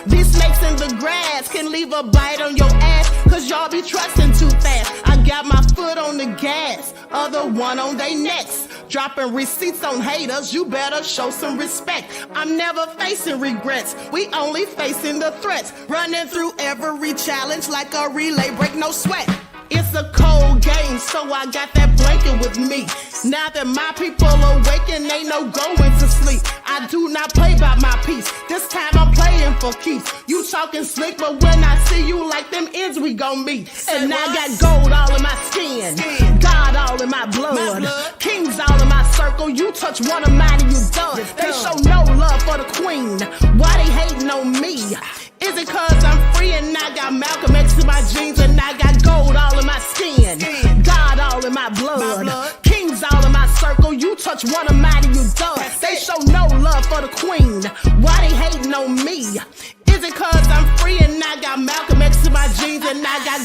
These snakes in the grass can leave a bite on your ass, cause y'all be trusting too fast. I got my foot on the gas, other one on they necks. Dropping receipts on haters, you better show some respect. I'm never facing regrets, we only facing the threats. Running through every challenge like a relay, break no sweat. It's a cold game, so I got that blanket with me. Now that my people awaken, ain't no going to sleep. I do not play by my piece, this time I'm playing for keeps. You talking slick, but when I see you like them ends, we gon' meet. And I got gold all in my skin, God all in my blood, kings all in my circle. You touch one of mine and you done. They show no love for the queen, why they hating on me? Is it cause I'm free and I got Malcolm X in my jeans and I got gold all in my skin, God all in my blood, kings all in my circle. You touch one of mine and you done. They show no love for the queen, why they hating on me? Is it cause I'm free and I got Malcolm X in my jeans and I got